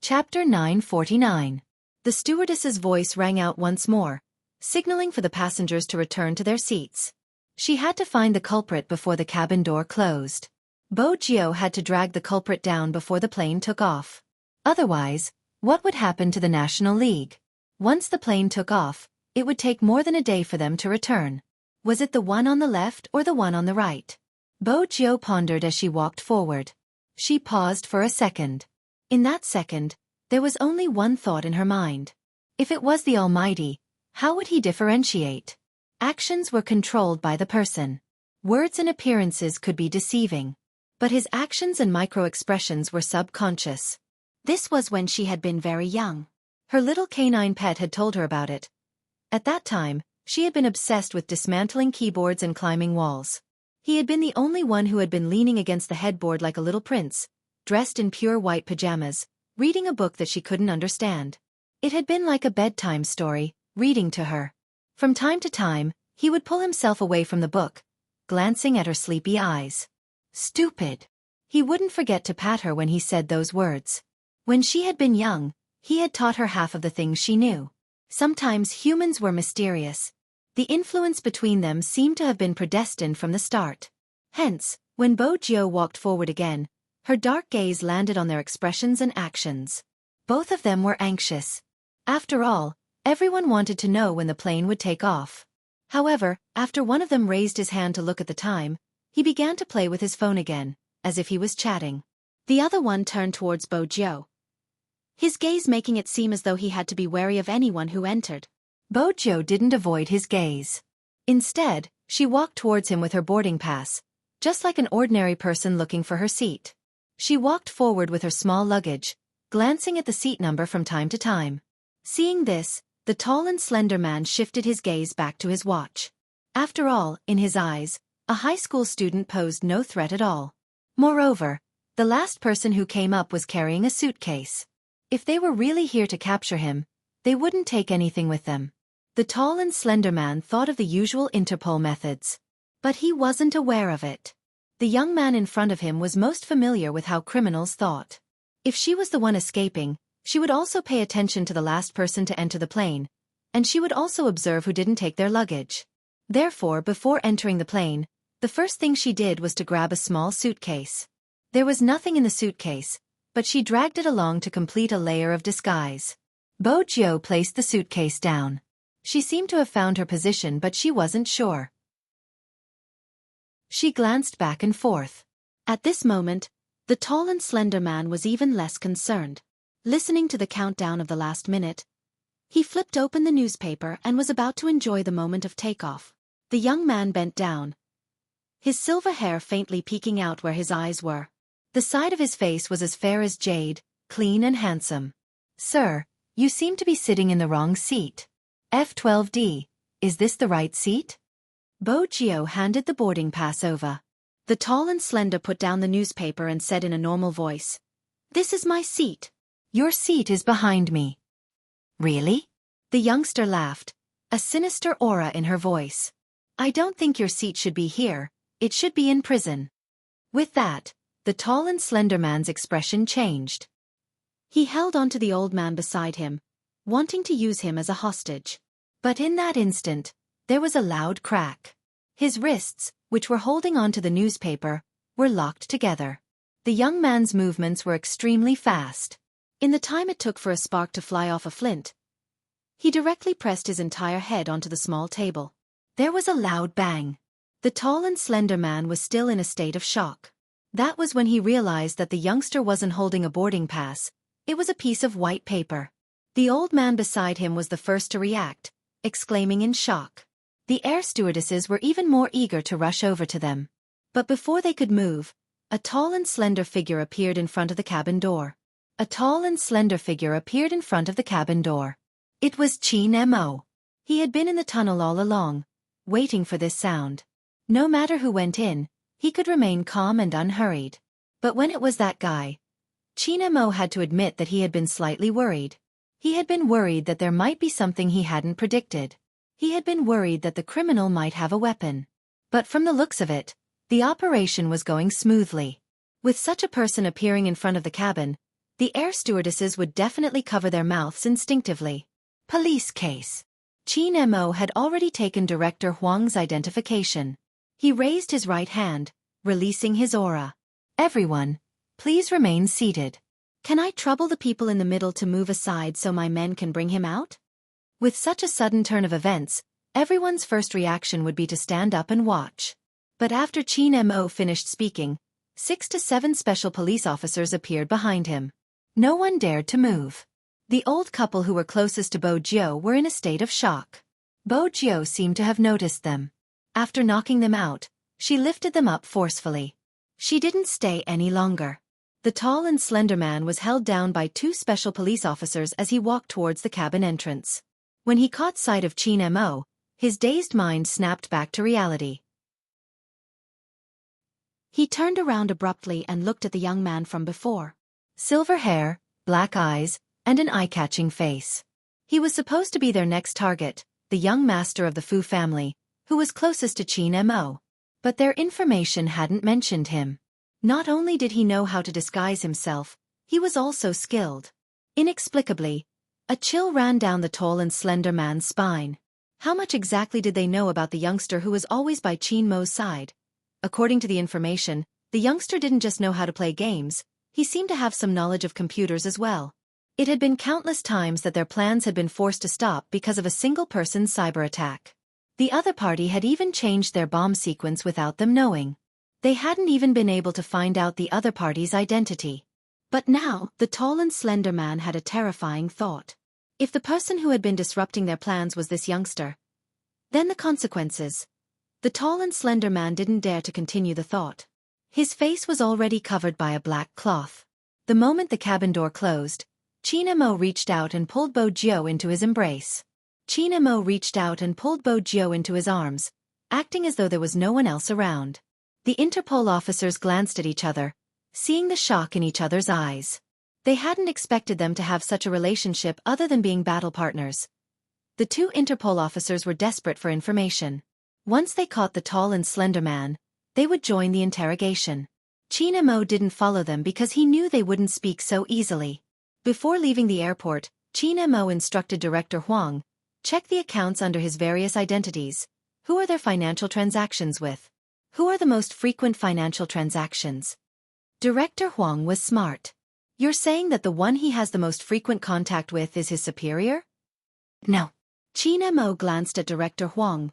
Chapter 949. The stewardess's voice rang out once more, signaling for the passengers to return to their seats. She had to find the culprit before the cabin door closed. Wuxia had to drag the culprit down before the plane took off. Otherwise, what would happen to the National League? Once the plane took off, it would take more than a day for them to return. Was it the one on the left or the one on the right? Wuxia pondered as she walked forward. She paused for a second. In that second, there was only one thought in her mind. If it was the Almighty, how would he differentiate? Actions were controlled by the person. Words and appearances could be deceiving. But his actions and micro-expressions were subconscious. This was when she had been very young. Her little canine pet had told her about it. At that time, she had been obsessed with dismantling keyboards and climbing walls. He had been the only one who had been leaning against the headboard like a little prince, dressed in pure white pajamas, reading a book that she couldn't understand. It had been like a bedtime story, reading to her. From time to time, he would pull himself away from the book, glancing at her sleepy eyes. Stupid. He wouldn't forget to pat her when he said those words. When she had been young, he had taught her half of the things she knew. Sometimes humans were mysterious. The influence between them seemed to have been predestined from the start. Hence, when Wuxia walked forward again, her dark gaze landed on their expressions and actions. Both of them were anxious. After all, everyone wanted to know when the plane would take off. However, after one of them raised his hand to look at the time, he began to play with his phone again, as if he was chatting. The other one turned towards Wuxia, his gaze making it seem as though he had to be wary of anyone who entered. Wuxia didn't avoid his gaze. Instead, she walked towards him with her boarding pass, just like an ordinary person looking for her seat. She walked forward with her small luggage, glancing at the seat number from time to time. Seeing this, the tall and slender man shifted his gaze back to his watch. After all, in his eyes, a high school student posed no threat at all. Moreover, the last person who came up was carrying a suitcase. If they were really here to capture him, they wouldn't take anything with them. The tall and slender man thought of the usual Interpol methods. But he wasn't aware of it. The young man in front of him was most familiar with how criminals thought. If she was the one escaping, she would also pay attention to the last person to enter the plane, and she would also observe who didn't take their luggage. Therefore, before entering the plane, the first thing she did was to grab a small suitcase. There was nothing in the suitcase, but she dragged it along to complete a layer of disguise. Wuxia placed the suitcase down. She seemed to have found her position, but she wasn't sure. She glanced back and forth. At this moment, the tall and slender man was even less concerned. Listening to the countdown of the last minute, he flipped open the newspaper and was about to enjoy the moment of takeoff. The young man bent down, his silver hair faintly peeking out where his eyes were. The side of his face was as fair as jade, clean and handsome. "Sir, you seem to be sitting in the wrong seat. F12D, is this the right seat?" Wuxia handed the boarding pass over. The tall and slender put down the newspaper and said in a normal voice, "This is my seat." "Your seat is behind me." "Really?" The youngster laughed, a sinister aura in her voice. "I don't think your seat should be here, it should be in prison." With that, the tall and slender man's expression changed. He held on to the old man beside him, wanting to use him as a hostage. But in that instant, there was a loud crack. His wrists, which were holding on to the newspaper, were locked together. The young man's movements were extremely fast. In the time it took for a spark to fly off a flint, he directly pressed his entire head onto the small table. There was a loud bang. The tall and slender man was still in a state of shock. That was when he realized that the youngster wasn't holding a boarding pass, it was a piece of white paper. The old man beside him was the first to react, exclaiming in shock. The air stewardesses were even more eager to rush over to them. But before they could move, a tall and slender figure appeared in front of the cabin door. A tall and slender figure appeared in front of the cabin door. It was Qin Mo. He had been in the tunnel all along, waiting for this sound. No matter who went in, he could remain calm and unhurried. But when it was that guy, Qin Mo had to admit that he had been slightly worried. He had been worried that there might be something he hadn't predicted. He had been worried that the criminal might have a weapon. But from the looks of it, the operation was going smoothly. With such a person appearing in front of the cabin, The air stewardesses would definitely cover their mouths instinctively. Police case. Qin Mo had already taken Director Huang's identification. He raised his right hand, releasing his aura. Everyone, please remain seated. Can I trouble the people in the middle to move aside so my men can bring him out? With such a sudden turn of events, everyone's first reaction would be to stand up and watch. But after Qin Mo finished speaking, 6 to 7 special police officers appeared behind him. No one dared to move. The old couple who were closest to Bo Jiu were in a state of shock. Bo Jiu seemed to have noticed them. After knocking them out, she lifted them up forcefully. She didn't stay any longer. The tall and slender man was held down by 2 special police officers as he walked towards the cabin entrance. When he caught sight of Qin Mo, his dazed mind snapped back to reality. He turned around abruptly and looked at the young man from before. Silver hair, black eyes, and an eye-catching face. He was supposed to be their next target, the young master of the Fu family, who was closest to Qin Mo. But their information hadn't mentioned him. Not only did he know how to disguise himself, he was also skilled. Inexplicably, a chill ran down the tall and slender man's spine. How much exactly did they know about the youngster who was always by Qin Mo's side? According to the information, the youngster didn't just know how to play games, he seemed to have some knowledge of computers as well. It had been countless times that their plans had been forced to stop because of a single person's cyber attack. The other party had even changed their bomb sequence without them knowing. They hadn't even been able to find out the other party's identity. But now, the tall and slender man had a terrifying thought. If the person who had been disrupting their plans was this youngster, then the consequences. The tall and slender man didn't dare to continue the thought. His face was already covered by a black cloth. The moment the cabin door closed, Qin Mo reached out and pulled Bo Jiu into his embrace. Qin Mo reached out and pulled Bo Jiu into his arms, acting as though there was no one else around. The Interpol officers glanced at each other, seeing the shock in each other's eyes. They hadn't expected them to have such a relationship other than being battle partners. The 2 Interpol officers were desperate for information. Once they caught the tall and slender man, they would join the interrogation. Qin Mo didn't follow them because he knew they wouldn't speak so easily. Before leaving the airport, Qin Mo instructed Director Huang, check the accounts under his various identities. Who are their financial transactions with? Who are the most frequent financial transactions? Director Huang was smart. You're saying that the one he has the most frequent contact with is his superior? No. Qin Mo glanced at Director Huang,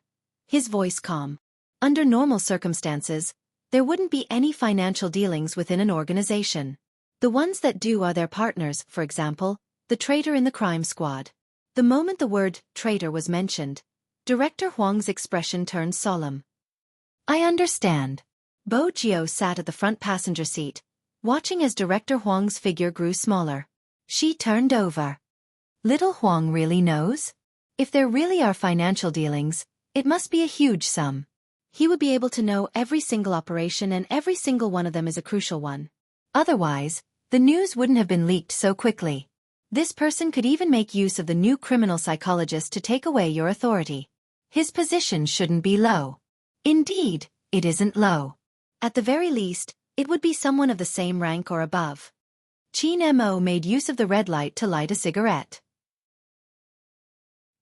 his voice calm. Under normal circumstances, there wouldn't be any financial dealings within an organization. The ones that do are their partners, for example, the traitor in the crime squad. The moment the word traitor was mentioned, Director Huang's expression turned solemn. I understand. Bo Jiu sat at the front passenger seat, watching as Director Huang's figure grew smaller. She turned over. Little Huang really knows? If there really are financial dealings, it must be a huge sum. He would be able to know every single operation and every single one of them is a crucial one. Otherwise, the news wouldn't have been leaked so quickly. This person could even make use of the new criminal psychologist to take away your authority. His position shouldn't be low. Indeed, it isn't low. At the very least, it would be someone of the same rank or above. Qin Mo made use of the red light to light a cigarette.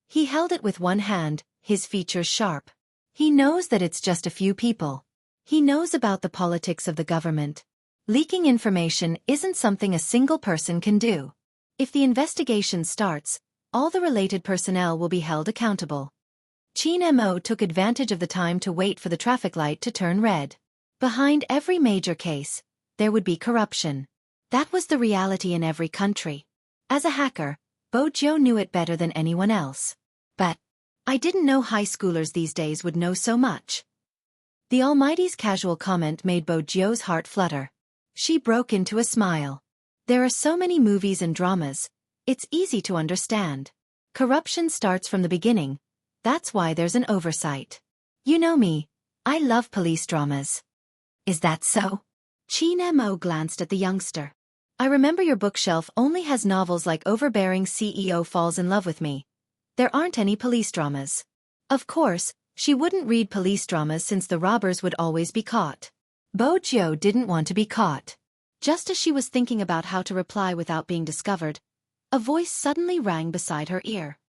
He held it with one hand, his features sharp. He knows that it's just a few people. He knows about the politics of the government. Leaking information isn't something a single person can do. If the investigation starts, all the related personnel will be held accountable. Qin Mo took advantage of the time to wait for the traffic light to turn red. Behind every major case, there would be corruption. That was the reality in every country. As a hacker, Bo Jiu knew it better than anyone else. But I didn't know high schoolers these days would know so much. The Almighty's casual comment made Bo Jiu's heart flutter. She broke into a smile. There are so many movies and dramas, it's easy to understand. Corruption starts from the beginning, that's why there's an oversight. You know me, I love police dramas. Is that so? Qin Mo glanced at the youngster. I remember your bookshelf only has novels like Overbearing CEO Falls in Love with Me. There aren't any police dramas. Of course, she wouldn't read police dramas since the robbers would always be caught. Bo Jiu didn't want to be caught. Just as she was thinking about how to reply without being discovered, a voice suddenly rang beside her ear.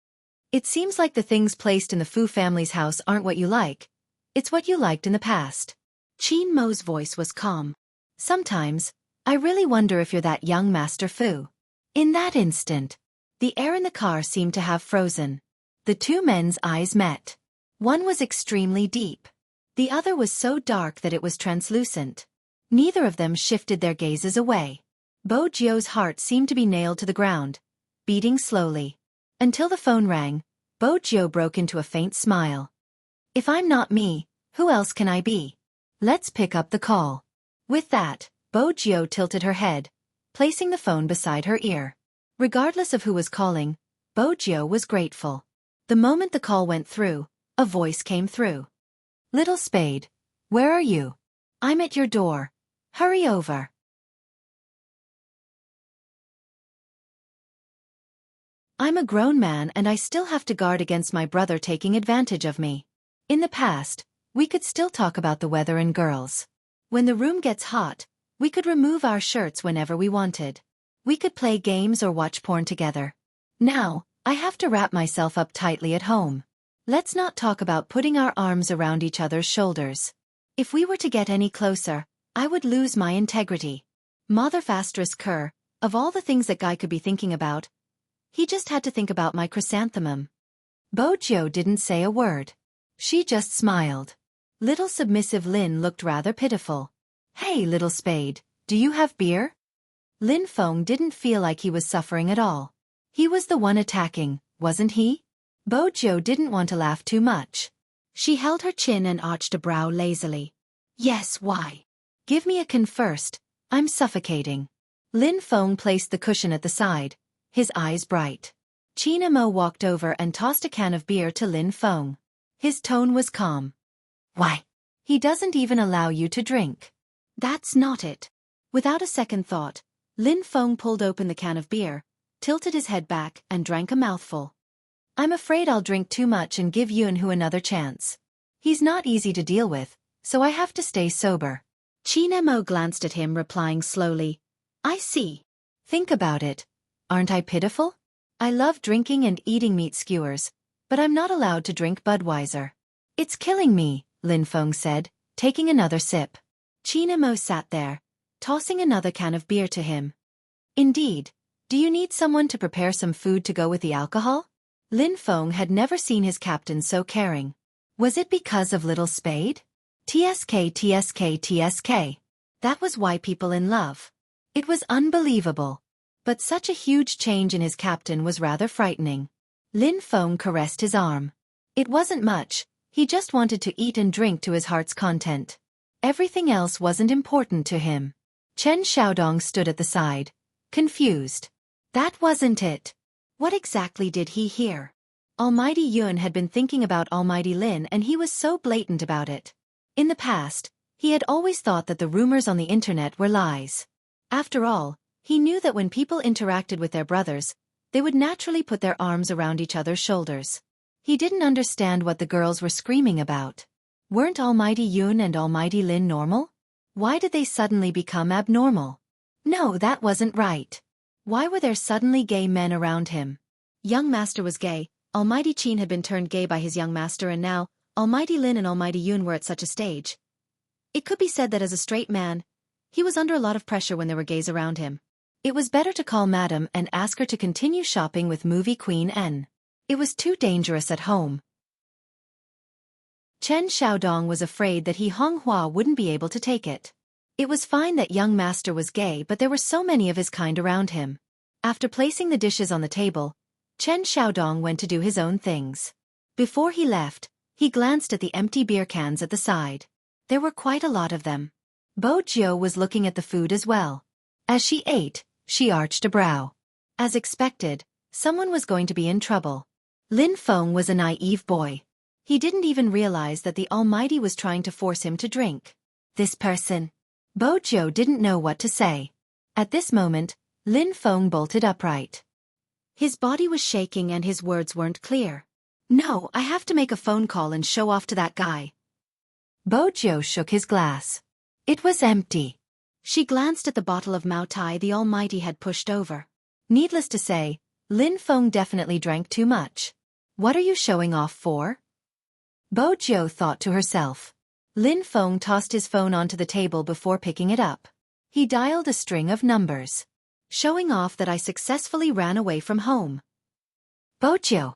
It seems like the things placed in the Fu family's house aren't what you like. It's what you liked in the past. Qin Mo's voice was calm. Sometimes, I really wonder if you're that young Master Fu. In that instant, the air in the car seemed to have frozen. The two men's eyes met. One was extremely deep. The other was so dark that it was translucent. Neither of them shifted their gazes away. Bo Jio's heart seemed to be nailed to the ground, beating slowly. Until the phone rang, Bo Jio broke into a faint smile. If I'm not me, who else can I be? Let's pick up the call. With that, Bo Jio tilted her head, placing the phone beside her ear. Regardless of who was calling, Bo Jio was grateful. The moment the call went through, a voice came through. Little Spade, where are you? I'm at your door. Hurry over. I'm a grown man and I still have to guard against my brother taking advantage of me. In the past, we could still talk about the weather and girls. When the room gets hot, we could remove our shirts whenever we wanted. We could play games or watch porn together. Now, I have to wrap myself up tightly at home. Let's not talk about putting our arms around each other's shoulders. If we were to get any closer, I would lose my integrity. Mother Fastris Kerr, of all the things that guy could be thinking about, he just had to think about my chrysanthemum. Bo Jio didn't say a word. She just smiled. Little submissive Lin looked rather pitiful. Hey, Little Spade, do you have beer? Lin Feng didn't feel like he was suffering at all. He was the one attacking, wasn't he? Bo Jio didn't want to laugh too much. She held her chin and arched a brow lazily. Yes, why? Give me a can first, I'm suffocating. Lin Feng placed the cushion at the side, his eyes bright. Qin Mo walked over and tossed a can of beer to Lin Feng. His tone was calm. Why? He doesn't even allow you to drink. That's not it. Without a second thought, Lin Feng pulled open the can of beer, tilted his head back and drank a mouthful. I'm afraid I'll drink too much and give Yunhu another chance. He's not easy to deal with, so I have to stay sober. Qin Mo glanced at him, replying slowly, I see. Think about it. Aren't I pitiful? I love drinking and eating meat skewers, but I'm not allowed to drink Budweiser. It's killing me, Lin Feng said, taking another sip. Qin Mo sat there, tossing another can of beer to him. Indeed, do you need someone to prepare some food to go with the alcohol? Lin Feng had never seen his captain so caring. Was it because of Little Spade? TSK, TSK, TSK. That was why people in love. It was unbelievable. But such a huge change in his captain was rather frightening. Lin Feng caressed his arm. It wasn't much, he just wanted to eat and drink to his heart's content. Everything else wasn't important to him. Chen Xiaodong stood at the side, confused. That wasn't it. What exactly did he hear? Almighty Yun had been thinking about Almighty Lin and he was so blatant about it. In the past, he had always thought that the rumors on the internet were lies. After all, he knew that when people interacted with their brothers, they would naturally put their arms around each other's shoulders. He didn't understand what the girls were screaming about. Weren't Almighty Yun and Almighty Lin normal? Why did they suddenly become abnormal? No, that wasn't right. Why were there suddenly gay men around him? Young Master was gay, Almighty Qin had been turned gay by his young master and now, Almighty Lin and Almighty Yun were at such a stage. It could be said that as a straight man, he was under a lot of pressure when there were gays around him. It was better to call Madam and ask her to continue shopping with movie queen N. It was too dangerous at home. Chen Xiaodong was afraid that he Hong Hua wouldn't be able to take it. It was fine that young master was gay, but there were so many of his kind around him. After placing the dishes on the table, Chen Xiaodong went to do his own things. Before he left, he glanced at the empty beer cans at the side. There were quite a lot of them. Bo Jio was looking at the food as well. As she ate, she arched a brow. As expected, someone was going to be in trouble. Lin Feng was a naive boy. He didn't even realize that the Almighty was trying to force him to drink. This person. Bo Jio didn't know what to say. At this moment, Lin Feng bolted upright. His body was shaking and his words weren't clear. No, I have to make a phone call and show off to that guy. Bo Jio shook his glass. It was empty. She glanced at the bottle of Mao Tai the Almighty had pushed over. Needless to say, Lin Feng definitely drank too much. What are you showing off for? Bo Jiu thought to herself. Lin Feng tossed his phone onto the table before picking it up. He dialed a string of numbers. Showing off that I successfully ran away from home. Bo Jiu.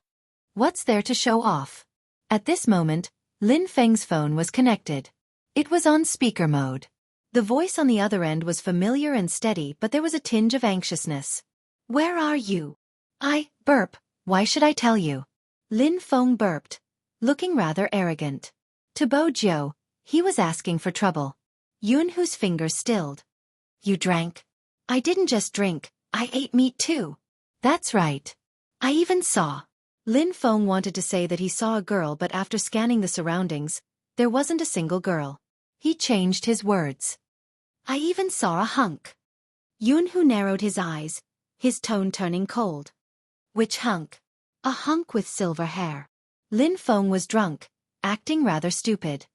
What's there to show off? At this moment, Lin Feng's phone was connected. It was on speaker mode. The voice on the other end was familiar and steady, but there was a tinge of anxiousness. Where are you? Burp, why should I tell you? Lin Feng burped, looking rather arrogant. To Bo Jiu, he was asking for trouble. Yunhu's fingers stilled. You drank? I didn't just drink, I ate meat too. That's right. I even saw. Lin Feng wanted to say that he saw a girl, but after scanning the surroundings, there wasn't a single girl. He changed his words. I even saw a hunk. Yunhu narrowed his eyes, his tone turning cold. Which hunk? A hunk with silver hair. Lin Feng was drunk, acting rather stupid.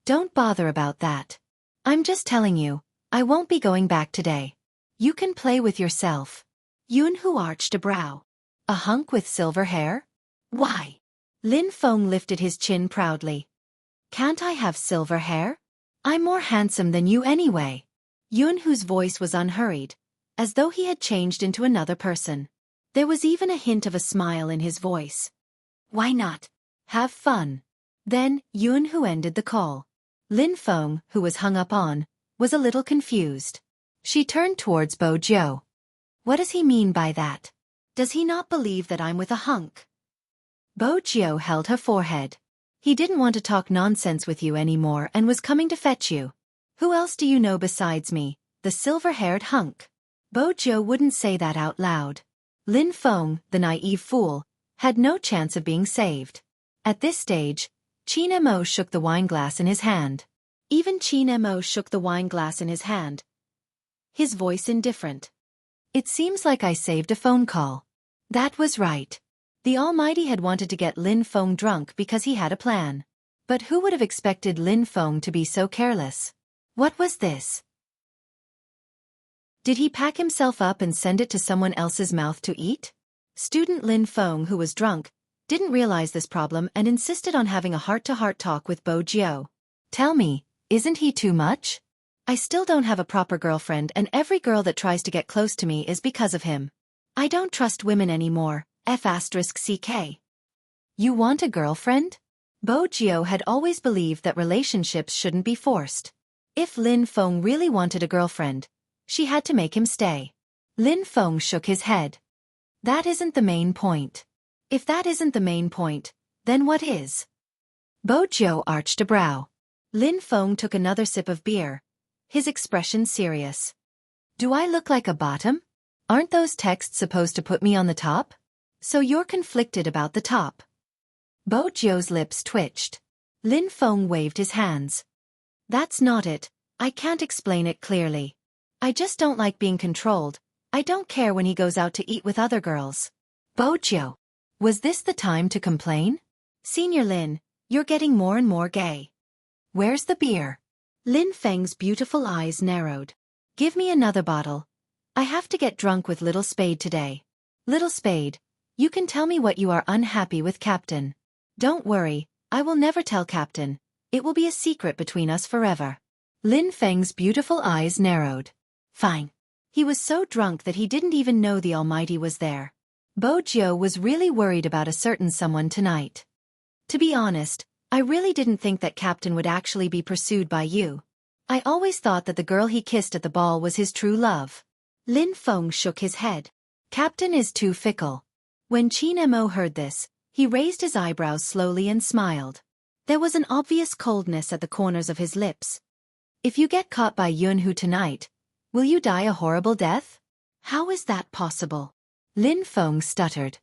Don't bother about that. I'm just telling you, I won't be going back today. You can play with yourself. Yunhu arched a brow. A hunk with silver hair? Why? Lin Feng lifted his chin proudly. Can't I have silver hair? I'm more handsome than you anyway. Yunhu's voice was unhurried, as though he had changed into another person. There was even a hint of a smile in his voice. Why not? Have fun. Then, Yunhu ended the call. Lin Feng, who was hung up on, was a little confused. She turned towards Bo Jiu. What does he mean by that? Does he not believe that I'm with a hunk? Bo Jiu held her forehead. He didn't want to talk nonsense with you anymore and was coming to fetch you. Who else do you know besides me, the silver-haired hunk? Bo Jiu wouldn't say that out loud. Lin Feng, the naive fool, had no chance of being saved. At this stage, Qin Mo shook the wineglass in his hand. Even Qin Mo shook the wineglass in his hand. His voice indifferent. It seems like I saved a phone call. That was right. The Almighty had wanted to get Lin Feng drunk because he had a plan. But who would have expected Lin Feng to be so careless? What was this? Did he pack himself up and send it to someone else's mouth to eat? Student Lin Feng, who was drunk, didn't realize this problem and insisted on having a heart-to-heart talk with Bo Jiu. Tell me, isn't he too much? I still don't have a proper girlfriend, and every girl that tries to get close to me is because of him. I don't trust women anymore, f***ck. You want a girlfriend? Bo Jiu had always believed that relationships shouldn't be forced. If Lin Feng really wanted a girlfriend, she had to make him stay. Lin Feng shook his head. That isn't the main point. If that isn't the main point, then what is? Bo Jiu arched a brow. Lin Feng took another sip of beer, his expression serious. Do I look like a bottom? Aren't those texts supposed to put me on the top? So you're conflicted about the top. Bo Jiu's lips twitched. Lin Feng waved his hands. That's not it, I can't explain it clearly. I just don't like being controlled. I don't care when he goes out to eat with other girls. Bo Jiu. Was this the time to complain? Senior Lin, you're getting more and more gay. Where's the beer? Lin Feng's beautiful eyes narrowed. Give me another bottle. I have to get drunk with Little Spade today. Little Spade, you can tell me what you are unhappy with, Captain. Don't worry, I will never tell Captain. It will be a secret between us forever. Lin Feng's beautiful eyes narrowed. Fine. He was so drunk that he didn't even know the Almighty was there. Bo Jiu was really worried about a certain someone tonight. To be honest, I really didn't think that Captain would actually be pursued by you. I always thought that the girl he kissed at the ball was his true love. Lin Feng shook his head. Captain is too fickle. When Qin Mo heard this, he raised his eyebrows slowly and smiled. There was an obvious coldness at the corners of his lips. If you get caught by Yunhu tonight, will you die a horrible death? How is that possible? Lin Feng stuttered.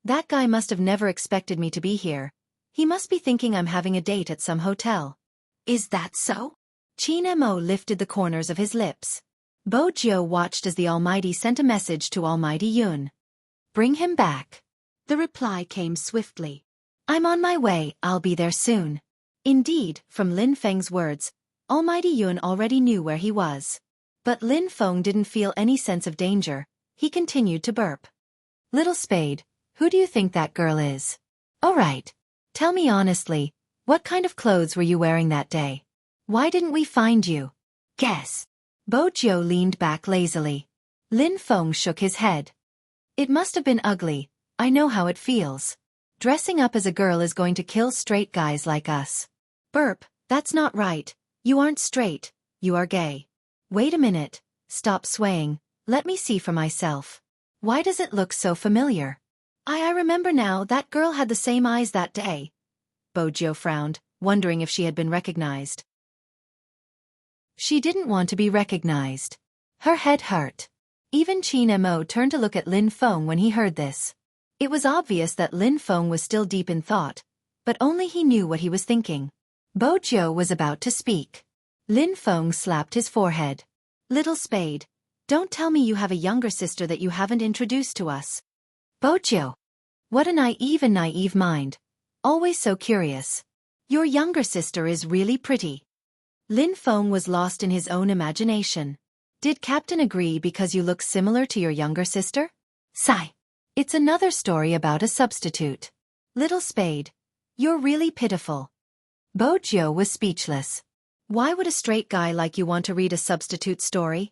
That guy must have never expected me to be here. He must be thinking I'm having a date at some hotel. Is that so? Qin Mo lifted the corners of his lips. Bo Jiu watched as the Almighty sent a message to Almighty Yun. Bring him back. The reply came swiftly. I'm on my way, I'll be there soon. Indeed, from Lin Feng's words, Almighty Yun already knew where he was. But Lin Feng didn't feel any sense of danger. He continued to burp. Little Spade, who do you think that girl is? All right. Tell me honestly, what kind of clothes were you wearing that day? Why didn't we find you? Guess. Bo Jiu leaned back lazily. Lin Feng shook his head. It must have been ugly. I know how it feels. Dressing up as a girl is going to kill straight guys like us. Burp, that's not right. You aren't straight, you are gay. Wait a minute. Stop swaying. Let me see for myself. Why does it look so familiar? I remember now, that girl had the same eyes that day. Bo Jiu frowned, wondering if she had been recognized. She didn't want to be recognized. Her head hurt. Even Qin Mo turned to look at Lin Feng when he heard this. It was obvious that Lin Feng was still deep in thought, but only he knew what he was thinking. Bo Jiu was about to speak. Lin Feng slapped his forehead. Little Spade, don't tell me you have a younger sister that you haven't introduced to us. Bo Jiu. What a naive mind. Always so curious. Your younger sister is really pretty. Lin Feng was lost in his own imagination. Did Captain agree because you look similar to your younger sister? Sigh. It's another story about a substitute. Little Spade, you're really pitiful. Bo Jiu was speechless. Why would a straight guy like you want to read a substitute story?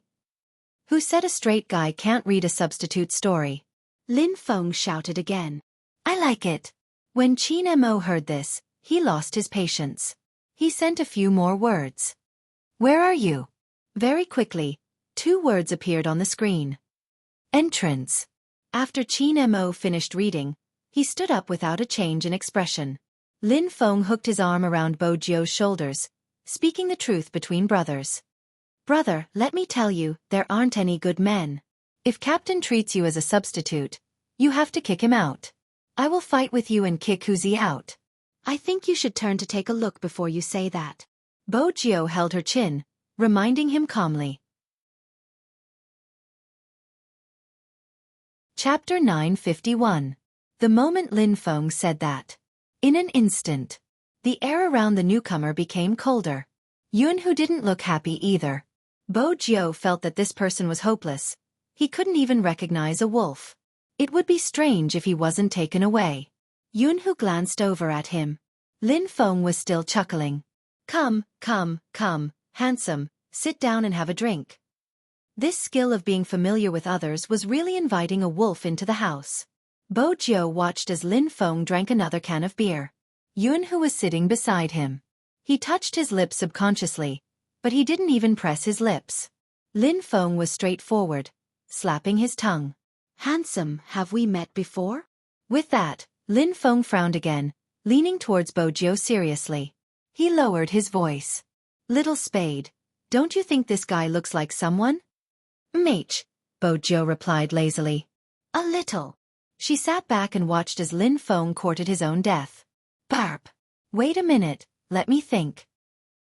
Who said a straight guy can't read a substitute story? Lin Feng shouted again. I like it. When Qin Mo heard this, he lost his patience. He sent a few more words. Where are you? Very quickly, 2 words appeared on the screen. Entrance. After Qin Mo finished reading, he stood up without a change in expression. Lin Feng hooked his arm around Bo Jiu's shoulders, speaking the truth between brothers. Brother, let me tell you, there aren't any good men. If Captain treats you as a substitute, you have to kick him out. I will fight with you and kick Wuxia out. I think you should turn to take a look before you say that. Bo Jiu held her chin, reminding him calmly. Chapter 951. The moment Lin Feng said that. In an instant, the air around the newcomer became colder. Yun, who didn't look happy either. Bo Jiu felt that this person was hopeless. He couldn't even recognize a wolf. It would be strange if he wasn't taken away. Yun, who glanced over at him. Lin Feng was still chuckling. Come, handsome, sit down and have a drink. This skill of being familiar with others was really inviting a wolf into the house. Bo Jiu watched as Lin Feng drank another can of beer. Yun, who was sitting beside him. He touched his lips subconsciously, but he didn't even press his lips. Lin Feng was straightforward, slapping his tongue. Handsome, have we met before? With that, Lin Feng frowned again, leaning towards Bo Jiu seriously. He lowered his voice. Little Spade, don't you think this guy looks like someone? Mate, Bo Jiu replied lazily. A little. She sat back and watched as Lin Feng courted his own death. Burp. Wait a minute, let me think.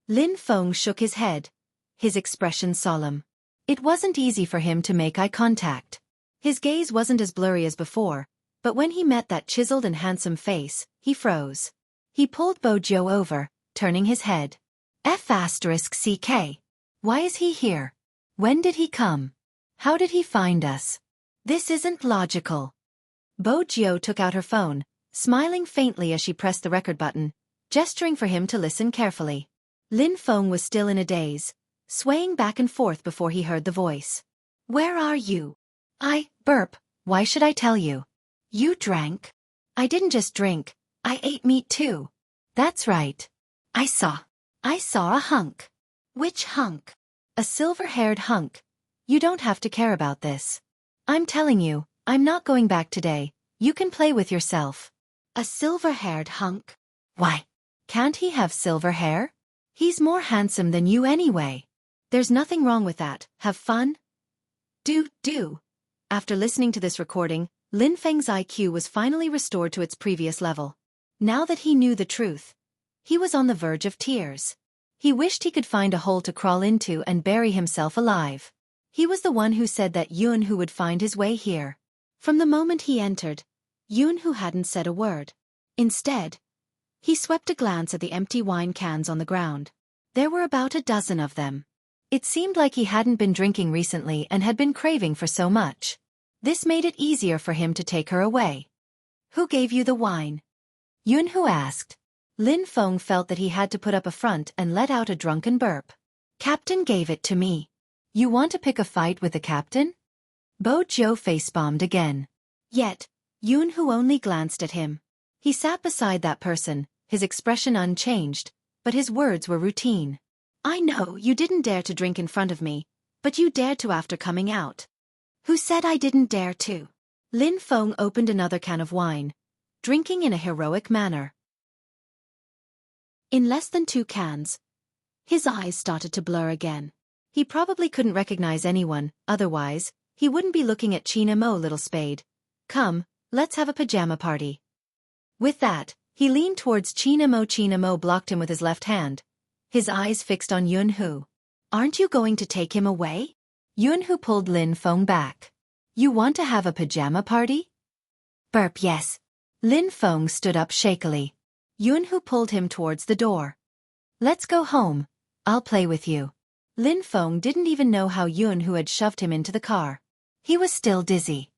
Lin Feng shook his head, his expression solemn. It wasn't easy for him to make eye contact. His gaze wasn't as blurry as before, but when he met that chiseled and handsome face, he froze. He pulled Bo Jiu over, turning his head. F***CK. Why is he here? When did he come? How did he find us? This isn't logical. Bo Jiu took out her phone, smiling faintly as she pressed the record button, gesturing for him to listen carefully. Lin Feng was still in a daze, swaying back and forth before he heard the voice. Where are you? Burp, why should I tell you? You drank? I didn't just drink, I ate meat too. That's right. I saw a hunk. Which hunk? A silver-haired hunk. You don't have to care about this. I'm telling you, I'm not going back today. You can play with yourself. A silver-haired hunk? Why? Can't he have silver hair? He's more handsome than you anyway. There's nothing wrong with that. Have fun? Do. After listening to this recording, Lin Feng's IQ was finally restored to its previous level. Now that he knew the truth, he was on the verge of tears. He wished he could find a hole to crawl into and bury himself alive. He was the one who said that Yun who would find his way here. From the moment he entered, Yun who hadn't said a word. Instead, he swept a glance at the empty wine cans on the ground. There were about a dozen of them. It seemed like he hadn't been drinking recently and had been craving for so much. This made it easier for him to take her away. Who gave you the wine? Yunhu asked. Lin Feng felt that he had to put up a front and let out a drunken burp. Captain gave it to me. You want to pick a fight with the captain? Bo Jiu face-bombed again. Yet, Yunhu only glanced at him. He sat beside that person, his expression unchanged, but his words were routine. I know you didn't dare to drink in front of me, but you dared to after coming out. Who said I didn't dare to? Lin Feng opened another can of wine, drinking in a heroic manner. In less than 2 cans, his eyes started to blur again. He probably couldn't recognize anyone, otherwise, he wouldn't be looking at China Mo Little Spade. Come, let's have a pajama party. With that, he leaned towards China Mo. China Mo blocked him with his left hand, his eyes fixed on Yunhu. Aren't you going to take him away? Yunhu pulled Lin Feng back. You want to have a pajama party? Burp yes. Lin Feng stood up shakily. Yunhu pulled him towards the door. Let's go home. I'll play with you. Lin Feng didn't even know how Yunhu had shoved him into the car. He was still dizzy.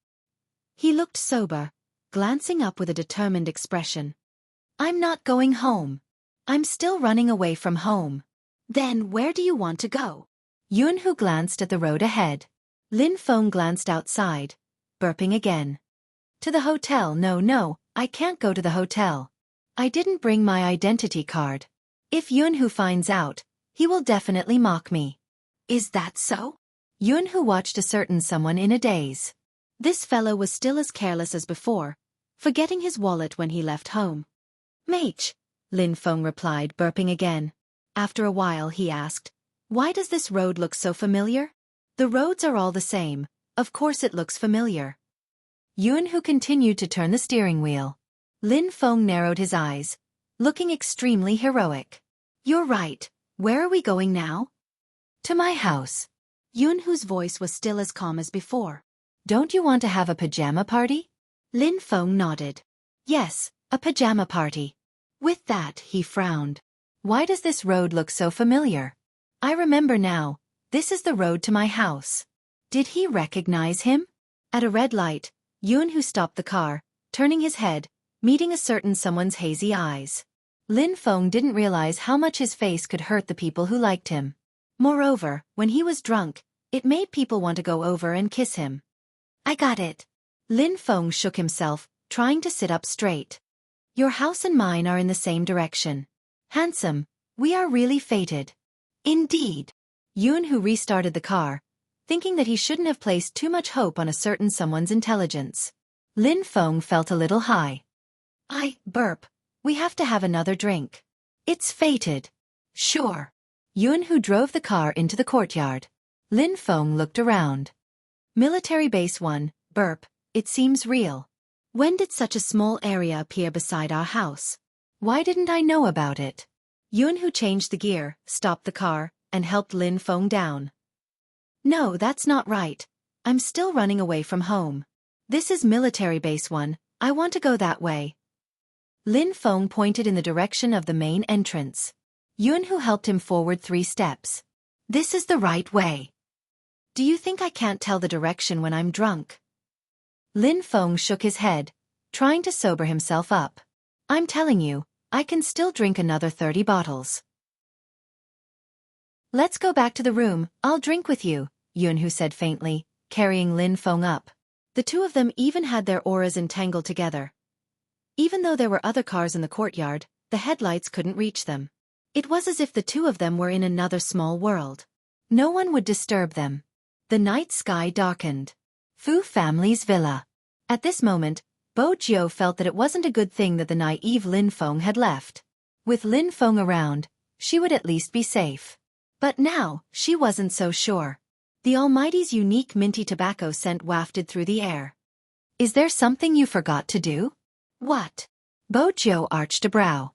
He looked sober, glancing up with a determined expression. I'm not going home. I'm still running away from home. Then where do you want to go? Yunhu glanced at the road ahead. Lin Feng glanced outside, burping again. To the hotel. No, I can't go to the hotel. I didn't bring my identity card. If Yunhu finds out, he will definitely mock me. Is that so? Yunhu watched a certain someone in a daze. This fellow was still as careless as before, forgetting his wallet when he left home. Mage, Lin Feng replied, burping again. After a while he asked, why does this road look so familiar? The roads are all the same, of course it looks familiar. Yunhu continued to turn the steering wheel. Lin Feng narrowed his eyes, looking extremely heroic. You're right, where are we going now? To my house. Yunhu's voice was still as calm as before. Don't you want to have a pajama party? Lin Feng nodded. Yes, a pajama party. With that, he frowned. Why does this road look so familiar? I remember now, this is the road to my house. Did he recognize him? At a red light, Yunhu stopped the car, turning his head, meeting a certain someone's hazy eyes. Lin Feng didn't realize how much his face could hurt the people who liked him. Moreover, when he was drunk, it made people want to go over and kiss him. I got it. Lin Feng shook himself, trying to sit up straight. Your house and mine are in the same direction. Handsome, we are really fated. Indeed. Yunhu restarted the car, thinking that he shouldn't have placed too much hope on a certain someone's intelligence. Lin Feng felt a little high. Burp. We have to have another drink. It's fated. Sure. Yunhu drove the car into the courtyard. Lin Feng looked around. Military Base 1, burp, it seems real. When did such a small area appear beside our house? Why didn't I know about it? Yunhu changed the gear, stopped the car, and helped Lin Feng down. No, that's not right. I'm still running away from home. This is Military Base 1, I want to go that way. Lin Feng pointed in the direction of the main entrance. Yunhu helped him forward 3 steps. This is the right way. Do you think I can't tell the direction when I'm drunk? Lin Feng shook his head, trying to sober himself up. I'm telling you, I can still drink another 30 bottles. Let's go back to the room, I'll drink with you, Yunhu said faintly, carrying Lin Feng up. The two of them even had their auras entangled together. Even though there were other cars in the courtyard, the headlights couldn't reach them. It was as if the two of them were in another small world. No one would disturb them. The night sky darkened. Fu family's villa. At this moment, Bo Jiu felt that it wasn't a good thing that the naive Lin Feng had left. With Lin Feng around, she would at least be safe. But now, she wasn't so sure. The Almighty's unique minty tobacco scent wafted through the air. Is there something you forgot to do? What? Bo Jiu arched a brow.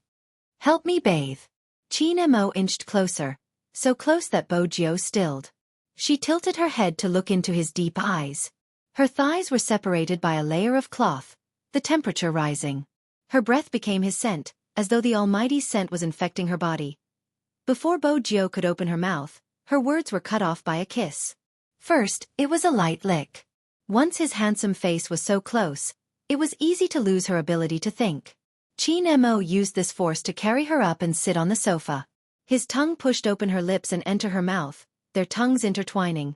Help me bathe. Qin Mo inched closer, so close that Bo Jiu stilled. She tilted her head to look into his deep eyes. Her thighs were separated by a layer of cloth, the temperature rising. Her breath became his scent, as though the Almighty's scent was infecting her body. Before Bo Jiu could open her mouth, Her words were cut off by a kiss. First, it was a light lick. Once his handsome face was so close, it was easy to lose her ability to think. Qin Mo used this force to carry her up and sit on the sofa. His tongue pushed open her lips and enter her mouth, their tongues intertwining.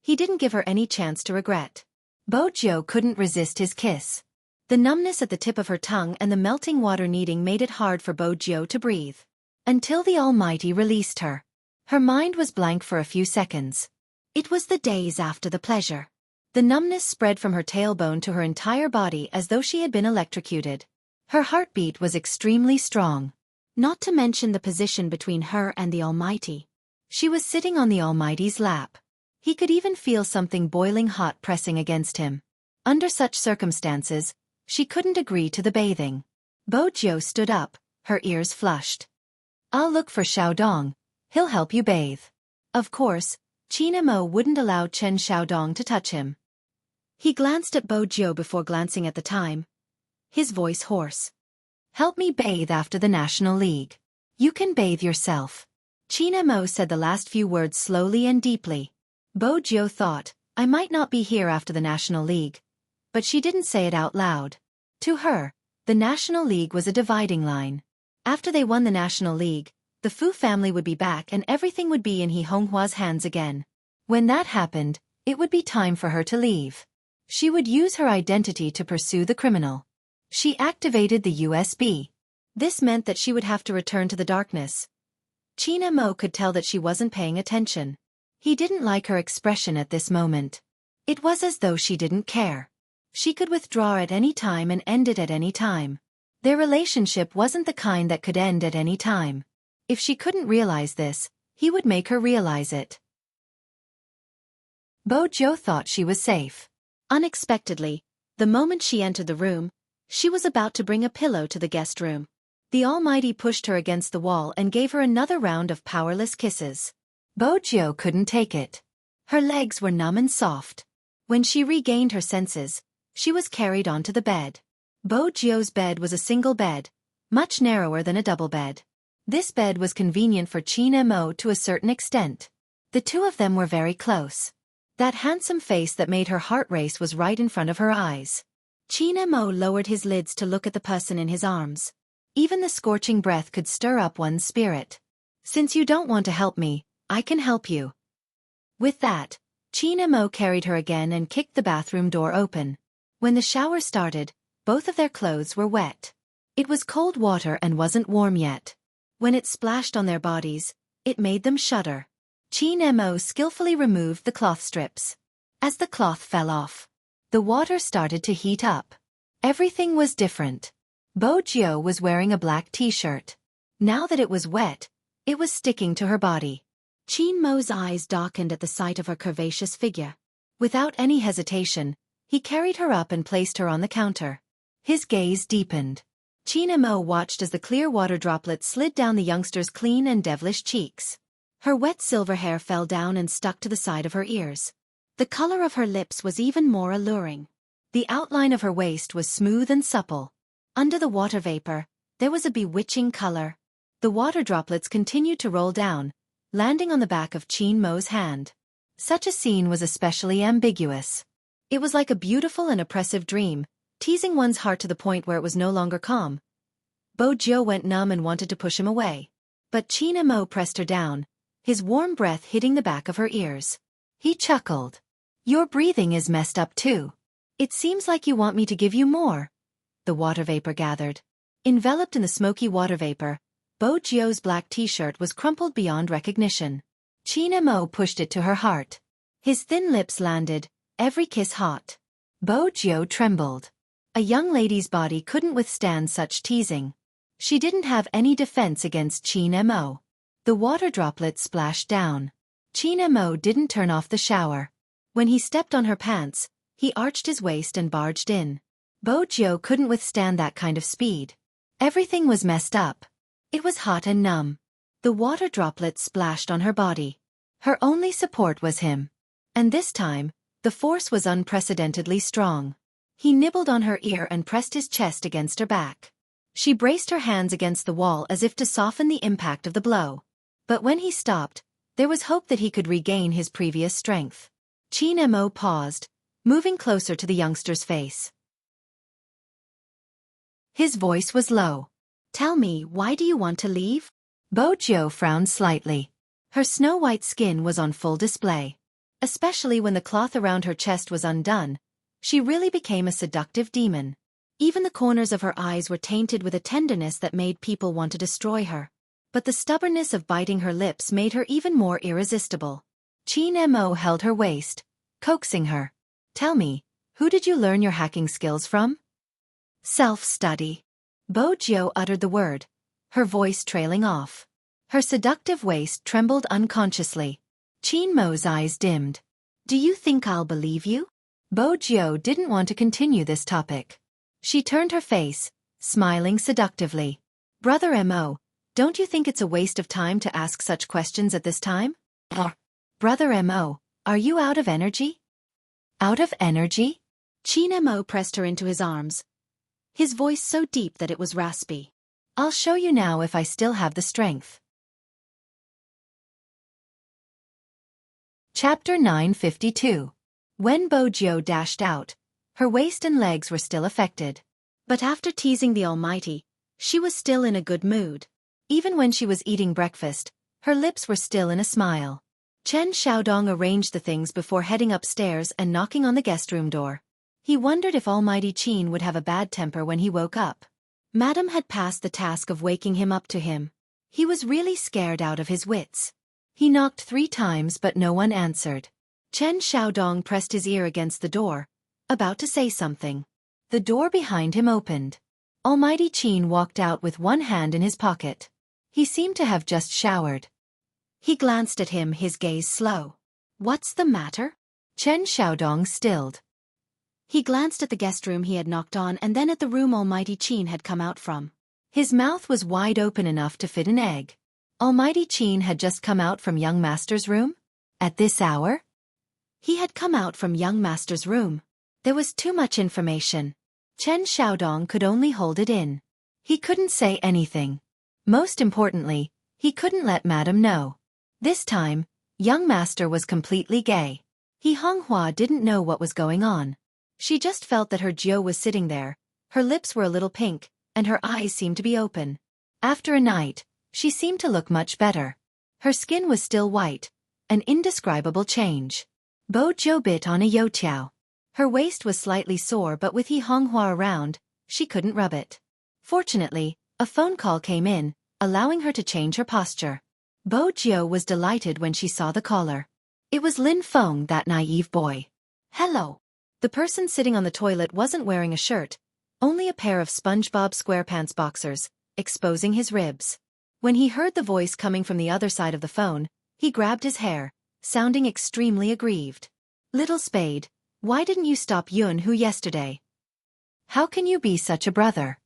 He didn't give her any chance to regret. Bo Jiu couldn't resist his kiss. The numbness at the tip of her tongue and the melting water kneading made it hard for Bo Jiu to breathe. Until the Almighty released her. Her mind was blank for a few seconds. It was the days after the pleasure. The numbness spread from her tailbone to her entire body as though she had been electrocuted. Her heartbeat was extremely strong. Not to mention the position between her and the Almighty. She was sitting on the Almighty's lap. He could even feel something boiling hot pressing against him. Under such circumstances, she couldn't agree to the bathing. Bo Jiu stood up, her ears flushed. "I'll look for Xiaodong. He'll help you bathe." Of course, Qin Mo wouldn't allow Chen Xiaodong to touch him. He glanced at Bo Jiu before glancing at the time. His voice hoarse. "Help me bathe after the National League. You can bathe yourself." Qin Mo said the last few words slowly and deeply. Bo Jiu thought, I might not be here after the National League. But she didn't say it out loud. To her, the National League was a dividing line. After they won the National League, the Fu family would be back and everything would be in He Honghua's hands again. When that happened, it would be time for her to leave. She would use her identity to pursue the criminal. She activated the USB. This meant that she would have to return to the darkness. Qin Mo could tell that she wasn't paying attention. He didn't like her expression at this moment. It was as though she didn't care. She could withdraw at any time and end it at any time. Their relationship wasn't the kind that could end at any time. If she couldn't realize this, he would make her realize it. Bo Jiu thought she was safe. Unexpectedly, the moment she entered the room, she was about to bring a pillow to the guest room. The Almighty pushed her against the wall and gave her another round of powerless kisses. Bo Jiu couldn't take it. Her legs were numb and soft. When she regained her senses, she was carried onto the bed. Bo Jiu's bed was a single bed, much narrower than a double bed. This bed was convenient for Qin Mo to a certain extent. The two of them were very close. That handsome face that made her heart race was right in front of her eyes. Qin Mo lowered his lids to look at the person in his arms. Even the scorching breath could stir up one's spirit. "Since you don't want to help me, I can help you." With that, Qin Mo carried her again and kicked the bathroom door open. When the shower started, both of their clothes were wet. It was cold water and wasn't warm yet. When it splashed on their bodies, it made them shudder. Qin Mo skillfully removed the cloth strips. As the cloth fell off, the water started to heat up. Everything was different. Bo Jiu was wearing a black t-shirt. Now that it was wet, it was sticking to her body. Qin Mo's eyes darkened at the sight of her curvaceous figure. Without any hesitation, he carried her up and placed her on the counter. His gaze deepened. Qin Mo watched as the clear water droplets slid down the youngster's clean and devilish cheeks. Her wet silver hair fell down and stuck to the side of her ears. The color of her lips was even more alluring. The outline of her waist was smooth and supple. Under the water vapor, there was a bewitching color. The water droplets continued to roll down, landing on the back of Qin Mo's hand. Such a scene was especially ambiguous. It was like a beautiful and oppressive dream, teasing one's heart to the point where it was no longer calm. Bo Jiu went numb and wanted to push him away. But Qin Mo pressed her down, his warm breath hitting the back of her ears. He chuckled. "Your breathing is messed up too. It seems like you want me to give you more." The water vapor gathered. Enveloped in the smoky water vapor, Bo Jiu's black t-shirt was crumpled beyond recognition. Qin Mo pushed it to her heart. His thin lips landed, every kiss hot. Bo Jiu trembled. A young lady's body couldn't withstand such teasing. She didn't have any defense against Qin Mo. The water droplets splashed down. Qin Mo didn't turn off the shower. When he stepped on her pants, he arched his waist and barged in. Bo Jiu couldn't withstand that kind of speed. Everything was messed up. It was hot and numb. The water droplets splashed on her body. Her only support was him. And this time, the force was unprecedentedly strong. He nibbled on her ear and pressed his chest against her back. She braced her hands against the wall as if to soften the impact of the blow. But when he stopped, There was hope that he could regain his previous strength. Qin Mo paused, moving closer to the youngster's face. His voice was low. "Tell me, why do you want to leave?" Bo Jiu frowned slightly. Her snow-white skin was on full display. Especially when the cloth around her chest was undone, she really became a seductive demon. Even the corners of her eyes were tainted with a tenderness that made people want to destroy her. But the stubbornness of biting her lips made her even more irresistible. Qin Mo held her waist, coaxing her. "Tell me, who did you learn your hacking skills from?" "Self-study." Bo Jiu uttered the word, her voice trailing off. Her seductive waist trembled unconsciously. Qin Mo's eyes dimmed. "Do you think I'll believe you?" Bo Jiu didn't want to continue this topic. She turned her face, smiling seductively. "Brother Mo, don't you think it's a waste of time to ask such questions at this time?" "Brother Mo, are you out of energy?" "Out of energy?" Qin Mo pressed her into his arms, his voice so deep that it was raspy. "I'll show you now if I still have the strength." Chapter 952. When Bo Jiu dashed out, her waist and legs were still affected. But after teasing the Almighty, she was still in a good mood. Even when she was eating breakfast, her lips were still in a smile. Chen Xiaodong arranged the things before heading upstairs and knocking on the guest room door. He wondered if Almighty Qin would have a bad temper when he woke up. Madam had passed the task of waking him up to him. He was really scared out of his wits. He knocked 3 times but no one answered. Chen Xiaodong pressed his ear against the door, about to say something. The door behind him opened. Almighty Qin walked out with one hand in his pocket. He seemed to have just showered. He glanced at him, his gaze slow. "What's the matter?" Chen Xiaodong stilled. He glanced at the guest room he had knocked on and then at the room Almighty Qin had come out from. His mouth was wide open enough to fit an egg. Almighty Qin had just come out from young master's room? At this hour? He had come out from young master's room. There was too much information. Chen Xiaodong could only hold it in. He couldn't say anything. Most importantly, he couldn't let Madam know. This time, young master was completely gay. He Honghua didn't know what was going on. She just felt that her Jiu was sitting there, her lips were a little pink, and her eyes seemed to be open. After a night, she seemed to look much better. Her skin was still white, an indescribable change. Bo Jiu bit on a youtiao. Her waist was slightly sore but with He Honghua around, she couldn't rub it. Fortunately, a phone call came in, allowing her to change her posture. Bo Jiu was delighted when she saw the caller. It was Lin Feng, that naive boy. "Hello." The person sitting on the toilet wasn't wearing a shirt, only a pair of SpongeBob SquarePants boxers, exposing his ribs. When he heard the voice coming from the other side of the phone, he grabbed his hair, sounding extremely aggrieved. "Little Spade, why didn't you stop Yun Hu yesterday? How can you be such a brother?"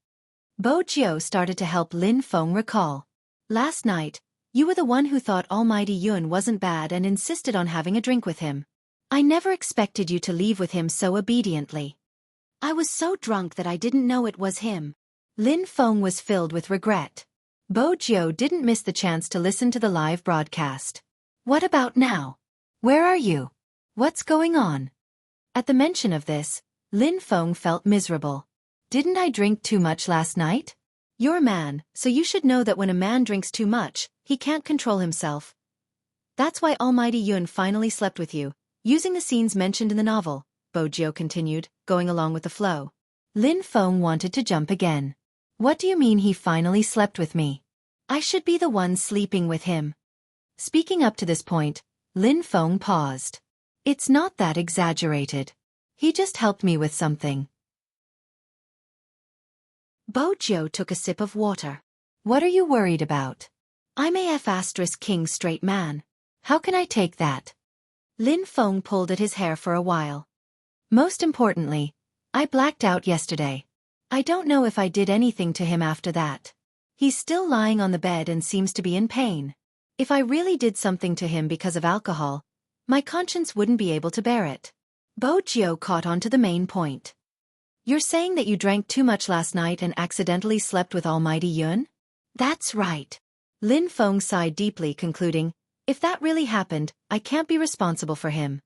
Bo Jiu started to help Lin Feng recall. "Last night, you were the one who thought Almighty Yun wasn't bad and insisted on having a drink with him. I never expected you to leave with him so obediently. I was so drunk that I didn't know it was him." Lin Feng was filled with regret. Bo Jiu didn't miss the chance to listen to the live broadcast. "What about now? Where are you? What's going on?" At the mention of this, Lin Feng felt miserable. "Didn't I drink too much last night?" "You're a man, so you should know that when a man drinks too much, he can't control himself. That's why Almighty Yun finally slept with you, using the scenes mentioned in the novel," Bo Jiu continued, going along with the flow. Lin Feng wanted to jump again. "What do you mean he finally slept with me? I should be the one sleeping with him." Speaking up to this point, Lin Feng paused. "It's not that exaggerated. He just helped me with something." Bo Jiu took a sip of water. "What are you worried about?" "I'm a king straight man. How can I take that?" Lin Feng pulled at his hair for a while. "Most importantly, I blacked out yesterday. I don't know if I did anything to him after that. He's still lying on the bed and seems to be in pain. If I really did something to him because of alcohol, my conscience wouldn't be able to bear it." Bo Jiu caught on to the main point. "You're saying that you drank too much last night and accidentally slept with Almighty Yun?" "That's right." Lin Feng sighed deeply, concluding, If that really happened, I can't be responsible for him.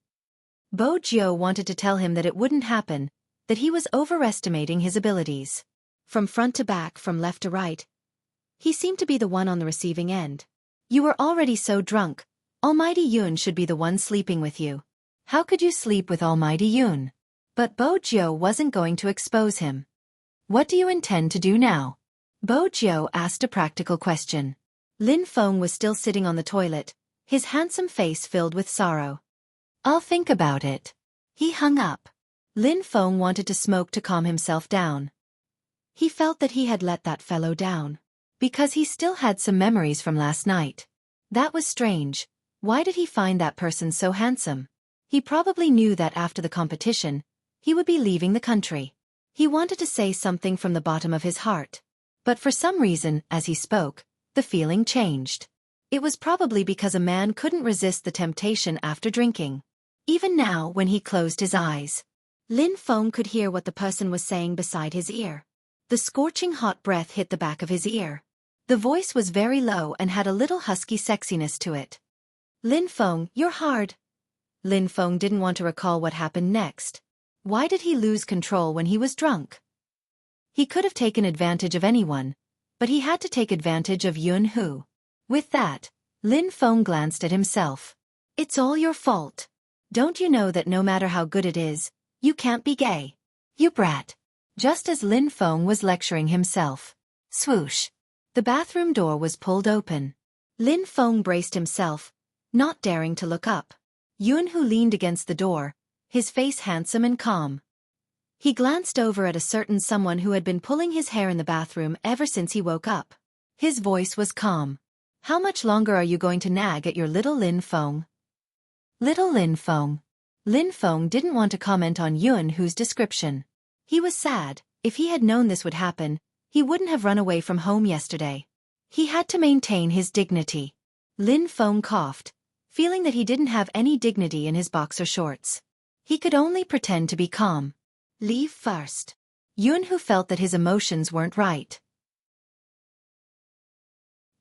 Bo Jiu wanted to tell him that it wouldn't happen, that he was overestimating his abilities. From front to back, from left to right, he seemed to be the one on the receiving end. You were already so drunk. Almighty Yun should be the one sleeping with you. How could you sleep with Almighty Yun? But Bo Jiu wasn't going to expose him. What do you intend to do now? Bo Jiu asked a practical question. Lin Feng was still sitting on the toilet, his handsome face filled with sorrow. I'll think about it. He hung up. Lin Feng wanted to smoke to calm himself down. He felt that he had let that fellow down. Because he still had some memories from last night. That was strange. Why did he find that person so handsome? He probably knew that after the competition, he would be leaving the country. He wanted to say something from the bottom of his heart. But for some reason, as he spoke, the feeling changed. It was probably because a man couldn't resist the temptation after drinking. Even now, when he closed his eyes, Lin Feng could hear what the person was saying beside his ear. The scorching hot breath hit the back of his ear. The voice was very low and had a little husky sexiness to it. Lin Feng, you're hard. Lin Feng didn't want to recall what happened next. Why did he lose control when he was drunk? He could have taken advantage of anyone, but he had to take advantage of Yun Hu. With that, Lin Feng glanced at himself. It's all your fault. Don't you know that no matter how good it is, you can't be gay? You brat. Just as Lin Feng was lecturing himself. Swoosh. The bathroom door was pulled open. Lin Feng braced himself, not daring to look up. Yun Hu leaned against the door, his face handsome and calm. He glanced over at a certain someone who had been pulling his hair in the bathroom ever since he woke up. His voice was calm. How much longer are you going to nag at your little Lin Feng? Little Lin Feng. Lin Feng didn't want to comment on Yun Hu's description. He was sad. If he had known this would happen, he wouldn't have run away from home yesterday. He had to maintain his dignity. Lin Feng coughed, feeling that he didn't have any dignity in his boxer shorts. He could only pretend to be calm. Leave first. Yun Hu felt that his emotions weren't right.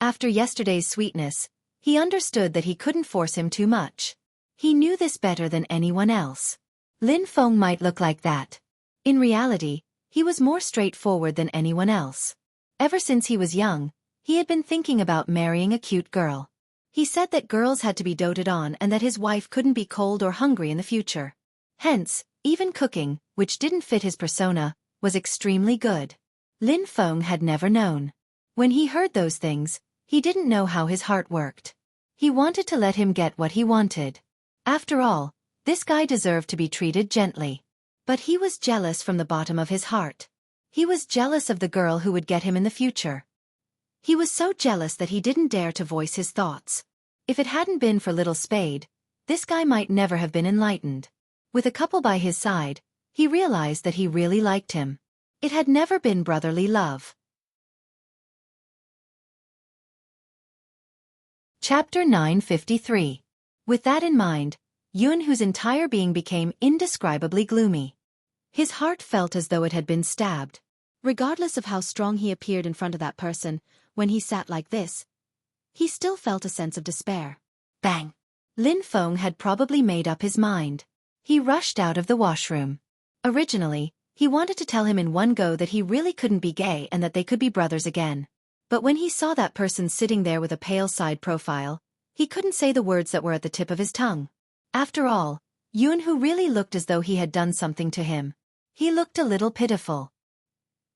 After yesterday's sweetness, he understood that he couldn't force him too much. He knew this better than anyone else. Lin Feng might look like that. In reality, he was more straightforward than anyone else. Ever since he was young, he had been thinking about marrying a cute girl. He said that girls had to be doted on and that his wife couldn't be cold or hungry in the future. Hence, even cooking, which didn't fit his persona, was extremely good. Lin Feng had never known. When he heard those things, he didn't know how his heart worked. He wanted to let him get what he wanted. After all, this guy deserved to be treated gently. But he was jealous from the bottom of his heart. He was jealous of the girl who would get him in the future. He was so jealous that he didn't dare to voice his thoughts. If it hadn't been for Little Spade, this guy might never have been enlightened. With a couple by his side, he realized that he really liked him. It had never been brotherly love. Chapter 953. With that in mind, Yun Hu's entire being became indescribably gloomy. His heart felt as though it had been stabbed. Regardless of how strong he appeared in front of that person, when he sat like this, he still felt a sense of despair. Bang! Lin Feng had probably made up his mind. He rushed out of the washroom. Originally, he wanted to tell him in one go that he really couldn't be gay and that they could be brothers again. But when he saw that person sitting there with a pale side profile, he couldn't say the words that were at the tip of his tongue. After all, Yun Hu really looked as though he had done something to him. He looked a little pitiful.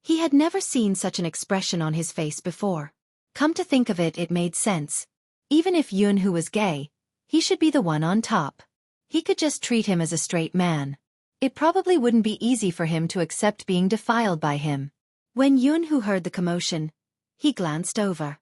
He had never seen such an expression on his face before. Come to think of it, it made sense. Even if Yun Hu was gay, he should be the one on top. He could just treat him as a straight man. It probably wouldn't be easy for him to accept being defiled by him. When Yun Hu heard the commotion, he glanced over.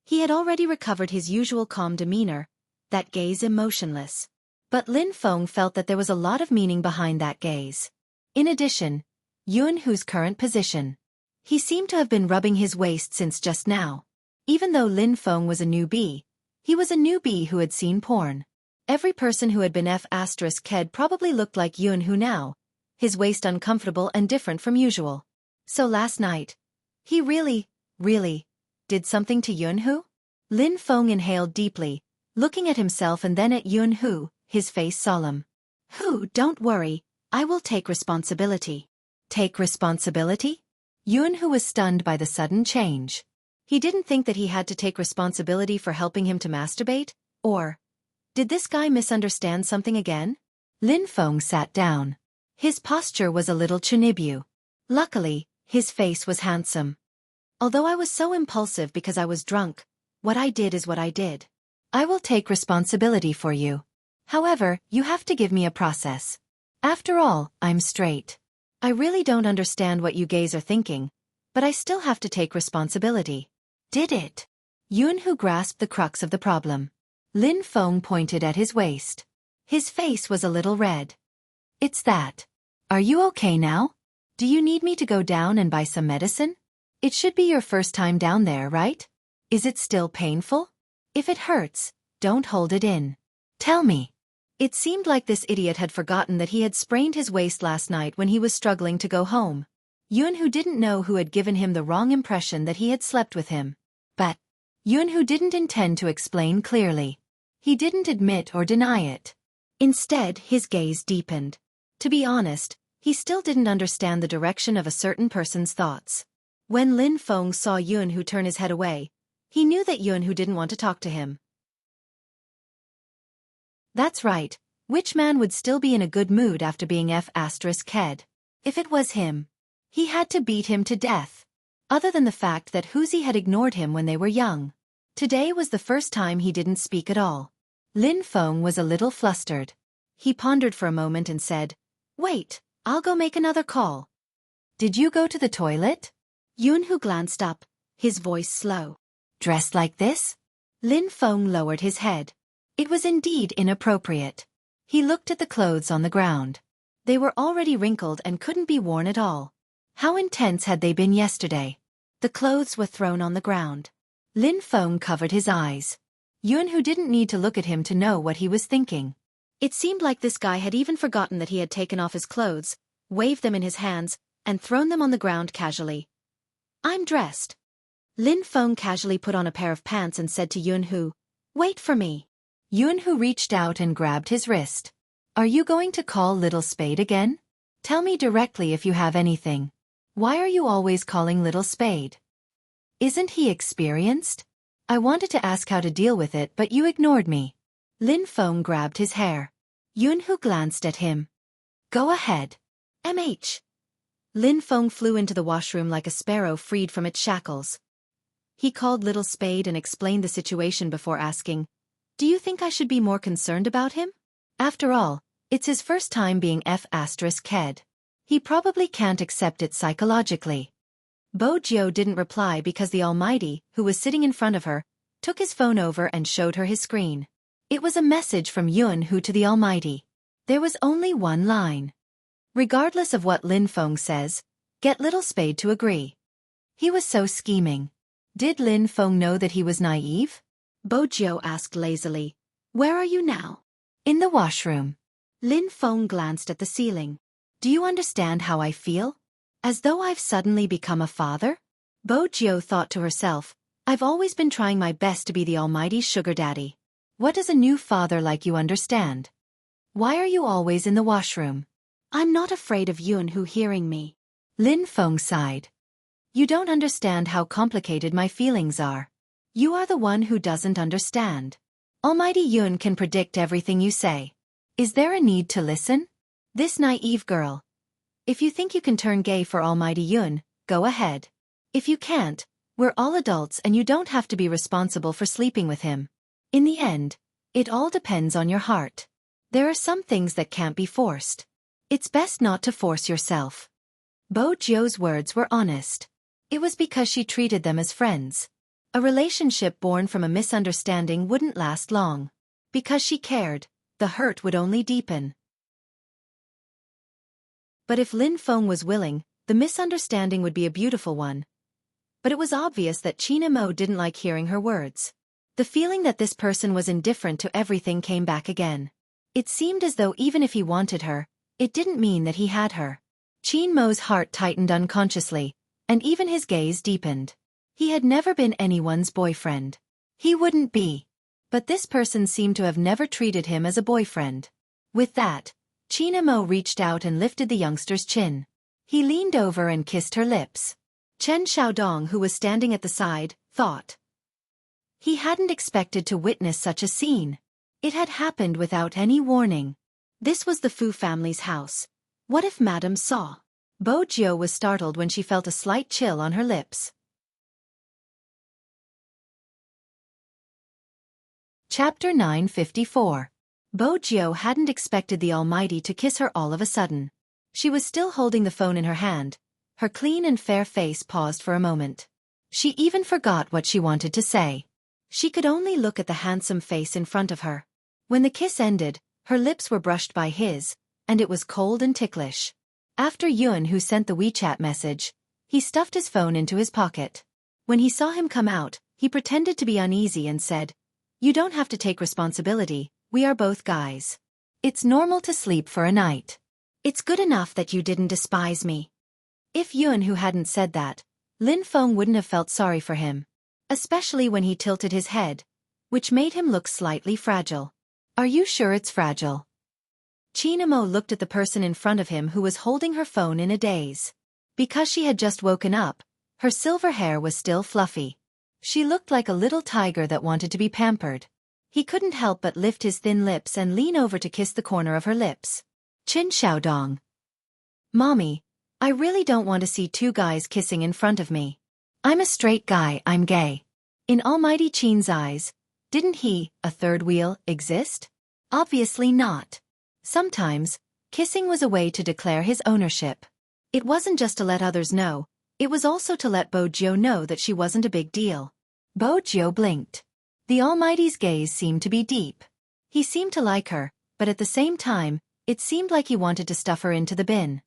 He had already recovered his usual calm demeanor, that gaze emotionless. But Lin Feng felt that there was a lot of meaning behind that gaze. In addition, Yun Hu's current position. He seemed to have been rubbing his waist since just now. Even though Lin Feng was a newbie, he was a newbie who had seen porn. Every person who had been F***ked probably looked like Yun Hu now, his waist uncomfortable and different from usual. So last night, he really, did something to Yun Hu? Lin Feng inhaled deeply, looking at himself and then at Yun Hu, his face solemn. Hu, don't worry, I will take responsibility. Take responsibility? Yun Hu was stunned by the sudden change. He didn't think that he had to take responsibility for helping him to masturbate, or did this guy misunderstand something again? Lin Feng sat down. His posture was a little chunibu. Luckily, his face was handsome. Although I was so impulsive because I was drunk, what I did is what I did. I will take responsibility for you. However, you have to give me a process. After all, I'm straight. I really don't understand what you gays are thinking, but I still have to take responsibility. Did it? Yun Hu grasped the crux of the problem. Lin Feng pointed at his waist. His face was a little red. It's that. Are you okay now? Do you need me to go down and buy some medicine? It should be your first time down there, right? Is it still painful? If it hurts, don't hold it in. Tell me. It seemed like this idiot had forgotten that he had sprained his waist last night when he was struggling to go home. Yun Hu didn't know who had given him the wrong impression that he had slept with him. But Yun Hu didn't intend to explain clearly. He didn't admit or deny it. Instead, his gaze deepened. To be honest, he still didn't understand the direction of a certain person's thoughts. When Lin Feng saw Yun Hu turn his head away, he knew that Yun Hu didn't want to talk to him. That's right, which man would still be in a good mood after being F***ed? If it was him, he had to beat him to death. Other than the fact that Huzi had ignored him when they were young. Today was the first time he didn't speak at all. Lin Feng was a little flustered. He pondered for a moment and said, "Wait, I'll go make another call." "Did you go to the toilet?" Yun Hu glanced up, his voice slow. "Dressed like this?" Lin Feng lowered his head. It was indeed inappropriate. He looked at the clothes on the ground. They were already wrinkled and couldn't be worn at all. How intense had they been yesterday? The clothes were thrown on the ground. Lin Feng covered his eyes. Yun Hu didn't need to look at him to know what he was thinking. It seemed like this guy had even forgotten that he had taken off his clothes, waved them in his hands, and thrown them on the ground casually. "I'm dressed." Lin Feng casually put on a pair of pants and said to Yun Hu, "Wait for me." Yun Hu reached out and grabbed his wrist. "Are you going to call Little Spade again? Tell me directly if you have anything. Why are you always calling Little Spade? Isn't he experienced? I wanted to ask how to deal with it but you ignored me." Lin Feng grabbed his hair. Yun Hu glanced at him. "Go ahead." MH. Lin Feng flew into the washroom like a sparrow freed from its shackles. He called Little Spade and explained the situation before asking, "Do you think I should be more concerned about him? After all, it's his first time being F***ed. He probably can't accept it psychologically." Bo Jiao didn't reply because the Almighty, who was sitting in front of her, took his phone over and showed her his screen. It was a message from Yun Hu to the Almighty. There was only one line. "Regardless of what Lin Feng says, get Little Spade to agree." He was so scheming. Did Lin Feng know that he was naive? Bo Jiao asked lazily, "Where are you now?" "In the washroom." Lin Feng glanced at the ceiling. "Do you understand how I feel? As though I've suddenly become a father?" Bo Jiao thought to herself, "I've always been trying my best to be the Almighty's sugar daddy. What does a new father like you understand? Why are you always in the washroom?" "I'm not afraid of Yun Hu hearing me." Lin Feng sighed. "You don't understand how complicated my feelings are. You are the one who doesn't understand. Almighty Yun can predict everything you say. Is there a need to listen? This naive girl. If you think you can turn gay for Almighty Yun, go ahead. If you can't, we're all adults and you don't have to be responsible for sleeping with him. In the end, it all depends on your heart. There are some things that can't be forced. It's best not to force yourself." Bo Jiao's words were honest. It was because she treated them as friends. A relationship born from a misunderstanding wouldn't last long. Because she cared, the hurt would only deepen. But if Lin Feng was willing, the misunderstanding would be a beautiful one. But it was obvious that China Mo didn't like hearing her words. The feeling that this person was indifferent to everything came back again. It seemed as though even if he wanted her, it didn't mean that he had her. Qin Mo's heart tightened unconsciously, and even his gaze deepened. He had never been anyone's boyfriend. He wouldn't be. But this person seemed to have never treated him as a boyfriend. With that, China Mo reached out and lifted the youngster's chin. He leaned over and kissed her lips. Chen Xiaodong, who was standing at the side, thought. He hadn't expected to witness such a scene. It had happened without any warning. This was the Fu family's house. What if Madame saw? Bo Jiu was startled when she felt a slight chill on her lips. Chapter 954. Bo Jiu hadn't expected the Almighty to kiss her all of a sudden. She was still holding the phone in her hand. Her clean and fair face paused for a moment. She even forgot what she wanted to say. She could only look at the handsome face in front of her. When the kiss ended, her lips were brushed by his, and it was cold and ticklish. After Yun, who sent the WeChat message, he stuffed his phone into his pocket. When he saw him come out, he pretended to be uneasy and said, "You don't have to take responsibility, we are both guys. It's normal to sleep for a night. It's good enough that you didn't despise me." If Yun who hadn't said that, Lin Feng wouldn't have felt sorry for him. Especially when he tilted his head, which made him look slightly fragile. "Are you sure it's fragile?" China Mo looked at the person in front of him who was holding her phone in a daze. Because she had just woken up, her silver hair was still fluffy. She looked like a little tiger that wanted to be pampered. He couldn't help but lift his thin lips and lean over to kiss the corner of her lips. Chin Xiaodong. "Mommy, I really don't want to see two guys kissing in front of me. I'm a straight guy, I'm gay." In Almighty Qin's eyes, didn't he, a third wheel, exist? Obviously not. Sometimes, kissing was a way to declare his ownership. It wasn't just to let others know, it was also to let Bo Jiu know that she wasn't a big deal. Bo Jiu blinked. The Almighty's gaze seemed to be deep. He seemed to like her, but at the same time, it seemed like he wanted to stuff her into the bin.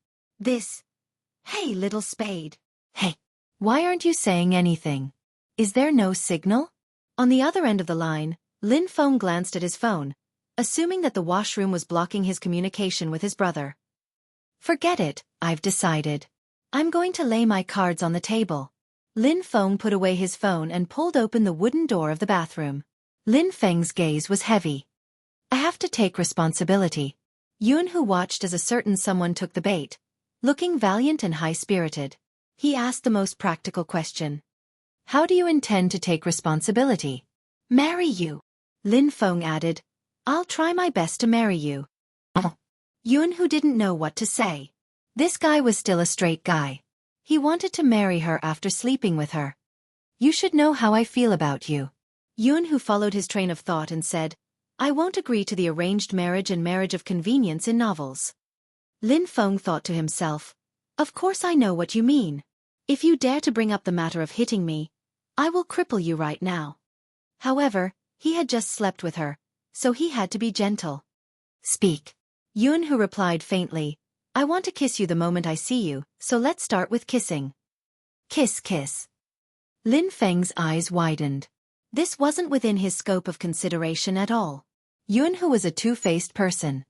Hey, little spade. Hey, why aren't you saying anything? Is there no signal? On the other end of the line, Lin Feng glanced at his phone, assuming that the washroom was blocking his communication with his brother. "Forget it, I've decided. I'm going to lay my cards on the table." Lin Feng put away his phone and pulled open the wooden door of the bathroom. Lin Feng's gaze was heavy. "I have to take responsibility." Yun, who watched as a certain someone took the bait, looking valiant and high-spirited. He asked the most practical question. "How do you intend to take responsibility?" "Marry you." Lin Feng added, "I'll try my best to marry you." Yun, who didn't know what to say. This guy was still a straight guy. He wanted to marry her after sleeping with her. "You should know how I feel about you." Yun, who followed his train of thought and said, "I won't agree to the arranged marriage and marriage of convenience in novels." Lin Feng thought to himself, "Of course I know what you mean. If you dare to bring up the matter of hitting me, I will cripple you right now." However, he had just slept with her, so he had to be gentle. "Speak." Yun, who replied faintly, "I want to kiss you the moment I see you, so let's start with kissing." "Kiss, kiss." Lin Feng's eyes widened. This wasn't within his scope of consideration at all. Yun, who was a two-faced person.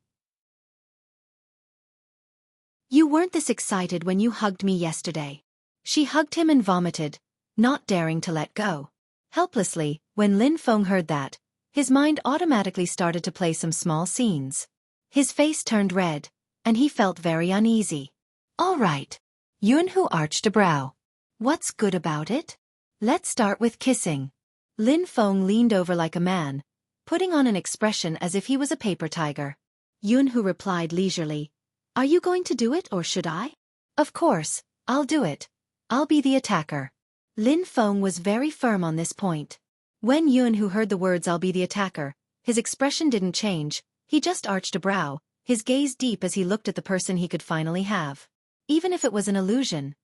"You weren't this excited when you hugged me yesterday." She hugged him and vomited, not daring to let go. Helplessly, when Lin Feng heard that, his mind automatically started to play some small scenes. His face turned red, and he felt very uneasy. "All right." Yun, who arched a brow. "What's good about it? Let's start with kissing." Lin Feng leaned over like a man, putting on an expression as if he was a paper tiger. Yun, who replied leisurely, "Are you going to do it or should I?" "Of course, I'll do it. I'll be the attacker." Lin Feng was very firm on this point. When Yun, who heard the words "I'll be the attacker," his expression didn't change, he just arched a brow, his gaze deep as he looked at the person he could finally have. Even if it was an illusion.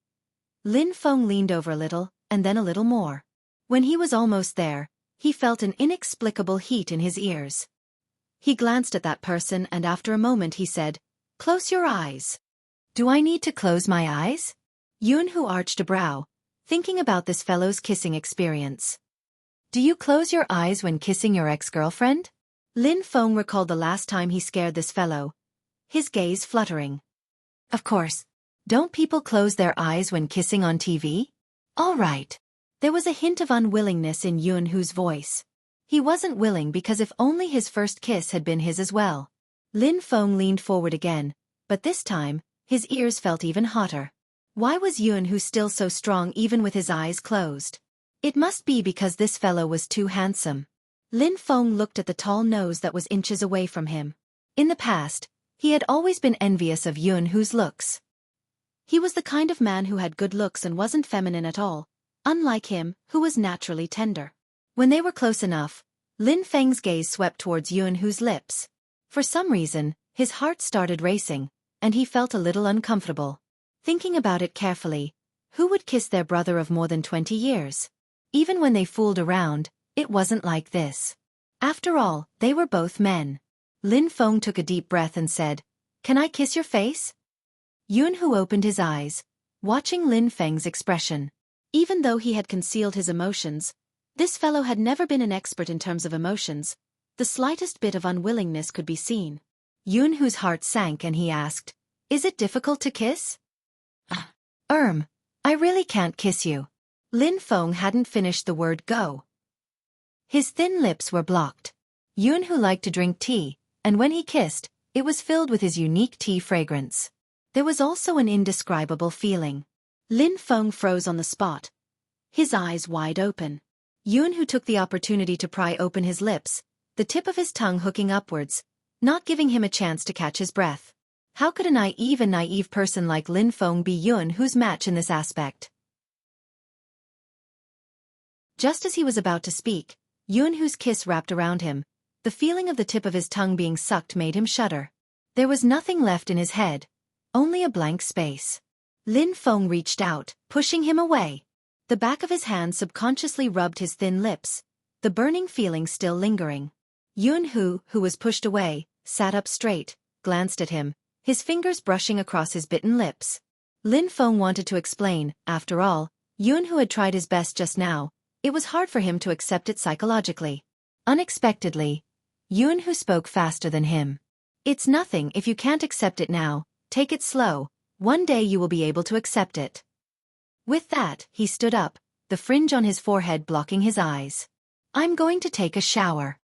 Lin Feng leaned over a little, and then a little more. When he was almost there, he felt an inexplicable heat in his ears. He glanced at that person and after a moment he said, "Close your eyes." "Do I need to close my eyes?" Yun, who arched a brow, thinking about this fellow's kissing experience. "Do you close your eyes when kissing your ex-girlfriend?" Lin Feng recalled the last time he scared this fellow, his gaze fluttering. "Of course. Don't people close their eyes when kissing on TV?" "All right." There was a hint of unwillingness in Yun, whose voice. He wasn't willing because if only his first kiss had been his as well. Lin Feng leaned forward again, but this time, his ears felt even hotter. Why was Yunhu still so strong even with his eyes closed? It must be because this fellow was too handsome. Lin Feng looked at the tall nose that was inches away from him. In the past, he had always been envious of Yunhu's looks. He was the kind of man who had good looks and wasn't feminine at all, unlike him, who was naturally tender. When they were close enough, Lin Feng's gaze swept towards Yunhu's lips. For some reason, his heart started racing, and he felt a little uncomfortable. Thinking about it carefully, who would kiss their brother of more than 20 years? Even when they fooled around, it wasn't like this. After all, they were both men. Lin Feng took a deep breath and said, "Can I kiss your face?" Yunhu opened his eyes, watching Lin Feng's expression. Even though he had concealed his emotions, this fellow had never been an expert in terms of emotions. The slightest bit of unwillingness could be seen. Yunhu's heart sank and he asked, "Is it difficult to kiss?" I really can't kiss you." Lin Feng hadn't finished the word go. His thin lips were blocked. Yunhu liked to drink tea, and when he kissed, it was filled with his unique tea fragrance. There was also an indescribable feeling. Lin Feng froze on the spot, his eyes wide open. Yunhu took the opportunity to pry open his lips, the tip of his tongue hooking upwards, not giving him a chance to catch his breath. How could a naive person like Lin Feng be Yunhu's match in this aspect? Just as he was about to speak, Yunhu's kiss wrapped around him. The feeling of the tip of his tongue being sucked made him shudder. There was nothing left in his head, only a blank space. Lin Feng reached out, pushing him away. The back of his hand subconsciously rubbed his thin lips, the burning feeling still lingering. Yunhu, who was pushed away, sat up straight, glanced at him, his fingers brushing across his bitten lips. Lin Feng wanted to explain, after all, Yunhu had tried his best just now. It was hard for him to accept it psychologically. Unexpectedly, Yunhu spoke faster than him. "It's nothing if you can't accept it now, take it slow, one day you will be able to accept it." With that, he stood up, the fringe on his forehead blocking his eyes. "I'm going to take a shower."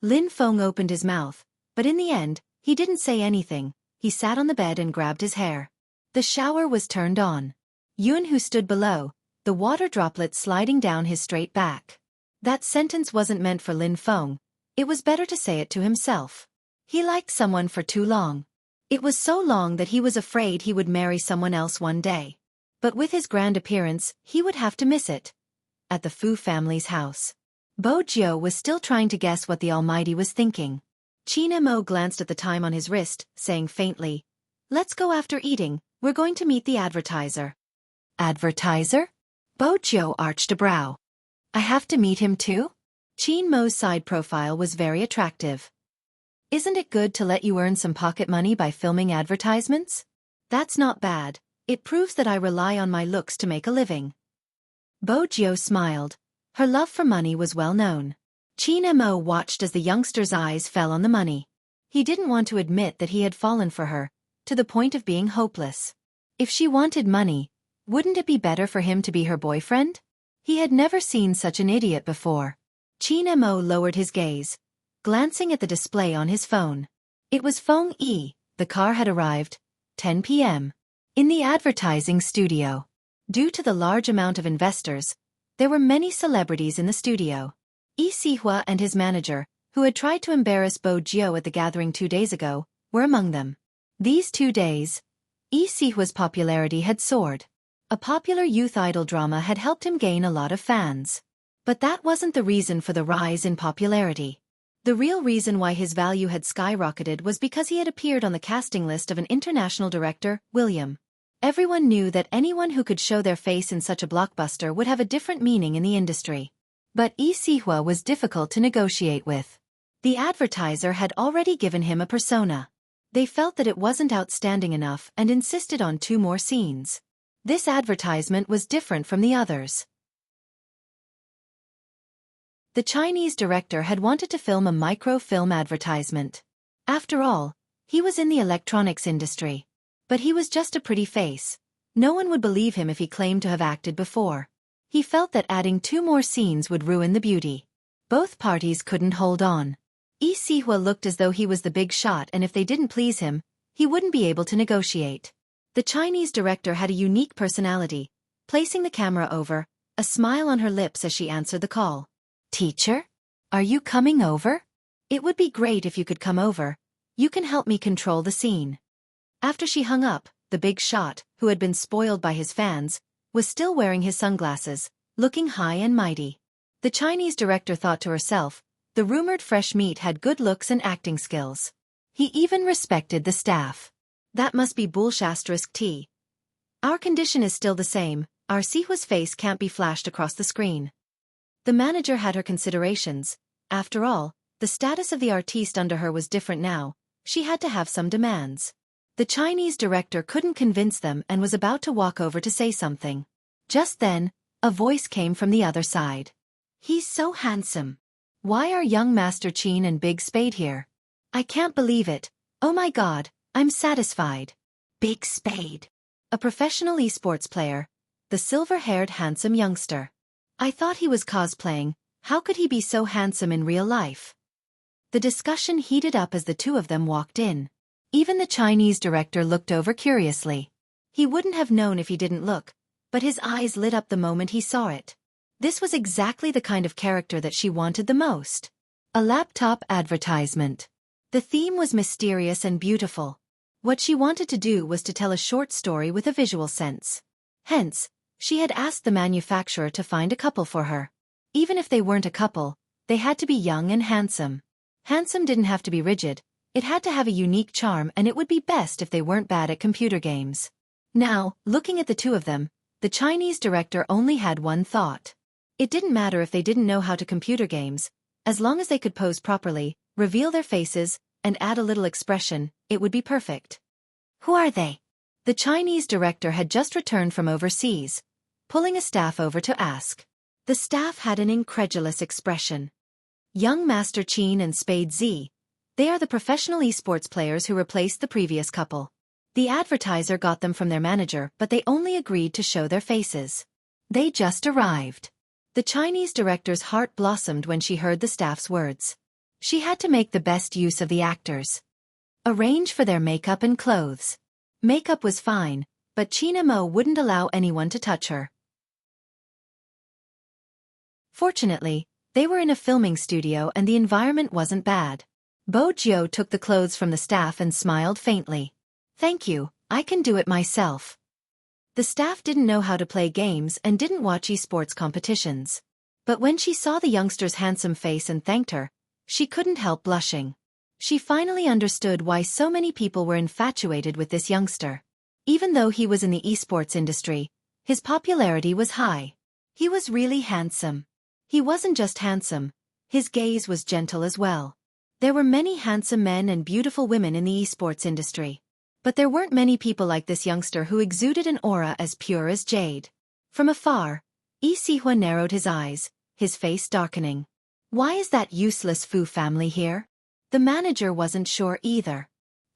Lin Feng opened his mouth, but in the end, he didn't say anything. He sat on the bed and grabbed his hair. The shower was turned on. Yunhu stood below, the water droplets sliding down his straight back. That sentence wasn't meant for Lin Feng. It was better to say it to himself. He liked someone for too long. It was so long that he was afraid he would marry someone else one day. But with his grand appearance, he would have to miss it. At the Fu family's house, Bo Jiu was still trying to guess what the Almighty was thinking. Qin Mo glanced at the time on his wrist, saying faintly, "Let's go after eating, we're going to meet the advertiser." "Advertiser?" Bo Jiu arched a brow. "I have to meet him too?" Qin Mo's side profile was very attractive. "Isn't it good to let you earn some pocket money by filming advertisements?" "That's not bad. It proves that I rely on my looks to make a living." Bo Jiu smiled. Her love for money was well known. Qin Mo watched as the youngster's eyes fell on the money. He didn't want to admit that he had fallen for her, to the point of being hopeless. If she wanted money, wouldn't it be better for him to be her boyfriend? He had never seen such an idiot before. Qin Mo lowered his gaze, glancing at the display on his phone. It was Feng Yi. The car had arrived, 10 p.m. in the advertising studio. Due to the large amount of investors, there were many celebrities in the studio. Yi Sihua and his manager, who had tried to embarrass Bo Jiu at the gathering 2 days ago, were among them. These 2 days, Yi Sihua's popularity had soared. A popular youth idol drama had helped him gain a lot of fans. But that wasn't the reason for the rise in popularity. The real reason why his value had skyrocketed was because he had appeared on the casting list of an international director, William. Everyone knew that anyone who could show their face in such a blockbuster would have a different meaning in the industry. But Yi Sihua was difficult to negotiate with. The advertiser had already given him a persona. They felt that it wasn't outstanding enough and insisted on 2 more scenes. This advertisement was different from the others. The Chinese director had wanted to film a microfilm advertisement. After all, he was in the electronics industry. But he was just a pretty face. No one would believe him if he claimed to have acted before. He felt that adding 2 more scenes would ruin the beauty. Both parties couldn't hold on. Yi Sihua looked as though he was the big shot, and if they didn't please him, he wouldn't be able to negotiate. The Chinese director had a unique personality, placing the camera over, a smile on her lips as she answered the call. "Teacher? Are you coming over? It would be great if you could come over. You can help me control the scene." After she hung up, the big shot, who had been spoiled by his fans, was still wearing his sunglasses, looking high and mighty. The Chinese director thought to herself, the rumored fresh meat had good looks and acting skills. He even respected the staff. That must be *T. Our condition is still the same, our Sihua's face can't be flashed across the screen. The manager had her considerations. After all, the status of the artiste under her was different now. She had to have some demands. The Chinese director couldn't convince them and was about to walk over to say something. Just then, a voice came from the other side. "He's so handsome. Why are young Master Qin and Big Spade here? I can't believe it. Oh my god, I'm satisfied." Big Spade. A professional esports player. The silver-haired handsome youngster. I thought he was cosplaying. How could he be so handsome in real life? The discussion heated up as the two of them walked in. Even the Chinese director looked over curiously. He wouldn't have known if he didn't look, but his eyes lit up the moment he saw it. This was exactly the kind of character that she wanted the most. A laptop advertisement. The theme was mysterious and beautiful. What she wanted to do was to tell a short story with a visual sense. Hence, she had asked the manufacturer to find a couple for her. Even if they weren't a couple, they had to be young and handsome. Handsome didn't have to be rigid, it had to have a unique charm, and it would be best if they weren't bad at computer games. Now, looking at the two of them, the Chinese director only had one thought. It didn't matter if they didn't know how to computer games, as long as they could pose properly, reveal their faces, and add a little expression, it would be perfect. "Who are they?" The Chinese director had just returned from overseas, pulling a staff over to ask. The staff had an incredulous expression. "Young Master Qin and Spade Z. They are the professional esports players who replaced the previous couple. The advertiser got them from their manager, but they only agreed to show their faces. They just arrived." The Chinese director's heart blossomed when she heard the staff's words. She had to make the best use of the actors. Arrange for their makeup and clothes. Makeup was fine, but China Mo wouldn't allow anyone to touch her. Fortunately, they were in a filming studio and the environment wasn't bad. Bo Jiu took the clothes from the staff and smiled faintly. "Thank you, I can do it myself." The staff didn't know how to play games and didn't watch esports competitions. But when she saw the youngster's handsome face and thanked her, she couldn't help blushing. She finally understood why so many people were infatuated with this youngster. Even though he was in the esports industry, his popularity was high. He was really handsome. He wasn't just handsome, his gaze was gentle as well. There were many handsome men and beautiful women in the esports industry. But there weren't many people like this youngster who exuded an aura as pure as jade. From afar, Yi Sihua narrowed his eyes, his face darkening. Why is that useless Fu family here? The manager wasn't sure either.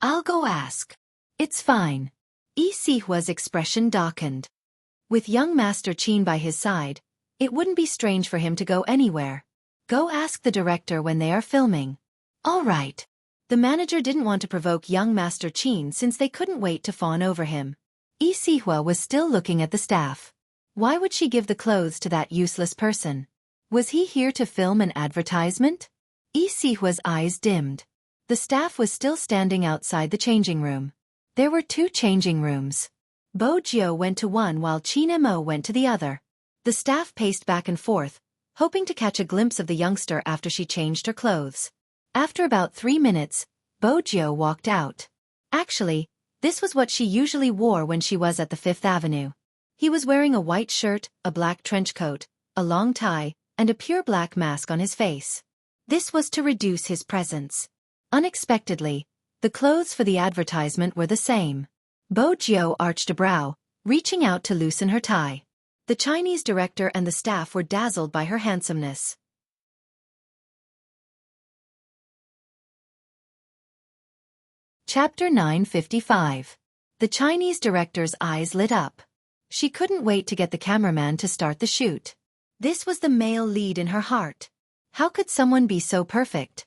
"I'll go ask." "It's fine." Yi Sihua's expression darkened. With young Master Qin by his side, it wouldn't be strange for him to go anywhere. Go ask the director when they are filming. All right. The manager didn't want to provoke young Master Qin since they couldn't wait to fawn over him. Yi Sihua was still looking at the staff. Why would she give the clothes to that useless person? Was he here to film an advertisement? Yi Sihua's eyes dimmed. The staff was still standing outside the changing room. There were two changing rooms. Bo Jiu went to one while China Mo went to the other. The staff paced back and forth, hoping to catch a glimpse of the youngster after she changed her clothes. After about 3 minutes, Bo Jiu walked out. Actually, this was what she usually wore when she was at the Fifth Avenue. He was wearing a white shirt, a black trench coat, a long tie, and a pure black mask on his face. This was to reduce his presence. Unexpectedly, the clothes for the advertisement were the same. Bo Jiu arched a brow, reaching out to loosen her tie. The Chinese director and the staff were dazzled by her handsomeness. Chapter 955. The Chinese director's eyes lit up. She couldn't wait to get the cameraman to start the shoot. This was the male lead in her heart. How could someone be so perfect?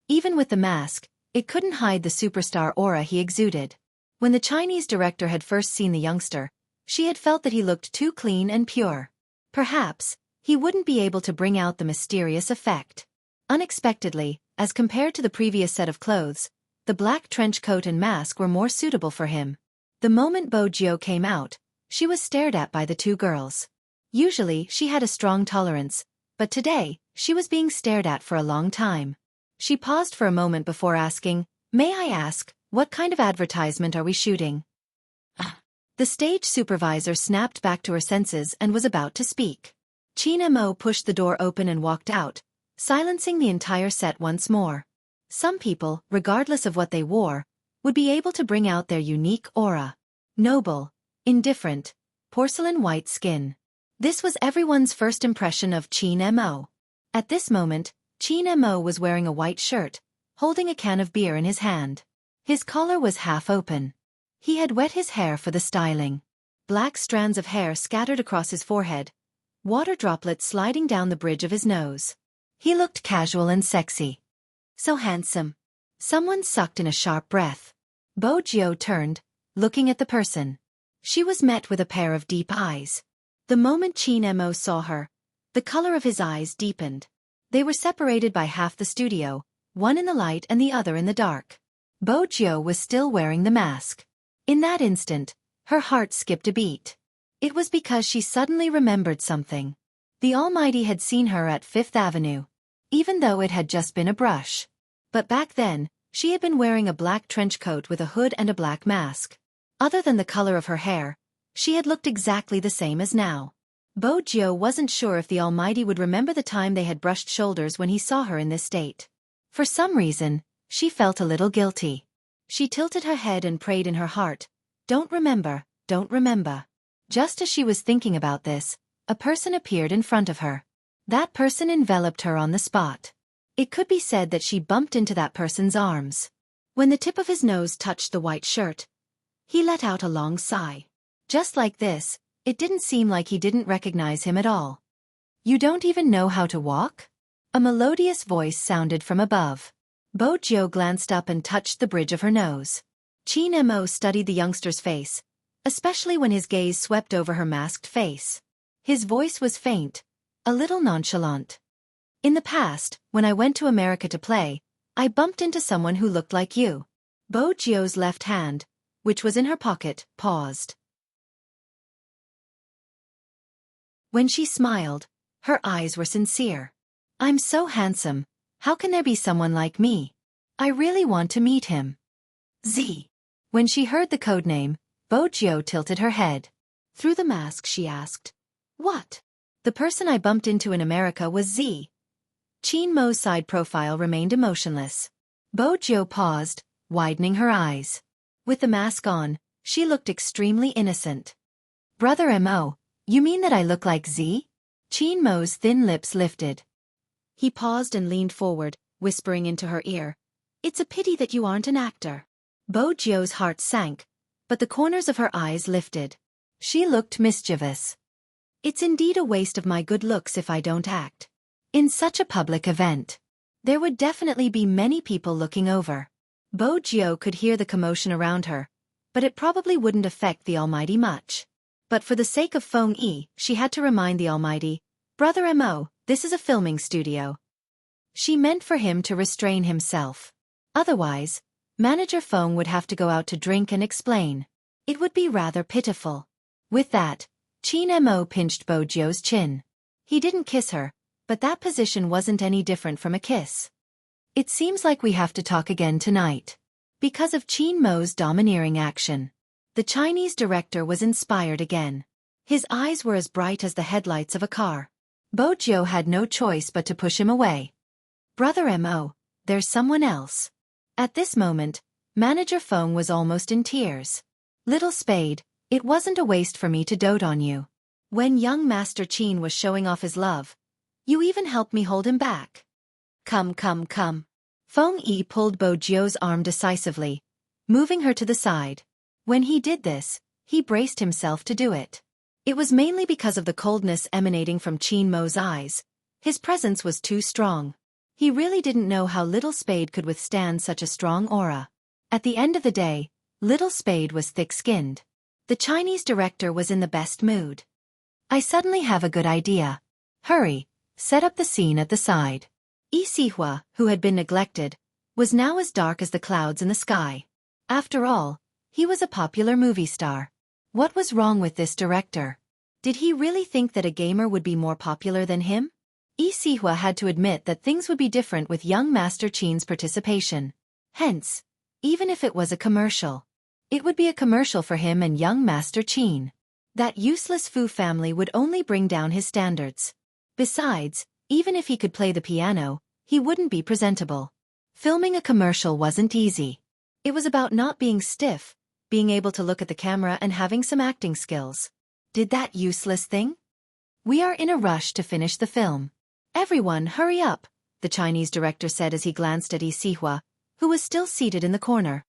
Even with the mask, it couldn't hide the superstar aura he exuded. When the Chinese director had first seen the youngster, she had felt that he looked too clean and pure. Perhaps, he wouldn't be able to bring out the mysterious effect. Unexpectedly, as compared to the previous set of clothes, the black trench coat and mask were more suitable for him. The moment Bo Jiu came out, she was stared at by the two girls. Usually, she had a strong tolerance, but today, she was being stared at for a long time. She paused for a moment before asking, "May I ask, what kind of advertisement are we shooting?" The stage supervisor snapped back to her senses and was about to speak. Qin Mo pushed the door open and walked out, silencing the entire set once more. Some people, regardless of what they wore, would be able to bring out their unique aura. Noble, indifferent, porcelain white skin. This was everyone's first impression of Qin Mo. At this moment, Qin Mo was wearing a white shirt, holding a can of beer in his hand. His collar was half open. He had wet his hair for the styling. Black strands of hair scattered across his forehead, water droplets sliding down the bridge of his nose. He looked casual and sexy. So handsome. Someone sucked in a sharp breath. Bo Jiu turned, looking at the person. She was met with a pair of deep eyes. The moment Qin Mo saw her, the color of his eyes deepened. They were separated by half the studio, one in the light and the other in the dark. Bo Jiu was still wearing the mask. In that instant, her heart skipped a beat. It was because she suddenly remembered something. The Almighty had seen her at Fifth Avenue, even though it had just been a brush. But back then, she had been wearing a black trench coat with a hood and a black mask. Other than the color of her hair, she had looked exactly the same as now. Bo Jiu wasn't sure if the Almighty would remember the time they had brushed shoulders when he saw her in this state. For some reason, she felt a little guilty. She tilted her head and prayed in her heart, "Don't remember, don't remember." Just as she was thinking about this, a person appeared in front of her. That person enveloped her on the spot. It could be said that she bumped into that person's arms. When the tip of his nose touched the white shirt, he let out a long sigh. Just like this, it didn't seem like he didn't recognize him at all. "You don't even know how to walk?" A melodious voice sounded from above. Bo Jiu glanced up and touched the bridge of her nose. Qin Mo studied the youngster's face, especially when his gaze swept over her masked face. His voice was faint, a little nonchalant. "In the past, when I went to America to play, I bumped into someone who looked like you." Bo Jiu's left hand, which was in her pocket, paused. When she smiled, her eyes were sincere. "I'm so handsome, how can there be someone like me? I really want to meet him." Z. When she heard the codename, Bo Jiu tilted her head. Through the mask she asked, "What?" "The person I bumped into in America was Z." Qin Mo's side profile remained emotionless. Bo Jiu paused, widening her eyes. With the mask on, she looked extremely innocent. "Brother Mo, you mean that I look like Z?" Qin Mo's thin lips lifted. He paused and leaned forward, whispering into her ear, "It's a pity that you aren't an actor." Bo Jiu's heart sank, but the corners of her eyes lifted. She looked mischievous. "It's indeed a waste of my good looks if I don't act. In such a public event, there would definitely be many people looking over." Bo Jiu could hear the commotion around her, but it probably wouldn't affect the Almighty much. But for the sake of Feng Yi, she had to remind the Almighty, "Brother Mo, this is a filming studio." She meant for him to restrain himself. Otherwise, Manager Feng would have to go out to drink and explain. It would be rather pitiful. With that, Qin Mo pinched Bo Jiu's chin. He didn't kiss her, but that position wasn't any different from a kiss. "It seems like we have to talk again tonight." Because of Qin Mo's domineering action, the Chinese director was inspired again. His eyes were as bright as the headlights of a car. Bo Jiu had no choice but to push him away. "Brother Mo, there's someone else." At this moment, Manager Feng was almost in tears. "Little Spade, it wasn't a waste for me to dote on you. When young Master Qin was showing off his love, you even helped me hold him back." Come, come, come." Feng Yi pulled Bo Jiu's arm decisively, moving her to the side. When he did this, he braced himself to do it. It was mainly because of the coldness emanating from Qin Mo's eyes, His presence was too strong. He really didn't know how Little Spade could withstand such a strong aura. At the end of the day, Little Spade was thick-skinned. The Chinese director was in the best mood. I suddenly have a good idea. Hurry, set up the scene at the side. Yi Sihua, who had been neglected, was now as dark as the clouds in the sky. After all, he was a popular movie star. What was wrong with this director? Did he really think that a gamer would be more popular than him? Yi Sihua had to admit that things would be different with young Master Qin's participation. Hence, even if it was a commercial, it would be a commercial for him and young Master Qin. That useless Fu family would only bring down his standards. Besides, even if he could play the piano, he wouldn't be presentable. Filming a commercial wasn't easy. It was about not being stiff, being able to look at the camera and having some acting skills. Did that useless thing? We are in a rush to finish the film. Everyone, hurry up, the Chinese director said as he glanced at Yi Sihua, who was still seated in the corner.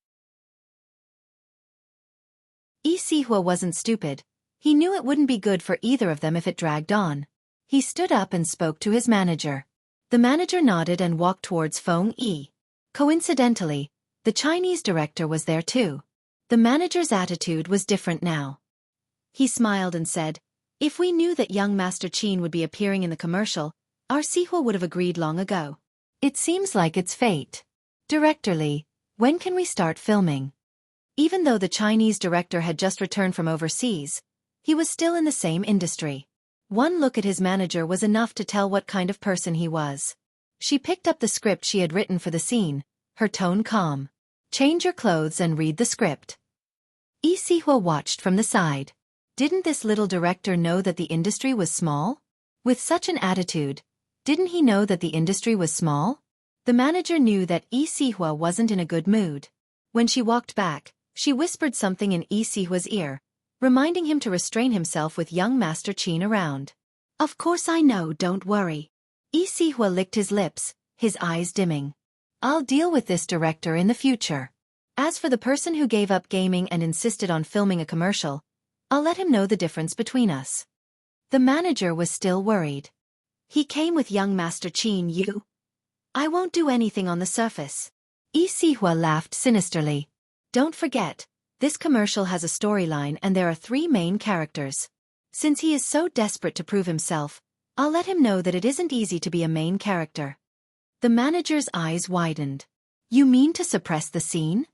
Yi Sihua wasn't stupid. He knew it wouldn't be good for either of them if it dragged on. He stood up and spoke to his manager. The manager nodded and walked towards Feng Yi. Coincidentally, the Chinese director was there too. The manager's attitude was different now. He smiled and said, "If we knew that young Master Qin would be appearing in the commercial, our Sihua would have agreed long ago. It seems like it's fate. Director Li, when can we start filming?" Even though the Chinese director had just returned from overseas, he was still in the same industry. One look at his manager was enough to tell what kind of person he was. She picked up the script she had written for the scene, her tone calm. "Change your clothes and read the script." Yi Sihua watched from the side. Didn't this little director know that the industry was small? With such an attitude, didn't he know that the industry was small? The manager knew that Yi Sihua wasn't in a good mood. When she walked back, she whispered something in Yi Sihua's ear, reminding him to restrain himself with young Master Qin around. "Of course I know, don't worry." Yi Sihua licked his lips, his eyes dimming. "I'll deal with this director in the future. As for the person who gave up gaming and insisted on filming a commercial, I'll let him know the difference between us." The manager was still worried. "He came with young Master Qin, you? I won't do anything on the surface." Yi Sihua laughed sinisterly. "Don't forget, this commercial has a storyline and there are 3 main characters. Since he is so desperate to prove himself, I'll let him know that it isn't easy to be a main character." The manager's eyes widened. "You mean to suppress the scene?"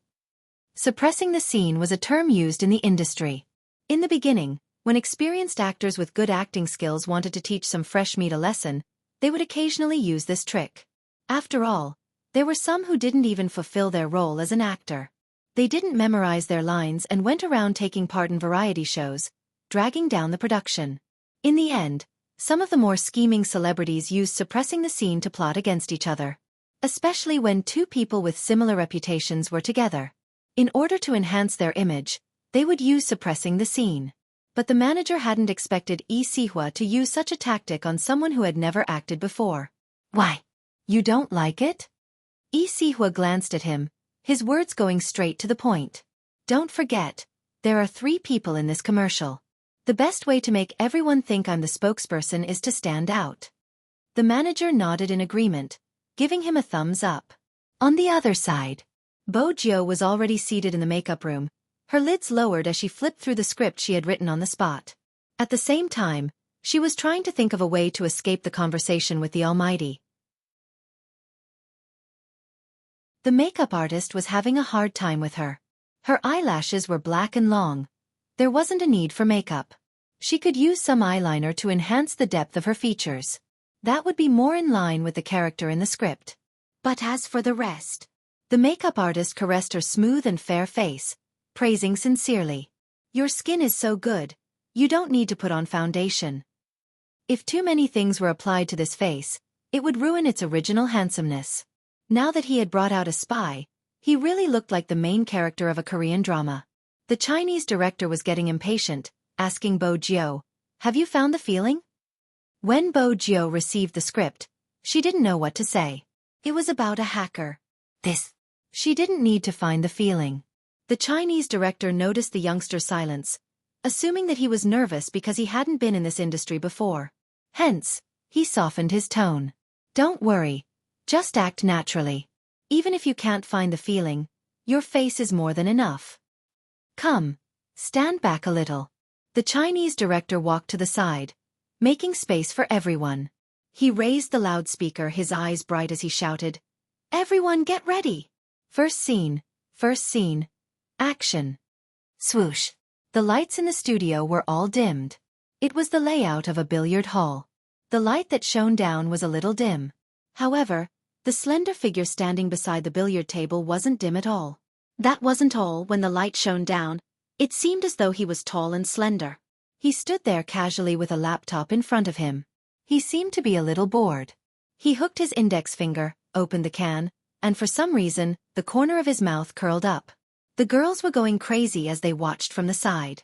Suppressing the scene was a term used in the industry. In the beginning, when experienced actors with good acting skills wanted to teach some fresh meat a lesson, they would occasionally use this trick. After all, there were some who didn't even fulfill their role as an actor. They didn't memorize their lines and went around taking part in variety shows, dragging down the production. In the end, some of the more scheming celebrities used suppressing the scene to plot against each other. Especially when 2 people with similar reputations were together. In order to enhance their image, they would use suppressing the scene. But the manager hadn't expected Yi Sihua to use such a tactic on someone who had never acted before. "Why? You don't like it?" Yi Sihua glanced at him, his words going straight to the point. "Don't forget, there are 3 people in this commercial. The best way to make everyone think I'm the spokesperson is to stand out." The manager nodded in agreement, giving him a thumbs up. On the other side, Bo Jiu was already seated in the makeup room, her lids lowered as she flipped through the script she had written on the spot. At the same time, she was trying to think of a way to escape the conversation with the Almighty. The makeup artist was having a hard time with her. Her eyelashes were black and long. There wasn't a need for makeup. She could use some eyeliner to enhance the depth of her features. That would be more in line with the character in the script. But as for the rest, the makeup artist caressed her smooth and fair face, praising sincerely. "Your skin is so good, you don't need to put on foundation." If too many things were applied to this face, it would ruin its original handsomeness. Now that he had brought out a spy, he really looked like the main character of a Korean drama. The Chinese director was getting impatient, asking Bo Jiu, "Have you found the feeling?" When Bo Jiu received the script, she didn't know what to say. It was about a hacker. She didn't need to find the feeling. The Chinese director noticed the youngster's silence, assuming that he was nervous because he hadn't been in this industry before. Hence, He softened his tone. Don't worry. Just act naturally. Even if you can't find the feeling, your face is more than enough. Come. Stand back a little. The Chinese director walked to the side, making space for everyone. He raised the loudspeaker, his eyes bright as he shouted, "Everyone get ready! First scene, action." Swoosh. The lights in the studio were all dimmed. It was the layout of a billiard hall. The light that shone down was a little dim. However, the slender figure standing beside the billiard table wasn't dim at all. That wasn't all. When the light shone down, it seemed as though he was tall and slender. He stood there casually with a laptop in front of him. He seemed to be a little bored. He hooked his index finger, opened the can, and for some reason, the corner of his mouth curled up. The girls were going crazy as they watched from the side.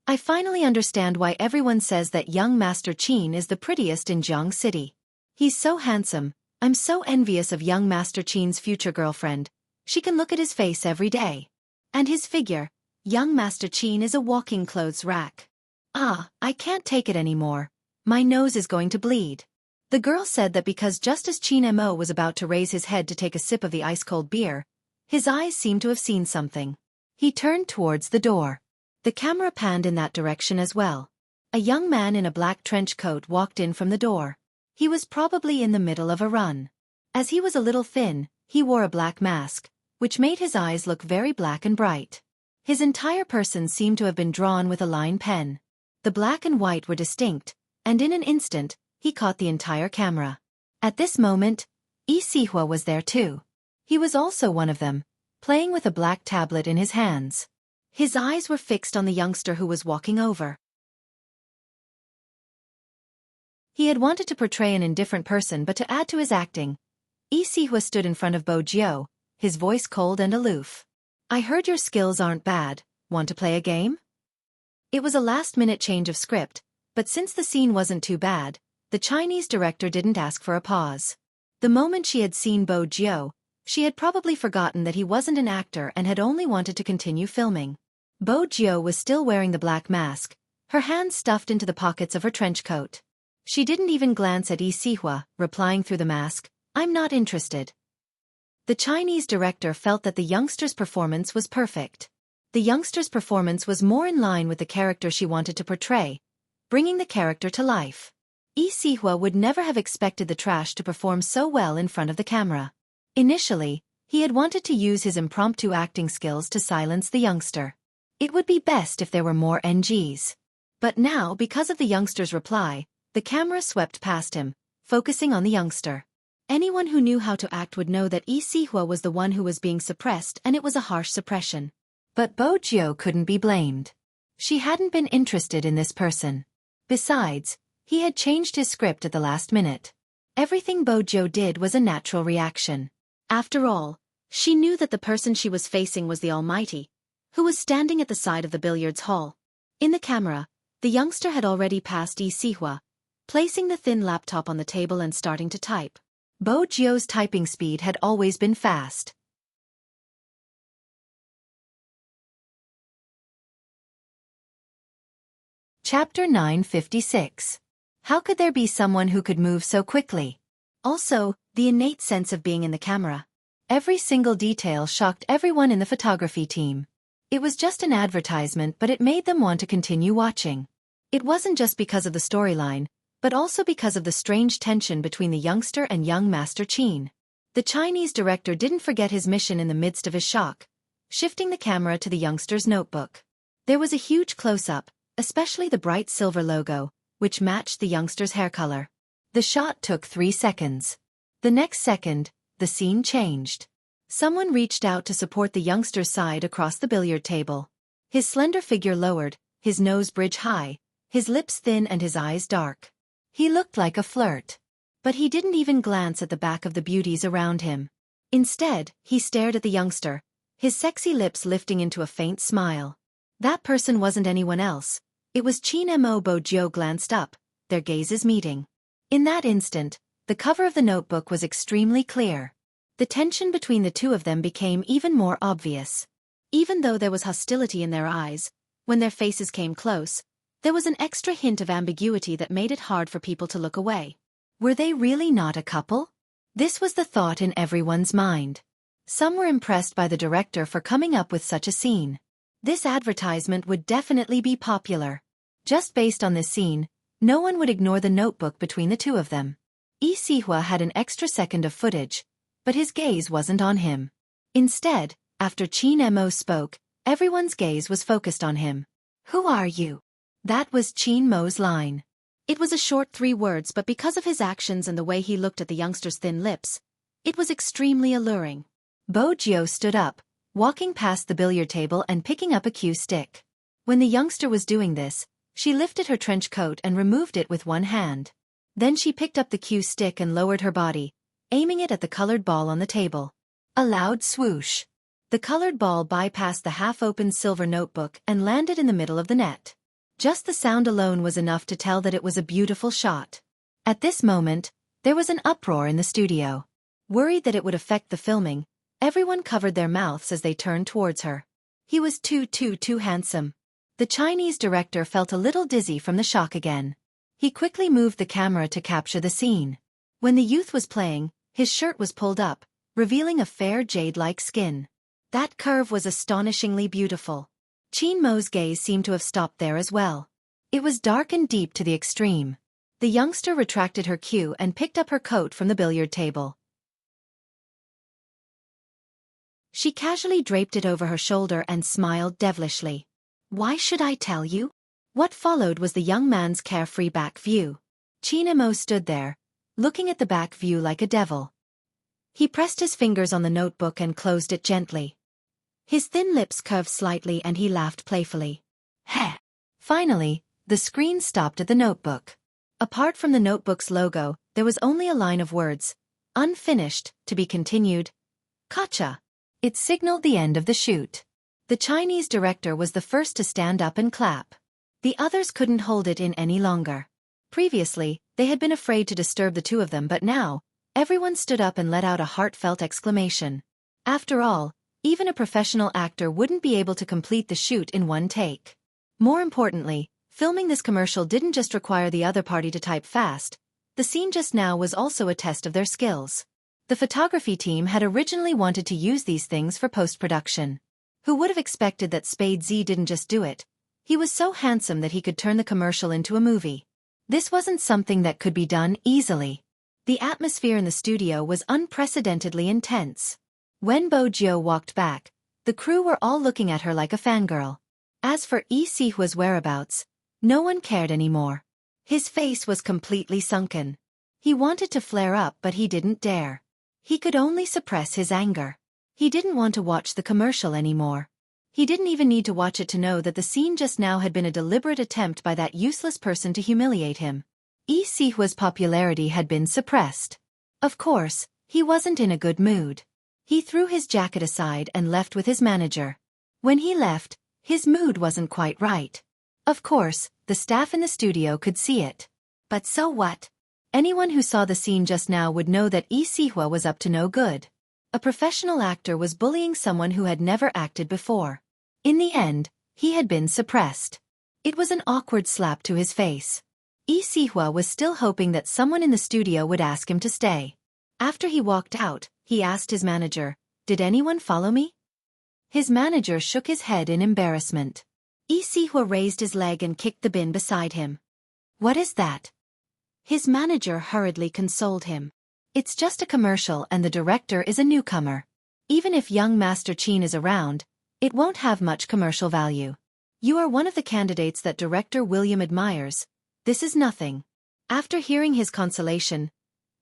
I finally understand why everyone says that young Master Qin is the prettiest in Jiang City. He's so handsome. I'm so envious of young Master Qin's future girlfriend. She can look at his face every day. And his figure. Young Master Qin is a walking clothes rack. I can't take it anymore. My nose is going to bleed. The girl said that because just as Qin Mo was about to raise his head to take a sip of the ice-cold beer, his eyes seemed to have seen something. He turned towards the door. The camera panned in that direction as well. A young man in a black trench coat walked in from the door. He was probably in the middle of a run. As he was a little thin, he wore a black mask, which made his eyes look very black and bright. His entire person seemed to have been drawn with a line pen. The black and white were distinct, and in an instant, he caught the entire camera. At this moment, Yi Sihua was there too. He was also one of them, playing with a black tablet in his hands. His eyes were fixed on the youngster who was walking over. He had wanted to portray an indifferent person, but to add to his acting, Yi Sihua stood in front of Bo Jiu, his voice cold and aloof. "I heard your skills aren't bad. Want to play a game?" It was a last-minute change of script, but since the scene wasn't too bad, the Chinese director didn't ask for a pause. The moment she had seen Bo Jiu, she had probably forgotten that he wasn't an actor and had only wanted to continue filming. Bo Jiu was still wearing the black mask, her hands stuffed into the pockets of her trench coat. She didn't even glance at Yi Sihua, replying through the mask, "I'm not interested." The Chinese director felt that the youngster's performance was perfect. The youngster's performance was more in line with the character she wanted to portray, bringing the character to life. Yi Sihua would never have expected the trash to perform so well in front of the camera. Initially, he had wanted to use his impromptu acting skills to silence the youngster. It would be best if there were more NGs. But now, because of the youngster's reply, the camera swept past him, focusing on the youngster. Anyone who knew how to act would know that Yi Sihua was the one who was being suppressed, and it was a harsh suppression. But Bo Jiu couldn't be blamed. She hadn't been interested in this person. Besides, he had changed his script at the last minute. Everything Bo Jiu did was a natural reaction. After all, she knew that the person she was facing was the Almighty, who was standing at the side of the billiards hall. In the camera, the youngster had already passed Yi Sihua, placing the thin laptop on the table and starting to type. Bo Jiu's typing speed had always been fast. Chapter 956. How could there be someone who could move so quickly? Also, the innate sense of being in the camera. Every single detail shocked everyone in the photography team. It was just an advertisement, but it made them want to continue watching. It wasn't just because of the storyline, but also because of the strange tension between the youngster and young Master Qin. The Chinese director didn't forget his mission in the midst of his shock, shifting the camera to the youngster's notebook. There was a huge close-up, especially the bright silver logo, which matched the youngster's hair color. The shot took 3 seconds. The next second, the scene changed. Someone reached out to support the youngster's side across the billiard table. His slender figure lowered, his nose bridge high, his lips thin and his eyes dark. He looked like a flirt. But he didn't even glance at the back of the beauties around him. Instead, he stared at the youngster, his sexy lips lifting into a faint smile. That person wasn't anyone else. It was Qin Mo. Bo Jiu glanced up, their gazes meeting. In that instant, the cover of the notebook was extremely clear. The tension between the two of them became even more obvious. Even though there was hostility in their eyes, when their faces came close, there was an extra hint of ambiguity that made it hard for people to look away. Were they really not a couple? This was the thought in everyone's mind. Some were impressed by the director for coming up with such a scene. This advertisement would definitely be popular. Just based on this scene, no one would ignore the notebook between the two of them. Yi Sihua had an extra second of footage, but his gaze wasn't on him. Instead, after Qin Mo spoke, everyone's gaze was focused on him. "Who are you?" That was Qin Mo's line. It was a short 3 words, but because of his actions and the way he looked at the youngster's thin lips, it was extremely alluring. Bo Jiao stood up, walking past the billiard table and picking up a cue stick. When the youngster was doing this, she lifted her trench coat and removed it with one hand. Then she picked up the cue stick and lowered her body, aiming it at the colored ball on the table. A loud swoosh. The colored ball bypassed the half-opened silver notebook and landed in the middle of the net. Just the sound alone was enough to tell that it was a beautiful shot. At this moment, there was an uproar in the studio. Worried that it would affect the filming, everyone covered their mouths as they turned towards her. He was too handsome. The Chinese director felt a little dizzy from the shock again. He quickly moved the camera to capture the scene. When the youth was playing, his shirt was pulled up, revealing a fair jade-like skin. That curve was astonishingly beautiful. Qin Mo's gaze seemed to have stopped there as well. It was dark and deep to the extreme. The youngster retracted her cue and picked up her coat from the billiard table. She casually draped it over her shoulder and smiled devilishly. "Why should I tell you?" What followed was the young man's carefree back view. Qin Mo stood there, looking at the back view like a devil. He pressed his fingers on the notebook and closed it gently. His thin lips curved slightly and he laughed playfully. Heh! Finally, the screen stopped at the notebook. Apart from the notebook's logo, there was only a line of words, "Unfinished, to be continued." Gotcha! It signaled the end of the shoot. The Chinese director was the first to stand up and clap. The others couldn't hold it in any longer. Previously, they had been afraid to disturb the two of them, but now, everyone stood up and let out a heartfelt exclamation. After all, even a professional actor wouldn't be able to complete the shoot in one take. More importantly, filming this commercial didn't just require the other party to type fast. The scene just now was also a test of their skills. The photography team had originally wanted to use these things for post-production. Who would have expected that Spade Z didn't just do it? He was so handsome that he could turn the commercial into a movie. This wasn't something that could be done easily. The atmosphere in the studio was unprecedentedly intense. When Bo Jiao walked back, the crew were all looking at her like a fangirl. As for Yi Sihua's whereabouts, no one cared anymore. His face was completely sunken. He wanted to flare up, but he didn't dare. He could only suppress his anger. He didn't want to watch the commercial anymore. He didn't even need to watch it to know that the scene just now had been a deliberate attempt by that useless person to humiliate him. Yi Sihua's popularity had been suppressed. Of course, he wasn't in a good mood. He threw his jacket aside and left with his manager. When he left, his mood wasn't quite right. Of course, the staff in the studio could see it. But so what? Anyone who saw the scene just now would know that Yi Sihua was up to no good. A professional actor was bullying someone who had never acted before. In the end, he had been suppressed. It was an awkward slap to his face. Yi Sihua was still hoping that someone in the studio would ask him to stay. After he walked out, he asked his manager, "Did anyone follow me?" His manager shook his head in embarrassment. Yi Sihua raised his leg and kicked the bin beside him. "What is that?" His manager hurriedly consoled him. "It's just a commercial and the director is a newcomer. Even if young Master Qin is around, it won't have much commercial value. You are one of the candidates that Director William admires. This is nothing." After hearing his consolation,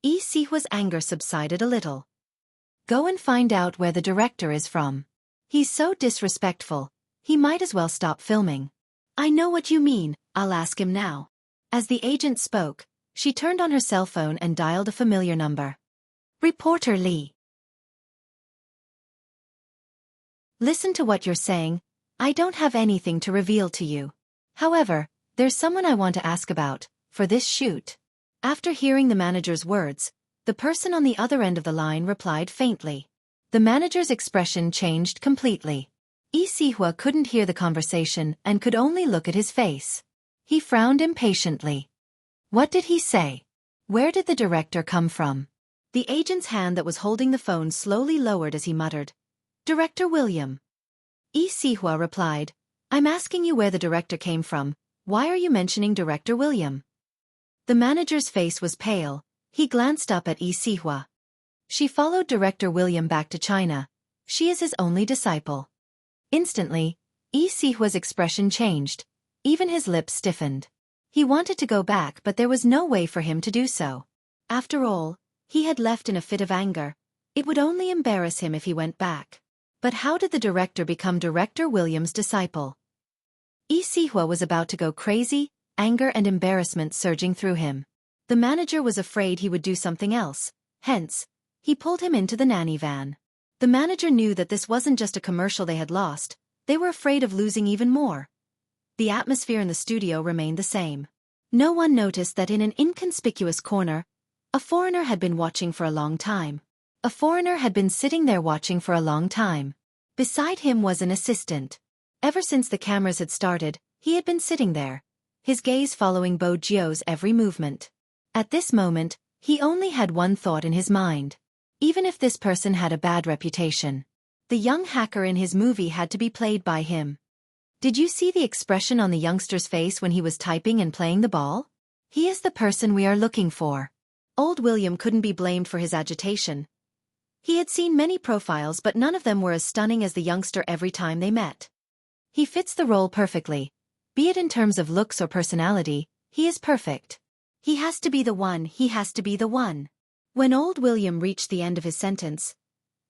Yi Sihua's anger subsided a little. "Go and find out where the director is from. He's so disrespectful, he might as well stop filming." "I know what you mean, I'll ask him now." As the agent spoke, she turned on her cell phone and dialed a familiar number. "Reporter Lee. Listen to what you're saying. I don't have anything to reveal to you. However, there's someone I want to ask about, for this shoot." After hearing the manager's words, the person on the other end of the line replied faintly. The manager's expression changed completely. Yi Sihua couldn't hear the conversation and could only look at his face. He frowned impatiently. What did he say? Where did the director come from? The agent's hand that was holding the phone slowly lowered as he muttered, Director William. Sihua replied, I'm asking you where the director came from. Why are you mentioning Director William? The manager's face was pale. He glanced up at Sihua. She followed Director William back to China. She is his only disciple. Instantly, Sihua's expression changed. Even his lips stiffened. He wanted to go back, but there was no way for him to do so. After all, he had left in a fit of anger. It would only embarrass him if he went back. But how did the director become Director William's disciple? Sihua was about to go crazy, anger and embarrassment surging through him. The manager was afraid he would do something else. Hence, he pulled him into the nanny van. The manager knew that this wasn't just a commercial they had lost. They were afraid of losing even more. The atmosphere in the studio remained the same. No one noticed that in an inconspicuous corner, a foreigner had been watching for a long time. A foreigner had been sitting there watching for a long time. Beside him was an assistant. Ever since the cameras had started, he had been sitting there, his gaze following Bo Jio's every movement. At this moment, he only had one thought in his mind. Even if this person had a bad reputation, the young hacker in his movie had to be played by him. Did you see the expression on the youngster's face when he was typing and playing the ball? He is the person we are looking for. Old William couldn't be blamed for his agitation. He had seen many profiles, but none of them were as stunning as the youngster every time they met. He fits the role perfectly. Be it in terms of looks or personality, he is perfect. He has to be the one, he has to be the one. When old William reached the end of his sentence,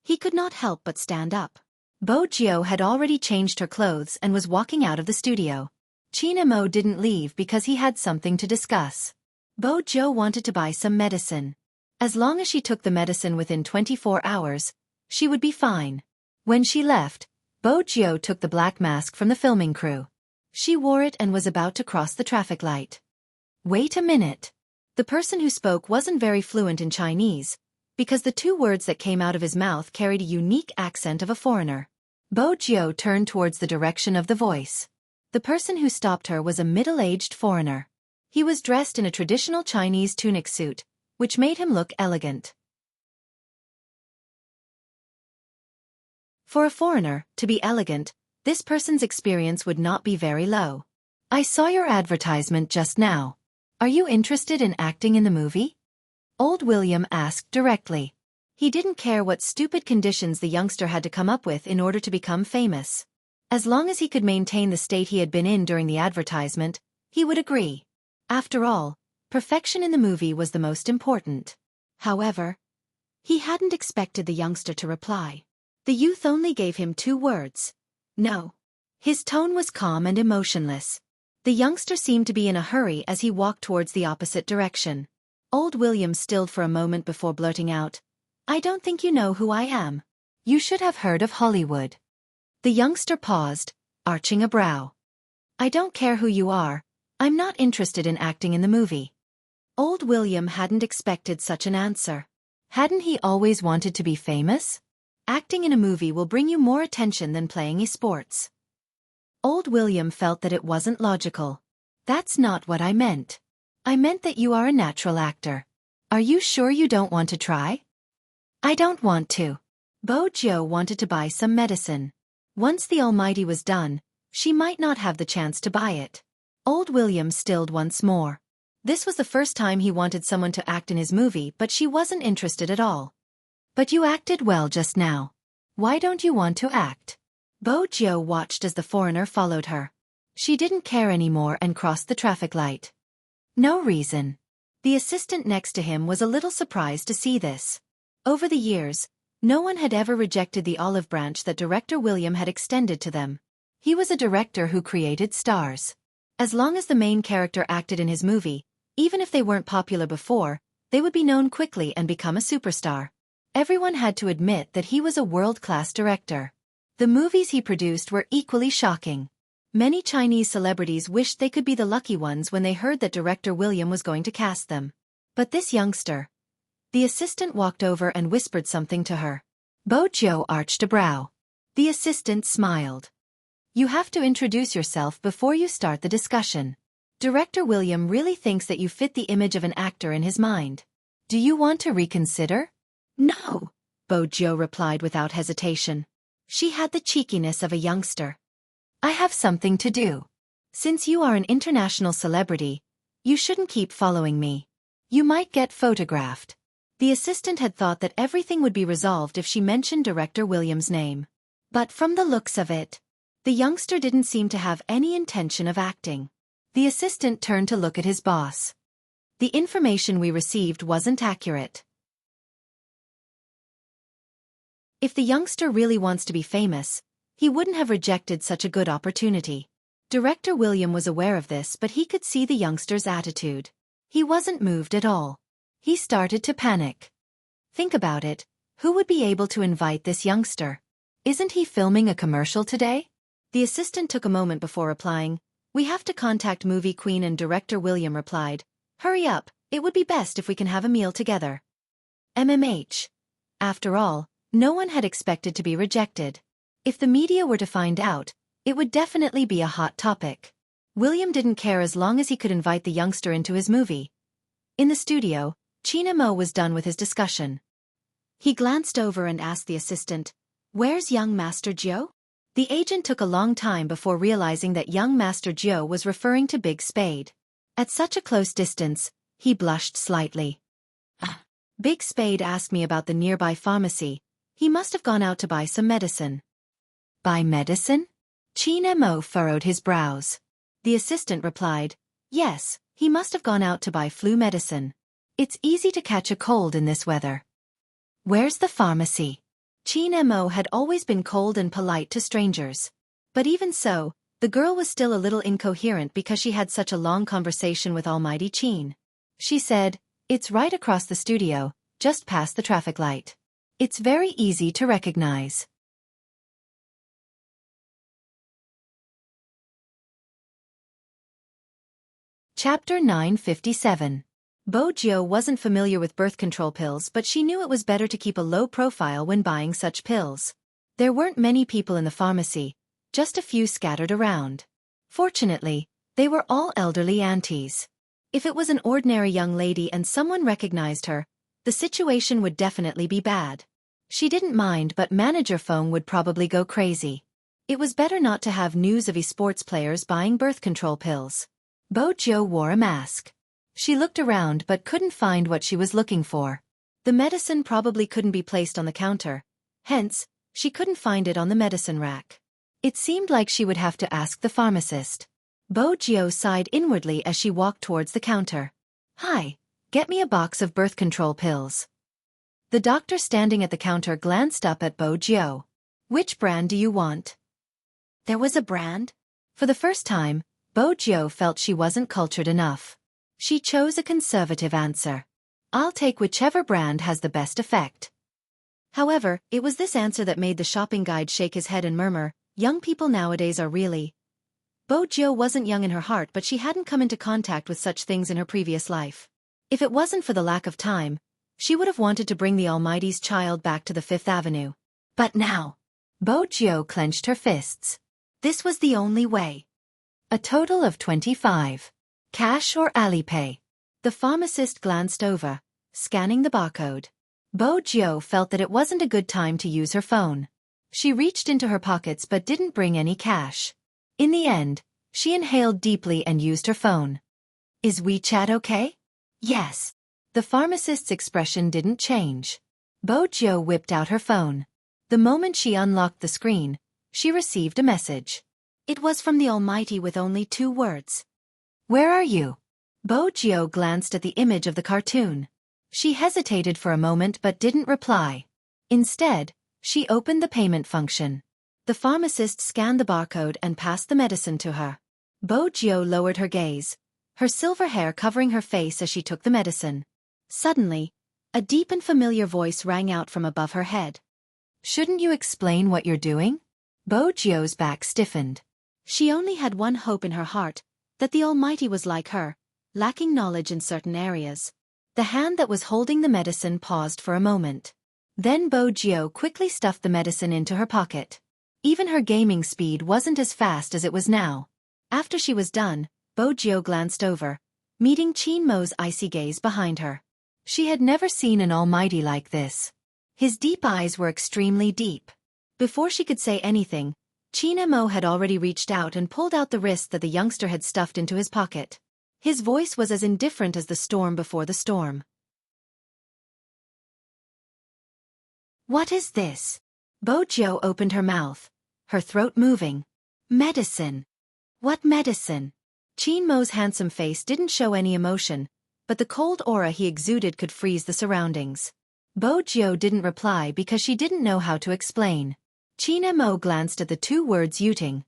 he could not help but stand up. Bo Jio had already changed her clothes and was walking out of the studio. China Mo didn't leave because he had something to discuss. Bo Jio wanted to buy some medicine. As long as she took the medicine within 24 hours, she would be fine. When she left, Bo Jio took the black mask from the filming crew. She wore it and was about to cross the traffic light. Wait a minute. The person who spoke wasn't very fluent in Chinese, because the two words that came out of his mouth carried a unique accent of a foreigner. Bo Jio turned towards the direction of the voice. The person who stopped her was a middle-aged foreigner. He was dressed in a traditional Chinese tunic suit, which made him look elegant. For a foreigner, to be elegant, this person's experience would not be very low. I saw your advertisement just now. Are you interested in acting in the movie? Old William asked directly. He didn't care what stupid conditions the youngster had to come up with in order to become famous. As long as he could maintain the state he had been in during the advertisement, he would agree. After all, perfection in the movie was the most important. However, he hadn't expected the youngster to reply. The youth only gave him 2 words. No. His tone was calm and emotionless. The youngster seemed to be in a hurry as he walked towards the opposite direction. Old William stilled for a moment before blurting out, I don't think you know who I am. You should have heard of Hollywood. The youngster paused, arching a brow. I don't care who you are. I'm not interested in acting in the movie. Old William hadn't expected such an answer. Hadn't he always wanted to be famous? Acting in a movie will bring you more attention than playing esports. Old William felt that it wasn't logical. That's not what I meant. I meant that you are a natural actor. Are you sure you don't want to try? I don't want to. Bo Jio wanted to buy some medicine. Once the Almighty was done, she might not have the chance to buy it. Old William stilled once more. This was the first time he wanted someone to act in his movie, but she wasn't interested at all. But you acted well just now. Why don't you want to act? Bo Jio watched as the foreigner followed her. She didn't care anymore and crossed the traffic light. No reason. The assistant next to him was a little surprised to see this. Over the years, no one had ever rejected the olive branch that Director William had extended to them. He was a director who created stars. As long as the main character acted in his movie, even if they weren't popular before, they would be known quickly and become a superstar. Everyone had to admit that he was a world-class director. The movies he produced were equally shocking. Many Chinese celebrities wished they could be the lucky ones when they heard that Director William was going to cast them. But this youngster... The assistant walked over and whispered something to her. Bo Jio arched a brow. The assistant smiled. You have to introduce yourself before you start the discussion. Director William really thinks that you fit the image of an actor in his mind. Do you want to reconsider? No, Bo Jiu replied without hesitation. She had the cheekiness of a youngster. I have something to do. Since you are an international celebrity, you shouldn't keep following me. You might get photographed. The assistant had thought that everything would be resolved if she mentioned Director William's name. But from the looks of it, the youngster didn't seem to have any intention of acting. The assistant turned to look at his boss. The information we received wasn't accurate. If the youngster really wants to be famous, he wouldn't have rejected such a good opportunity. Director William was aware of this, but he could see the youngster's attitude. He wasn't moved at all. He started to panic. Think about it, who would be able to invite this youngster? Isn't he filming a commercial today? The assistant took a moment before replying. We have to contact movie queen, and Director William replied, hurry up, it would be best if we can have a meal together. MMH. After all, no one had expected to be rejected. If the media were to find out, it would definitely be a hot topic. William didn't care as long as he could invite the youngster into his movie. In the studio, China Mo was done with his discussion. He glanced over and asked the assistant, where's young Master Jiu? The agent took a long time before realizing that young Master Jiu was referring to Big Spade. At such a close distance, he blushed slightly. Big Spade asked me about the nearby pharmacy. He must have gone out to buy some medicine. Buy medicine? China Mo furrowed his brows. The assistant replied, yes, he must have gone out to buy flu medicine. It's easy to catch a cold in this weather. Where's the pharmacy? China Mo had always been cold and polite to strangers. But even so, the girl was still a little incoherent because she had such a long conversation with Almighty Qin. She said, it's right across the studio, just past the traffic light. It's very easy to recognize. Chapter 957. Bo Jiu wasn't familiar with birth control pills, but she knew it was better to keep a low profile when buying such pills. There weren't many people in the pharmacy, just a few scattered around. Fortunately, they were all elderly aunties. If it was an ordinary young lady and someone recognized her, the situation would definitely be bad. She didn't mind, but Manager Feng would probably go crazy. It was better not to have news of esports players buying birth control pills. Bo Jiu wore a mask. She looked around but couldn't find what she was looking for. The medicine probably couldn't be placed on the counter. Hence, she couldn't find it on the medicine rack. It seemed like she would have to ask the pharmacist. Bo Jiu sighed inwardly as she walked towards the counter. Hi, get me a box of birth control pills. The doctor standing at the counter glanced up at Bo Jiu. Which brand do you want? There was a brand? For the first time, Bo Jiu felt she wasn't cultured enough. She chose a conservative answer. I'll take whichever brand has the best effect. However, it was this answer that made the shopping guide shake his head and murmur, young people nowadays are really... Bo Jiu wasn't young in her heart, but she hadn't come into contact with such things in her previous life. If it wasn't for the lack of time, she would have wanted to bring the Almighty's child back to the Fifth Avenue. But now, Bo Jiu clenched her fists. This was the only way. A total of 25. Cash or Alipay? The pharmacist glanced over, scanning the barcode. Bo Jiu felt that it wasn't a good time to use her phone. She reached into her pockets but didn't bring any cash. In the end, she inhaled deeply and used her phone. Is WeChat okay? Yes. The pharmacist's expression didn't change. Bo Jiu whipped out her phone. The moment she unlocked the screen, she received a message. It was from the Almighty with only 2 words. Where are you? Bo Jiu glanced at the image of the cartoon. She hesitated for a moment but didn't reply. Instead, she opened the payment function. The pharmacist scanned the barcode and passed the medicine to her. Bo Jiu lowered her gaze, her silver hair covering her face as she took the medicine. Suddenly, a deep and familiar voice rang out from above her head. Shouldn't you explain what you're doing? Bo Jiu's back stiffened. She only had one hope in her heart, that the Almighty was like her, lacking knowledge in certain areas. The hand that was holding the medicine paused for a moment. Then Bo Jiu quickly stuffed the medicine into her pocket. Even her gaming speed wasn't as fast as it was now. After she was done, Bo Jiu glanced over, meeting Qin Mo's icy gaze behind her. She had never seen an almighty like this. His deep eyes were extremely deep. Before she could say anything, Qin Mo had already reached out and pulled out the wrist that the youngster had stuffed into his pocket. His voice was as indifferent as the storm before the storm. What is this? Bo Jiu opened her mouth, her throat moving. Medicine. What medicine? Qin Mo's handsome face didn't show any emotion, but the cold aura he exuded could freeze the surroundings. Bo Jiu didn't reply because she didn't know how to explain. Qin Mo glanced at the two words yuting.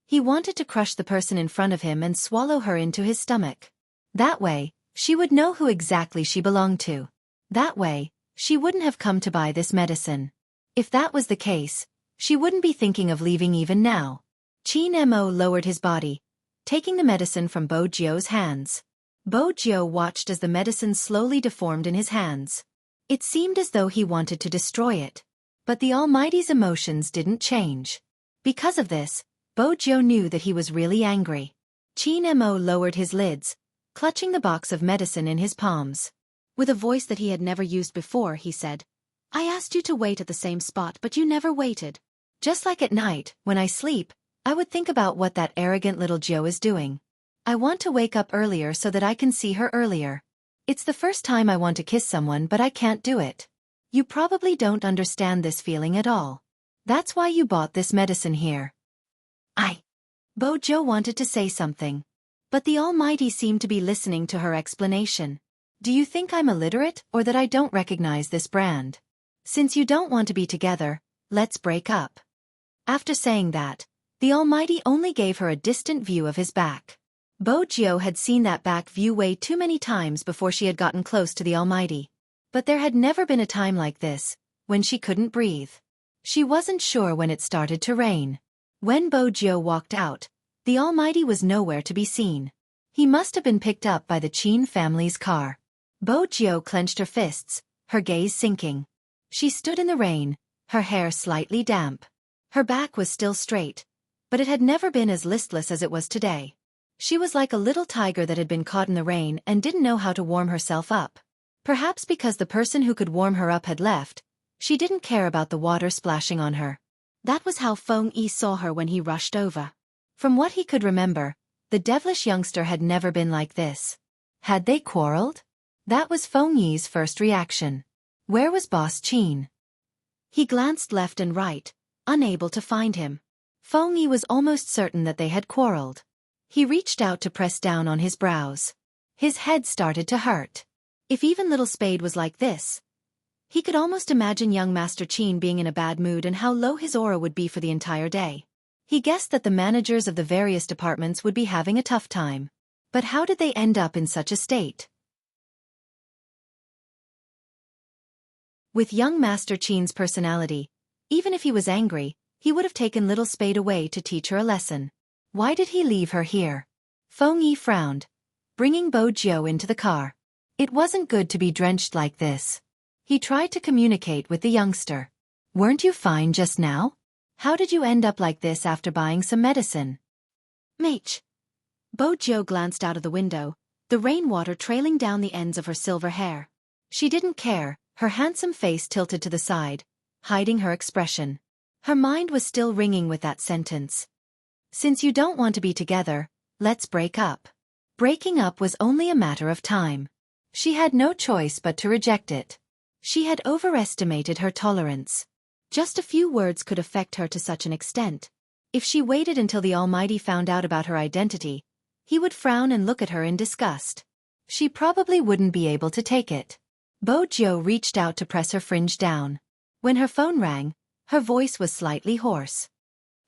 He wanted to crush the person in front of him and swallow her into his stomach. That way, she would know who exactly she belonged to. That way, she wouldn't have come to buy this medicine. If that was the case, she wouldn't be thinking of leaving even now. Qin Mo lowered his body, taking the medicine from Bo Jiu's hands. Bo Jiu watched as the medicine slowly deformed in his hands. It seemed as though he wanted to destroy it. But the Almighty's emotions didn't change. Because of this, Bo Jiu knew that he was really angry. Qin Mo lowered his lids, clutching the box of medicine in his palms. With a voice that he had never used before, he said, "I asked you to wait at the same spot, but you never waited. Just like at night, when I sleep, I would think about what that arrogant little Jiu is doing. I want to wake up earlier so that I can see her earlier. It's the first time I want to kiss someone but I can't do it. You probably don't understand this feeling at all. That's why you bought this medicine here." Bo Jiu wanted to say something. But the Almighty seemed to be listening to her explanation. "Do you think I'm illiterate or that I don't recognize this brand? Since you don't want to be together, let's break up." After saying that, the Almighty only gave her a distant view of his back. Bo Jiu had seen that back view way too many times before she had gotten close to the Almighty. But there had never been a time like this, when she couldn't breathe. She wasn't sure when it started to rain. When Bo Jiu walked out, the Almighty was nowhere to be seen. He must have been picked up by the Qin family's car. Bo Jiu clenched her fists, her gaze sinking. She stood in the rain, her hair slightly damp. Her back was still straight, but it had never been as listless as it was today. She was like a little tiger that had been caught in the rain and didn't know how to warm herself up. Perhaps because the person who could warm her up had left, she didn't care about the water splashing on her. That was how Feng Yi saw her when he rushed over. From what he could remember, the devilish youngster had never been like this. Had they quarreled? That was Feng Yi's first reaction. Where was Boss Qin? He glanced left and right, unable to find him. Feng Yi was almost certain that they had quarreled. He reached out to press down on his brows. His head started to hurt. If even little Spade was like this, he could almost imagine young Master Qin being in a bad mood and how low his aura would be for the entire day. He guessed that the managers of the various departments would be having a tough time. But how did they end up in such a state? With young Master Qin's personality, even if he was angry, he would have taken little Spade away to teach her a lesson. Why did he leave her here? Feng Yi frowned, bringing Bo Jiu into the car. It wasn't good to be drenched like this. He tried to communicate with the youngster. "Weren't you fine just now? How did you end up like this after buying some medicine?" "Mate." Bo Jiu glanced out of the window, the rainwater trailing down the ends of her silver hair. She didn't care, her handsome face tilted to the side, hiding her expression. Her mind was still ringing with that sentence. "Since you don't want to be together, let's break up." Breaking up was only a matter of time. She had no choice but to reject it. She had overestimated her tolerance. Just a few words could affect her to such an extent. If she waited until the Almighty found out about her identity, he would frown and look at her in disgust. She probably wouldn't be able to take it. Bo Jiu reached out to press her fringe down. When her phone rang, her voice was slightly hoarse.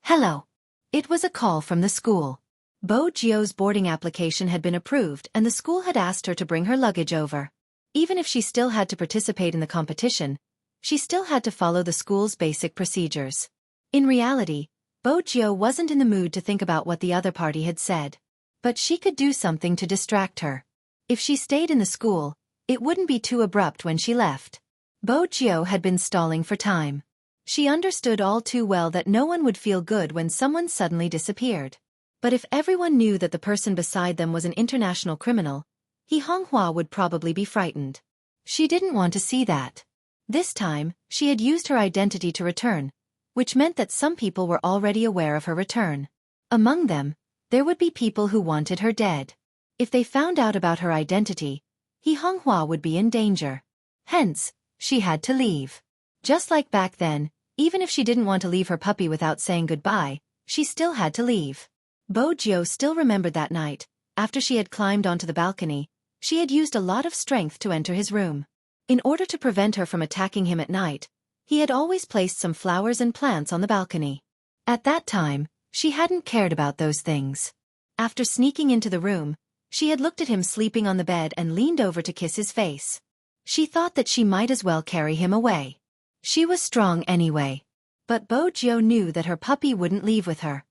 "Hello." It was a call from the school. Bo Jiu's boarding application had been approved and the school had asked her to bring her luggage over. Even if she still had to participate in the competition, she still had to follow the school's basic procedures. In reality, Bo Jiu wasn't in the mood to think about what the other party had said. But she could do something to distract her. If she stayed in the school, it wouldn't be too abrupt when she left. Bo Jiu had been stalling for time. She understood all too well that no one would feel good when someone suddenly disappeared. But if everyone knew that the person beside them was an international criminal, He Honghua would probably be frightened. She didn't want to see that. This time, she had used her identity to return, which meant that some people were already aware of her return. Among them, there would be people who wanted her dead. If they found out about her identity, He Honghua would be in danger. Hence, she had to leave. Just like back then, even if she didn't want to leave her puppy without saying goodbye, she still had to leave. Bo Jiu still remembered that night. After she had climbed onto the balcony, she had used a lot of strength to enter his room. In order to prevent her from attacking him at night, he had always placed some flowers and plants on the balcony. At that time, she hadn't cared about those things. After sneaking into the room, she had looked at him sleeping on the bed and leaned over to kiss his face. She thought that she might as well carry him away. She was strong anyway. But Bo Jiu knew that her puppy wouldn't leave with her.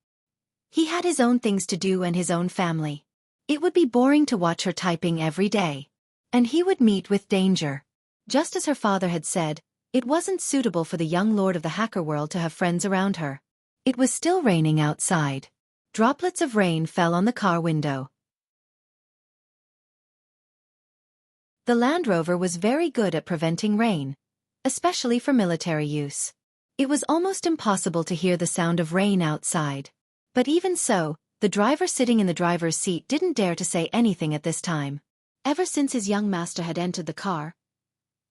He had his own things to do and his own family. It would be boring to watch her typing every day. And he would meet with danger. Just as her father had said, it wasn't suitable for the young lord of the hacker world to have friends around her. It was still raining outside. Droplets of rain fell on the car window. The Land Rover was very good at preventing rain, especially for military use. It was almost impossible to hear the sound of rain outside. But even so, the driver sitting in the driver's seat didn't dare to say anything at this time. Ever since his young master had entered the car,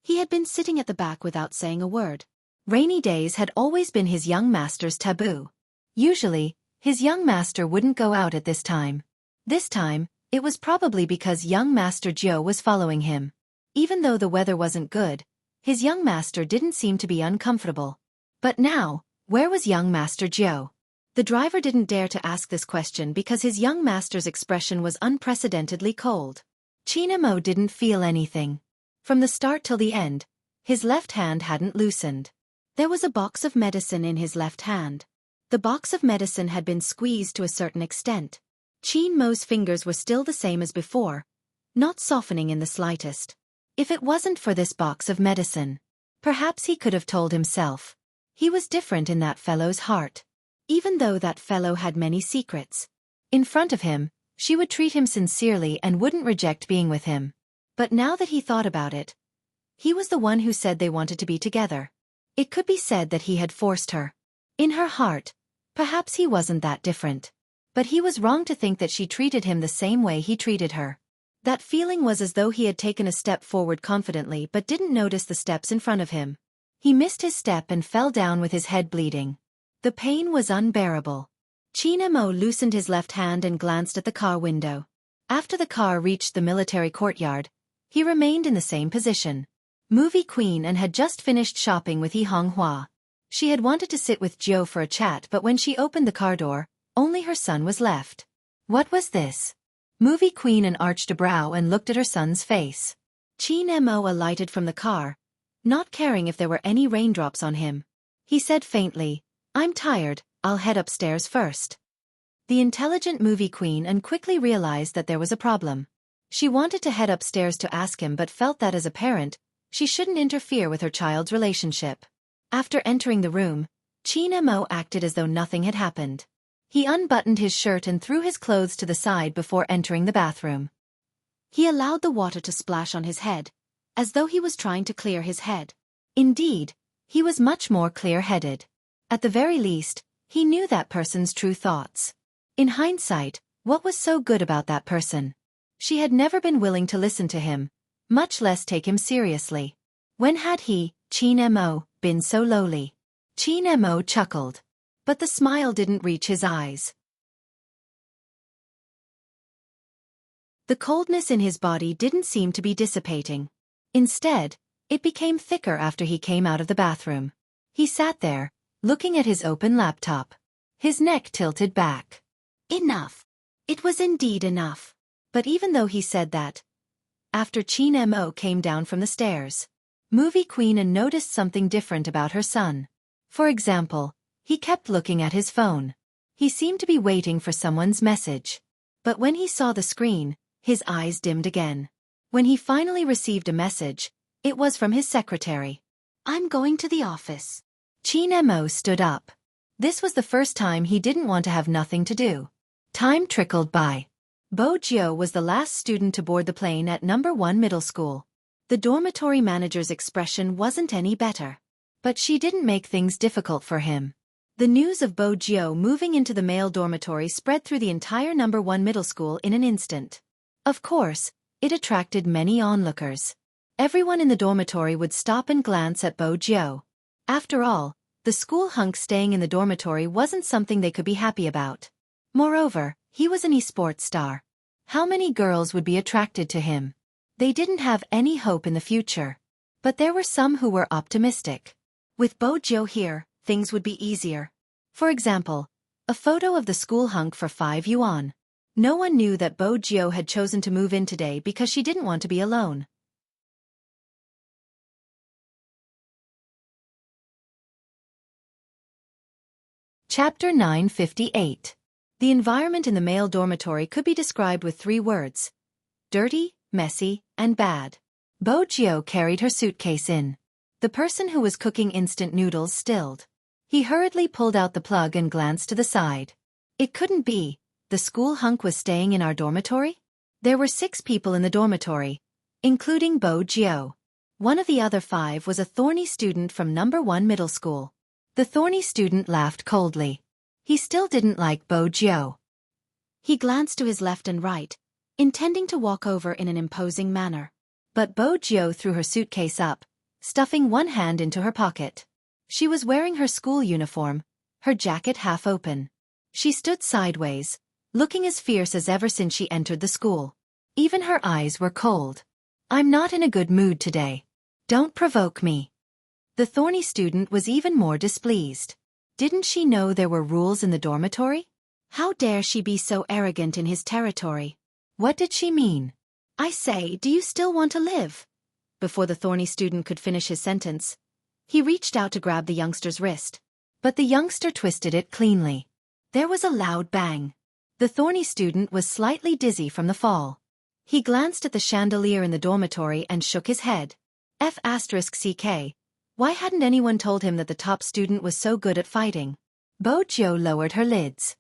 he had been sitting at the back without saying a word. Rainy days had always been his young master's taboo. Usually, his young master wouldn't go out at this time. This time, it was probably because young Master Jiu was following him. Even though the weather wasn't good, his young master didn't seem to be uncomfortable. But now, where was young Master Jiu? The driver didn't dare to ask this question because his young master's expression was unprecedentedly cold. Chinamo didn't feel anything. From the start till the end, his left hand hadn't loosened. There was a box of medicine in his left hand. The box of medicine had been squeezed to a certain extent. Chin Mo's fingers were still the same as before, not softening in the slightest. If it wasn't for this box of medicine, perhaps he could have told himself. He was different in that fellow's heart. Even though that fellow had many secrets. In front of him, she would treat him sincerely and wouldn't reject being with him. But now that he thought about it, he was the one who said they wanted to be together. It could be said that he had forced her. In her heart, perhaps he wasn't that different. But he was wrong to think that she treated him the same way he treated her. That feeling was as though he had taken a step forward confidently but didn't notice the steps in front of him. He missed his step and fell down with his head bleeding. The pain was unbearable. Chinamo loosened his left hand and glanced at the car window. After the car reached the military courtyard, he remained in the same position. Movie Queen and had just finished shopping with He Honghua. She had wanted to sit with Jiu for a chat, but when she opened the car door, only her son was left. What was this? Movie Queen arched a brow and looked at her son's face. Chinamo alighted from the car, not caring if there were any raindrops on him. He said faintly, "I'm tired, I'll head upstairs first." The intelligent Movie Queen quickly realized that there was a problem. She wanted to head upstairs to ask him but felt that as a parent, she shouldn't interfere with her child's relationship. After entering the room, Chinamo acted as though nothing had happened. He unbuttoned his shirt and threw his clothes to the side before entering the bathroom. He allowed the water to splash on his head, as though he was trying to clear his head. Indeed, he was much more clear-headed. At the very least, he knew that person's true thoughts. In hindsight, what was so good about that person? She had never been willing to listen to him, much less take him seriously. When had he, Chinamo, been so lowly? Chinamo chuckled. But the smile didn't reach his eyes. The coldness in his body didn't seem to be dissipating. Instead, it became thicker after he came out of the bathroom. He sat there, looking at his open laptop. His neck tilted back. Enough. It was indeed enough. But even though he said that, after Chinamo came down from the stairs, Movie Queen noticed something different about her son. For example, he kept looking at his phone. He seemed to be waiting for someone's message. But when he saw the screen, his eyes dimmed again. When he finally received a message, it was from his secretary. "I'm going to the office." Chinamo stood up. This was the first time he didn't want to have nothing to do. Time trickled by. Bo Jio was the last student to board the plane at number 1 middle school. The dormitory manager's expression wasn't any better. But she didn't make things difficult for him. The news of Bo Jio moving into the male dormitory spread through the entire number 1 middle school in an instant. Of course, it attracted many onlookers. Everyone in the dormitory would stop and glance at Bo Jio. After all, the school hunk staying in the dormitory wasn't something they could be happy about. Moreover, he was an esports star. How many girls would be attracted to him? They didn't have any hope in the future. But there were some who were optimistic. With Bo Jio here, things would be easier. For example, a photo of the school hunk for 5 yuan. No one knew that Bo Jio had chosen to move in today because she didn't want to be alone. Chapter 958. The environment in the male dormitory could be described with 3 words: dirty, messy, and bad. Bo Jio carried her suitcase in. The person who was cooking instant noodles stilled. He hurriedly pulled out the plug and glanced to the side. It couldn't be. The school hunk was staying in our dormitory? There were 6 people in the dormitory, including Bo Jio. One of the other 5 was a thorny student from number 1 middle school. The thorny student laughed coldly. He still didn't like Bo Jio. He glanced to his left and right, intending to walk over in an imposing manner. But Bo Jio threw her suitcase up, stuffing one hand into her pocket. She was wearing her school uniform, her jacket half open. She stood sideways, looking as fierce as ever since she entered the school. Even her eyes were cold. "I'm not in a good mood today. Don't provoke me." The thorny student was even more displeased. Didn't she know there were rules in the dormitory? How dare she be so arrogant in his territory? What did she mean? "I say, do you still want to live?" Before the thorny student could finish his sentence, he reached out to grab the youngster's wrist. But the youngster twisted it cleanly. There was a loud bang. The thorny student was slightly dizzy from the fall. He glanced at the chandelier in the dormitory and shook his head. F***ck. Why hadn't anyone told him that the top student was so good at fighting? Bo Jio lowered her lids.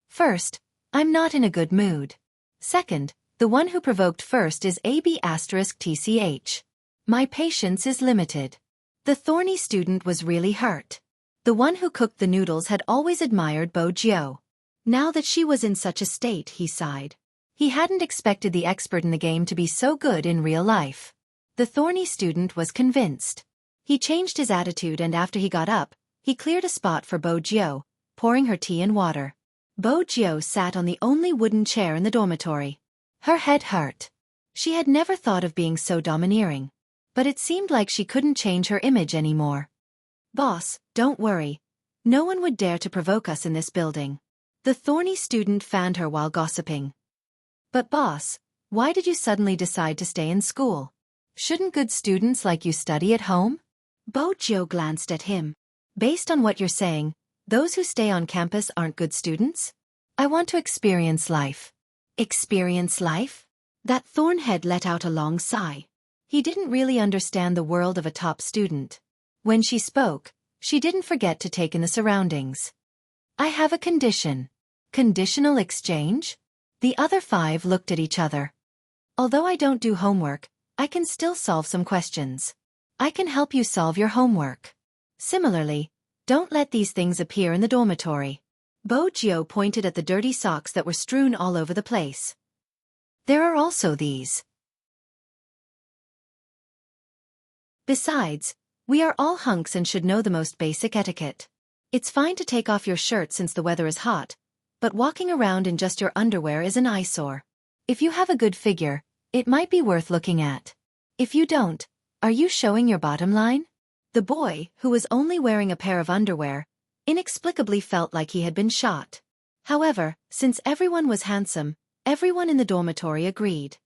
"First, I'm not in a good mood. Second, the one who provoked first is AB***TCH. My patience is limited." The thorny student was really hurt. The one who cooked the noodles had always admired Bo Jio. Now that she was in such a state, he sighed. He hadn't expected the expert in the game to be so good in real life. The thorny student was convinced. He changed his attitude, and after he got up, he cleared a spot for Bo Jio, pouring her tea and water. Bo Jio sat on the only wooden chair in the dormitory. Her head hurt. She had never thought of being so domineering. But it seemed like she couldn't change her image anymore. "Boss, don't worry. No one would dare to provoke us in this building." The thorny student fanned her while gossiping. "But boss, why did you suddenly decide to stay in school? Shouldn't good students like you study at home?" Bo Jio glanced at him. "Based on what you're saying, those who stay on campus aren't good students? I want to experience life." Experience life? That thornhead let out a long sigh. He didn't really understand the world of a top student. When she spoke, she didn't forget to take in the surroundings. "I have a condition." Conditional exchange? The other 5 looked at each other. "Although I don't do homework, I can still solve some questions. I can help you solve your homework. Similarly, don't let these things appear in the dormitory." Bo Jio pointed at the dirty socks that were strewn all over the place. "There are also these. Besides, we are all hunks and should know the most basic etiquette. It's fine to take off your shirt since the weather is hot, but walking around in just your underwear is an eyesore. If you have a good figure, it might be worth looking at. If you don't, are you showing your bottom line?" The boy, who was only wearing a pair of underwear, inexplicably felt like he had been shot. However, since everyone was handsome, everyone in the dormitory agreed.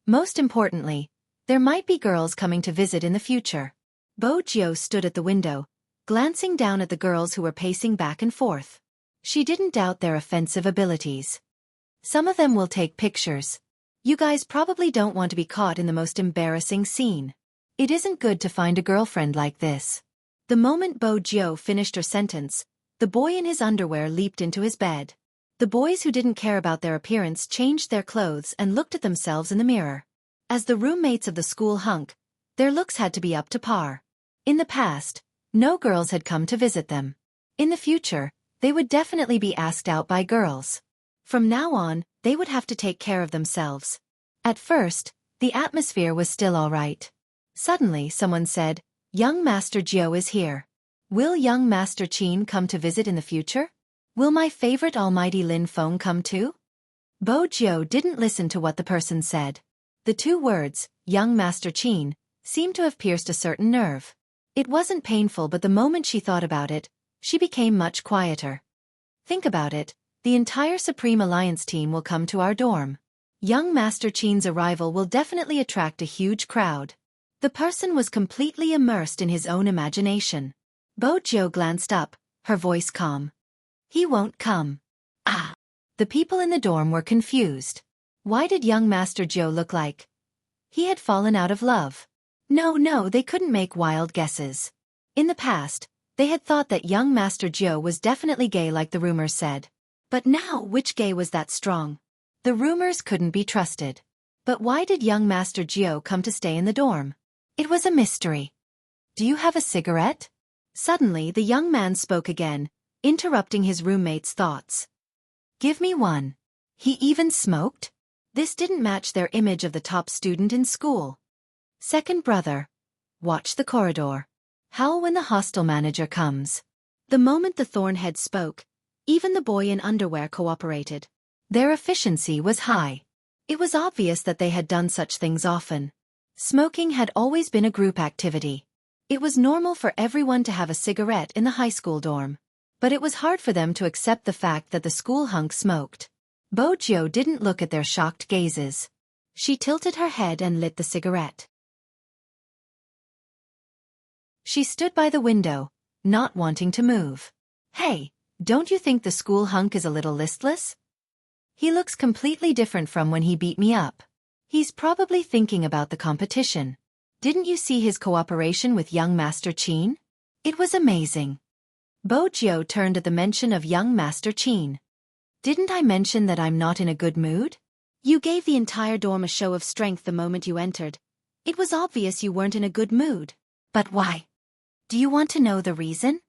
Most importantly, there might be girls coming to visit in the future. Bo Jio stood at the window, glancing down at the girls who were pacing back and forth. She didn't doubt their offensive abilities. "Some of them will take pictures. You guys probably don't want to be caught in the most embarrassing scene. It isn't good to find a girlfriend like this." The moment Bo Jio finished her sentence, the boy in his underwear leaped into his bed. The boys who didn't care about their appearance changed their clothes and looked at themselves in the mirror. As the roommates of the school hunk, their looks had to be up to par. In the past, no girls had come to visit them. In the future, they would definitely be asked out by girls. From now on, they would have to take care of themselves. At first, the atmosphere was still all right. Suddenly someone said, "Young Master Jiao is here. Will young Master Qin come to visit in the future? Will my favorite almighty Lin Feng come too?" Bo Jiao didn't listen to what the person said. The two words, young Master Qin, seemed to have pierced a certain nerve. It wasn't painful, but the moment she thought about it, she became much quieter. Think about it, the entire Supreme Alliance team will come to our dorm. Young Master Qin's arrival will definitely attract a huge crowd. The person was completely immersed in his own imagination. Bo Jiao glanced up, her voice calm. "He won't come." Ah! The people in the dorm were confused. Why did young Master Jiao look like he had fallen out of love? No, they couldn't make wild guesses. In the past, they had thought that young Master Jiao was definitely gay like the rumors said. But now, which gay was that strong? The rumors couldn't be trusted. But why did young Master Jiao come to stay in the dorm? It was a mystery. "Do you have a cigarette?" Suddenly the young man spoke again, interrupting his roommate's thoughts. "Give me one." He even smoked? This didn't match their image of the top student in school. "Second brother. Watch the corridor. Howl when the hostel manager comes." The moment the thornhead spoke, even the boy in underwear cooperated. Their efficiency was high. It was obvious that they had done such things often. Smoking had always been a group activity. It was normal for everyone to have a cigarette in the high school dorm. But it was hard for them to accept the fact that the school hunk smoked. Bo Jiao didn't look at their shocked gazes. She tilted her head and lit the cigarette. She stood by the window, not wanting to move. "Hey, don't you think the school hunk is a little listless? He looks completely different from when he beat me up. He's probably thinking about the competition. Didn't you see his cooperation with young Master Qin? It was amazing." Bo Jiao turned at the mention of young Master Qin. "Didn't I mention that I'm not in a good mood? You gave the entire dorm a show of strength the moment you entered. It was obvious you weren't in a good mood. But why? Do you want to know the reason?"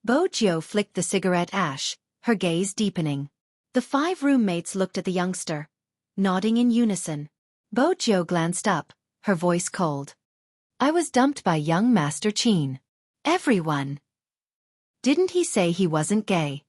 Bo Jiao flicked the cigarette ash, her gaze deepening. The 5 roommates looked at the youngster, nodding in unison. Bo Jiao glanced up, her voice cold. "I was dumped by young Master Qin." Everyone. Didn't he say he wasn't gay?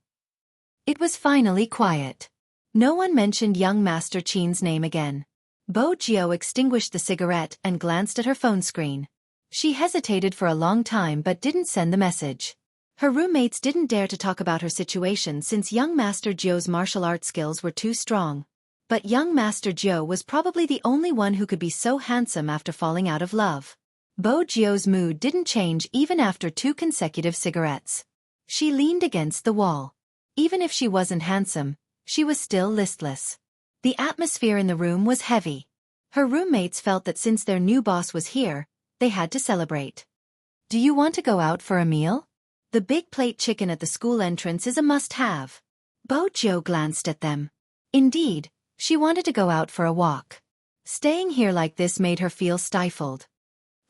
It was finally quiet. No one mentioned young Master Qin's name again. Bo Jiao extinguished the cigarette and glanced at her phone screen. She hesitated for a long time but didn't send the message. Her roommates didn't dare to talk about her situation since young Master Jiao's martial arts skills were too strong. But young Master Jiao was probably the only one who could be so handsome after falling out of love. Bo Jiao's mood didn't change even after 2 consecutive cigarettes. She leaned against the wall. Even if she wasn't handsome, she was still listless. The atmosphere in the room was heavy. Her roommates felt that since their new boss was here, they had to celebrate. "Do you want to go out for a meal? The big plate chicken at the school entrance is a must-have." Bo Jiao glanced at them. Indeed, she wanted to go out for a walk. Staying here like this made her feel stifled.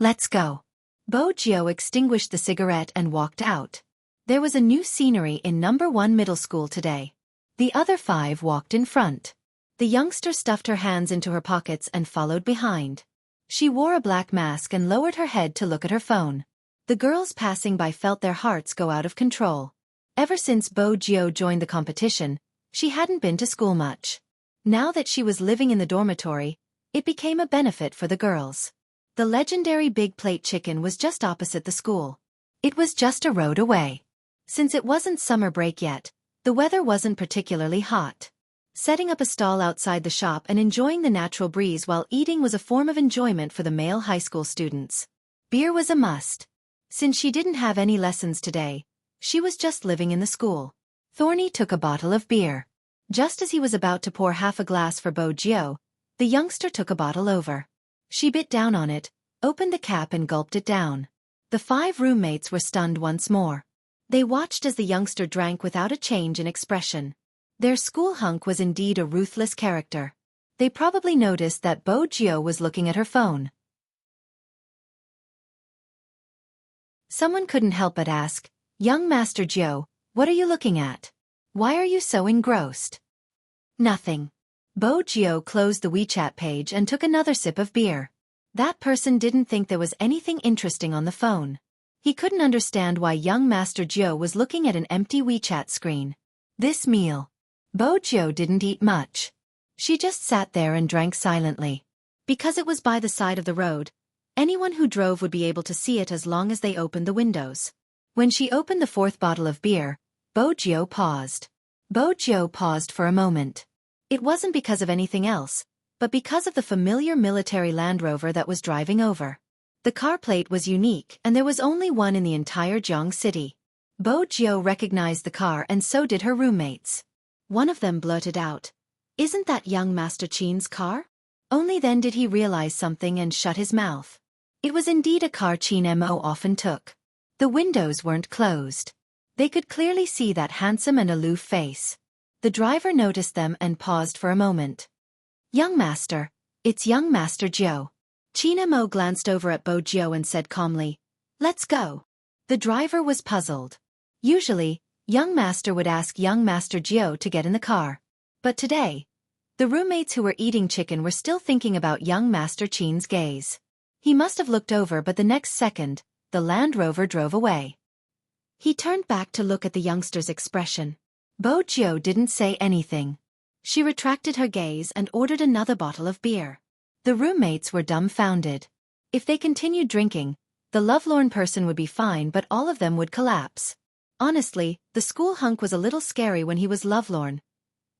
"Let's go." Bo Jiao extinguished the cigarette and walked out. There was a new scenery in number 1 middle school today. The other 5 walked in front. The youngster stuffed her hands into her pockets and followed behind. She wore a black mask and lowered her head to look at her phone. The girls passing by felt their hearts go out of control. Ever since Bo Jiao joined the competition, she hadn't been to school much. Now that she was living in the dormitory, it became a benefit for the girls. The legendary big plate chicken was just opposite the school. It was just a road away. Since it wasn't summer break yet, the weather wasn't particularly hot. Setting up a stall outside the shop and enjoying the natural breeze while eating was a form of enjoyment for the male high school students. Beer was a must. Since she didn't have any lessons today, she was just living in the school. Thorny took a bottle of beer. Just as he was about to pour half a glass for Bo Jiao, the youngster took a bottle over. She bit down on it, opened the cap and gulped it down. The 5 roommates were stunned once more. They watched as the youngster drank without a change in expression. Their school hunk was indeed a ruthless character. They probably noticed that Bo Jio was looking at her phone. Someone couldn't help but ask, "Young Master Jio, what are you looking at? Why are you so engrossed?" "Nothing." Bo Jio closed the WeChat page and took another sip of beer. That person didn't think there was anything interesting on the phone. He couldn't understand why young Master Jio was looking at an empty WeChat screen. This meal. Bo Jio didn't eat much. She just sat there and drank silently. Because it was by the side of the road, anyone who drove would be able to see it as long as they opened the windows. When she opened the fourth bottle of beer, Bo Jio paused. Bo Jio paused for a moment. It wasn't because of anything else, but because of the familiar military Land Rover that was driving over. The car plate was unique and there was only one in the entire Jiang city. Bo Jio recognized the car and so did her roommates. One of them blurted out, "Isn't that young Master Qin's car?" Only then did he realize something and shut his mouth. It was indeed a car Qin Mo often took. The windows weren't closed. They could clearly see that handsome and aloof face. The driver noticed them and paused for a moment. "Young Master, it's young Master Jio." Qin Mo glanced over at Bo Jio and said calmly, "Let's go." The driver was puzzled. Usually, young Master would ask young Master Jio to get in the car. But today, the roommates who were eating chicken were still thinking about young Master Qin's gaze. He must have looked over, but the next second, the Land Rover drove away. He turned back to look at the youngster's expression. Bo Jio didn't say anything. She retracted her gaze and ordered another bottle of beer. The roommates were dumbfounded. If they continued drinking, the lovelorn person would be fine, but all of them would collapse. Honestly, the school hunk was a little scary when he was lovelorn.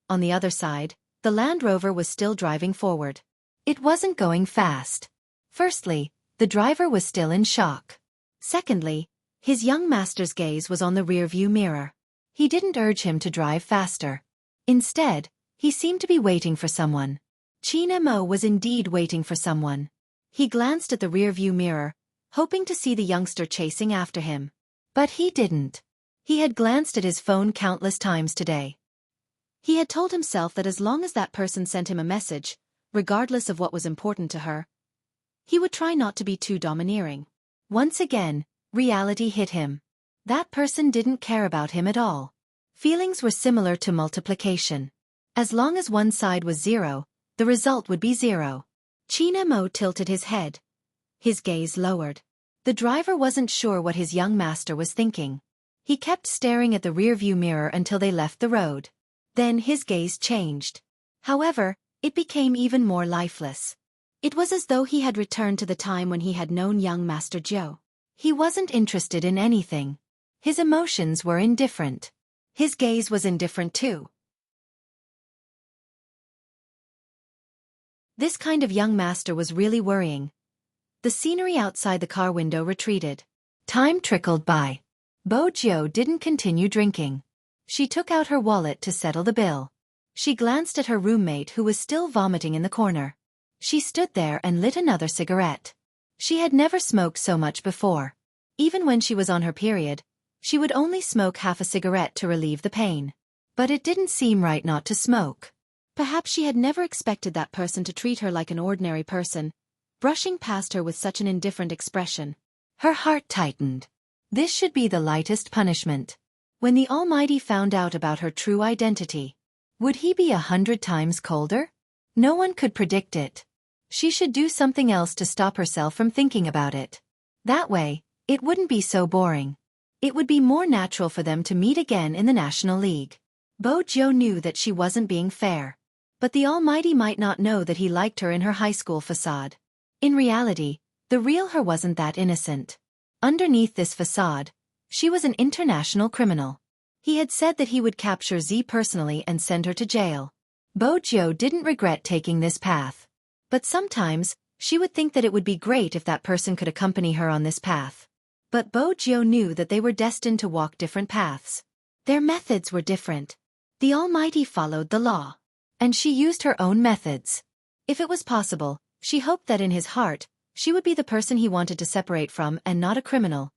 On the other side, the Land Rover was still driving forward. It wasn't going fast. Firstly, the driver was still in shock. Secondly, his young master's gaze was on the rear-view mirror. He didn't urge him to drive faster. Instead, he seemed to be waiting for someone. Qin Mo was indeed waiting for someone. He glanced at the rear-view mirror, hoping to see the youngster chasing after him. But he didn't. He had glanced at his phone countless times today. He had told himself that as long as that person sent him a message, regardless of what was important to her, he would try not to be too domineering. Once again, reality hit him. That person didn't care about him at all. Feelings were similar to multiplication. As long as one side was 0, the result would be 0. Qin Mo tilted his head. His gaze lowered. The driver wasn't sure what his young master was thinking. He kept staring at the rearview mirror until they left the road. Then his gaze changed. However, it became even more lifeless. It was as though he had returned to the time when he had known young Master Jio. He wasn't interested in anything. His emotions were indifferent. His gaze was indifferent too. This kind of young master was really worrying. The scenery outside the car window retreated. Time trickled by. Bo Jio didn't continue drinking. She took out her wallet to settle the bill. She glanced at her roommate who was still vomiting in the corner. She stood there and lit another cigarette. She had never smoked so much before. Even when she was on her period, she would only smoke half a cigarette to relieve the pain. But it didn't seem right not to smoke. Perhaps she had never expected that person to treat her like an ordinary person, brushing past her with such an indifferent expression. Her heart tightened. This should be the lightest punishment. When the Almighty found out about her true identity, would he be 100 times colder? No one could predict it. She should do something else to stop herself from thinking about it. That way, it wouldn't be so boring. It would be more natural for them to meet again in the National League. Bo Jio knew that she wasn't being fair. But the Almighty might not know that he liked her in her high school facade. In reality, the real her wasn't that innocent. Underneath this facade, she was an international criminal. He had said that he would capture Z personally and send her to jail. Bo Jio didn't regret taking this path. But sometimes, she would think that it would be great if that person could accompany her on this path. But Bo Jio knew that they were destined to walk different paths. Their methods were different. The Almighty followed the law. And she used her own methods. If it was possible, she hoped that in his heart, she would be the person he wanted to separate from and not a criminal.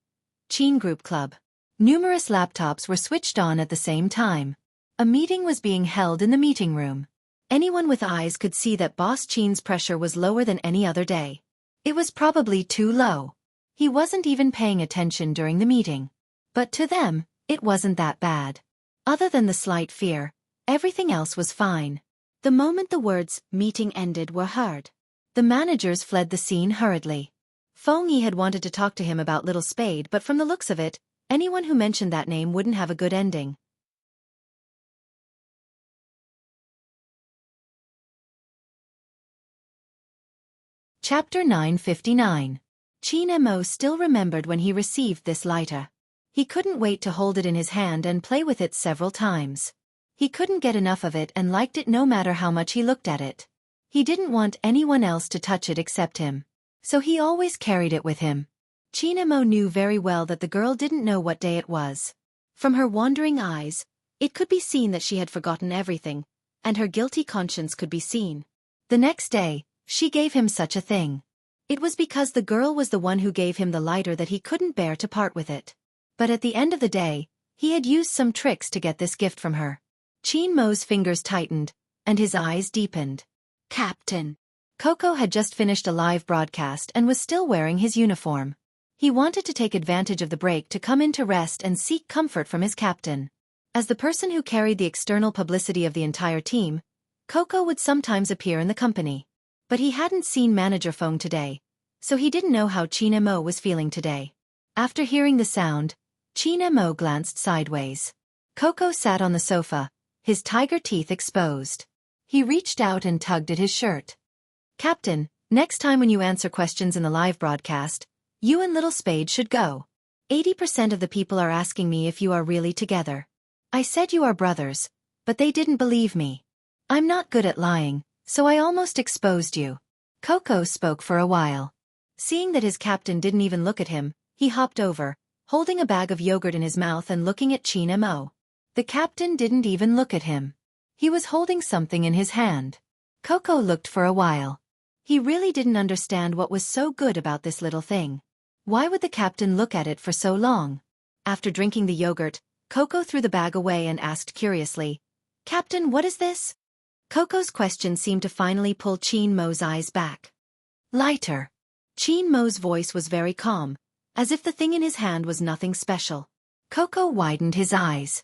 Qin Group Club. Numerous laptops were switched on at the same time. A meeting was being held in the meeting room. Anyone with eyes could see that Boss Chin's pressure was lower than any other day. It was probably too low. He wasn't even paying attention during the meeting. But to them, it wasn't that bad. Other than the slight fear, everything else was fine. The moment the words "meeting" ended were heard, the managers fled the scene hurriedly. Feng Yi had wanted to talk to him about Little Spade, but from the looks of it, anyone who mentioned that name wouldn't have a good ending. Chapter 959. Qin Mo still remembered when he received this lighter. He couldn't wait to hold it in his hand and play with it several times. He couldn't get enough of it and liked it no matter how much he looked at it. He didn't want anyone else to touch it except him. So he always carried it with him. Qin Mo knew very well that the girl didn't know what day it was. From her wandering eyes, it could be seen that she had forgotten everything, and her guilty conscience could be seen. The next day, she gave him such a thing. It was because the girl was the one who gave him the lighter that he couldn't bear to part with it. But at the end of the day, he had used some tricks to get this gift from her. Qin Mo's fingers tightened, and his eyes deepened. Captain. Coco had just finished a live broadcast and was still wearing his uniform. He wanted to take advantage of the break to come in to rest and seek comfort from his captain. As the person who carried the external publicity of the entire team, Coco would sometimes appear in the company. But he hadn't seen Manager Feng today, so he didn't know how Qin Mo was feeling today. After hearing the sound, Qin Mo glanced sideways. Coco sat on the sofa, his tiger teeth exposed. He reached out and tugged at his shirt. Captain, next time when you answer questions in the live broadcast, you and Little Spade should go. 80% of the people are asking me if you are really together. I said you are brothers, but they didn't believe me. I'm not good at lying, so I almost exposed you. Coco spoke for a while. Seeing that his captain didn't even look at him, he hopped over, holding a bag of yogurt in his mouth and looking at Qin Mo. The captain didn't even look at him. He was holding something in his hand. Coco looked for a while. He really didn't understand what was so good about this little thing. Why would the captain look at it for so long? After drinking the yogurt, Coco threw the bag away and asked curiously, "Captain, what is this?" Coco's question seemed to finally pull Qin Mo's eyes back. Lighter. Qin Mo's voice was very calm, as if the thing in his hand was nothing special. Coco widened his eyes.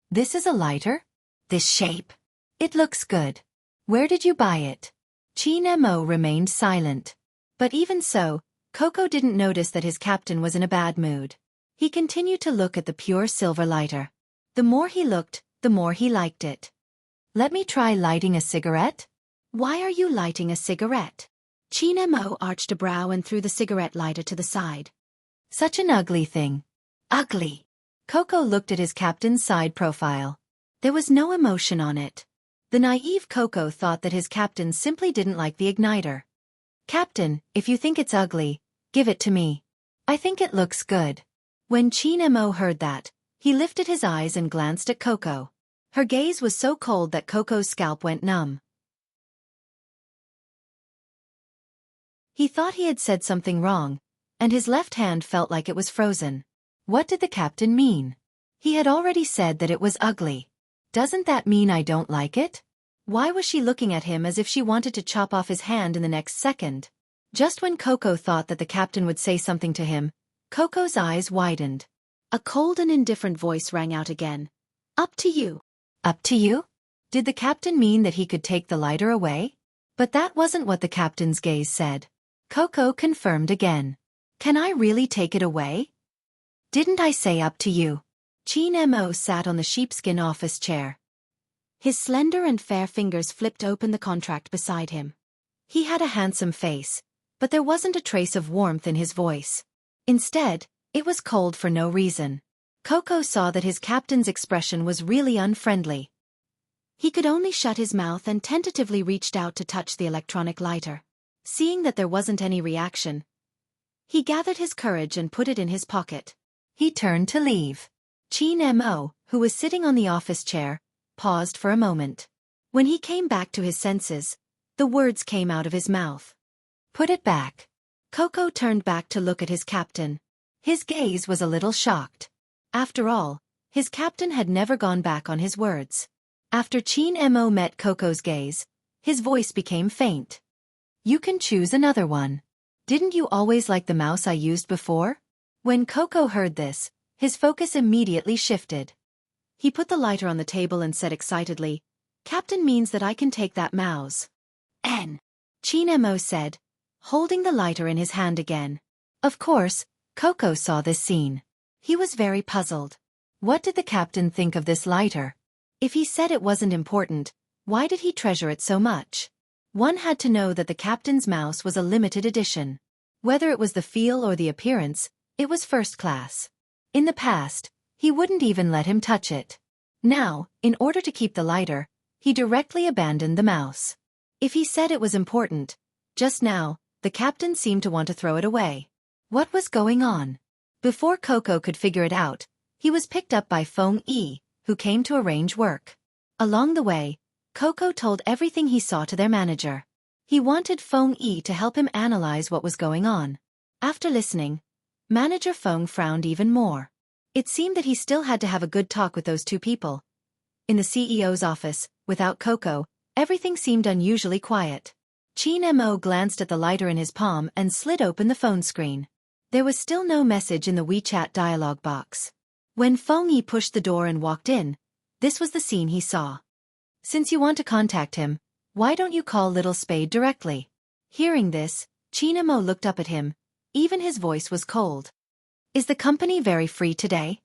This is a lighter? This shape? It looks good. Where did you buy it? Qin Mo remained silent. But even so, Coco didn't notice that his captain was in a bad mood. He continued to look at the pure silver lighter. The more he looked, the more he liked it. Let me try lighting a cigarette? Why are you lighting a cigarette? Qin Mo arched a brow and threw the cigarette lighter to the side. Such an ugly thing. Ugly. Coco looked at his captain's side profile. There was no emotion on it. The naive Coco thought that his captain simply didn't like the igniter. Captain, if you think it's ugly, give it to me. I think it looks good. When Qin Mo heard that, he lifted his eyes and glanced at Coco. Her gaze was so cold that Coco's scalp went numb. He thought he had said something wrong, and his left hand felt like it was frozen. What did the captain mean? He had already said that it was ugly. Doesn't that mean I don't like it? Why was she looking at him as if she wanted to chop off his hand in the next second? Just when Coco thought that the captain would say something to him, Coco's eyes widened. A cold and indifferent voice rang out again. Up to you. Up to you? Did the captain mean that he could take the lighter away? But that wasn't what the captain's gaze said. Coco confirmed again. Can I really take it away? Didn't I say up to you? Qin Mo sat on the sheepskin office chair. His slender and fair fingers flipped open the contract beside him. He had a handsome face, but there wasn't a trace of warmth in his voice. Instead, it was cold for no reason. Coco saw that his captain's expression was really unfriendly. He could only shut his mouth and tentatively reached out to touch the electronic lighter. Seeing that there wasn't any reaction, he gathered his courage and put it in his pocket. He turned to leave. Qin Mo, who was sitting on the office chair, paused for a moment. When he came back to his senses, the words came out of his mouth. Put it back. Coco turned back to look at his captain. His gaze was a little shocked. After all, his captain had never gone back on his words. After Qin Mo met Coco's gaze, his voice became faint. You can choose another one. Didn't you always like the mouse I used before? When Coco heard this, his focus immediately shifted. He put the lighter on the table and said excitedly, Captain means that I can take that mouse. Qin Mo said, holding the lighter in his hand again. Of course, Coco saw this scene. He was very puzzled. What did the captain think of this lighter? If he said it wasn't important, why did he treasure it so much? One had to know that the captain's mouse was a limited edition. Whether it was the feel or the appearance, it was first class. In the past, he wouldn't even let him touch it. Now, in order to keep the lighter, he directly abandoned the mouse. If he said it was important, just now, the captain seemed to want to throw it away. What was going on? Before Coco could figure it out, he was picked up by Feng Yi, who came to arrange work. Along the way, Coco told everything he saw to their manager. He wanted Feng Yi to help him analyze what was going on. After listening, Manager Feng frowned even more. It seemed that he still had to have a good talk with those two people. In the CEO's office, without Coco, everything seemed unusually quiet. Qin Mo glanced at the lighter in his palm and slid open the phone screen. There was still no message in the WeChat dialog box. When Feng Yi pushed the door and walked in, this was the scene he saw. Since you want to contact him, why don't you call Little Spade directly? Hearing this, Qin Mo looked up at him. Even his voice was cold. Is the company very free today?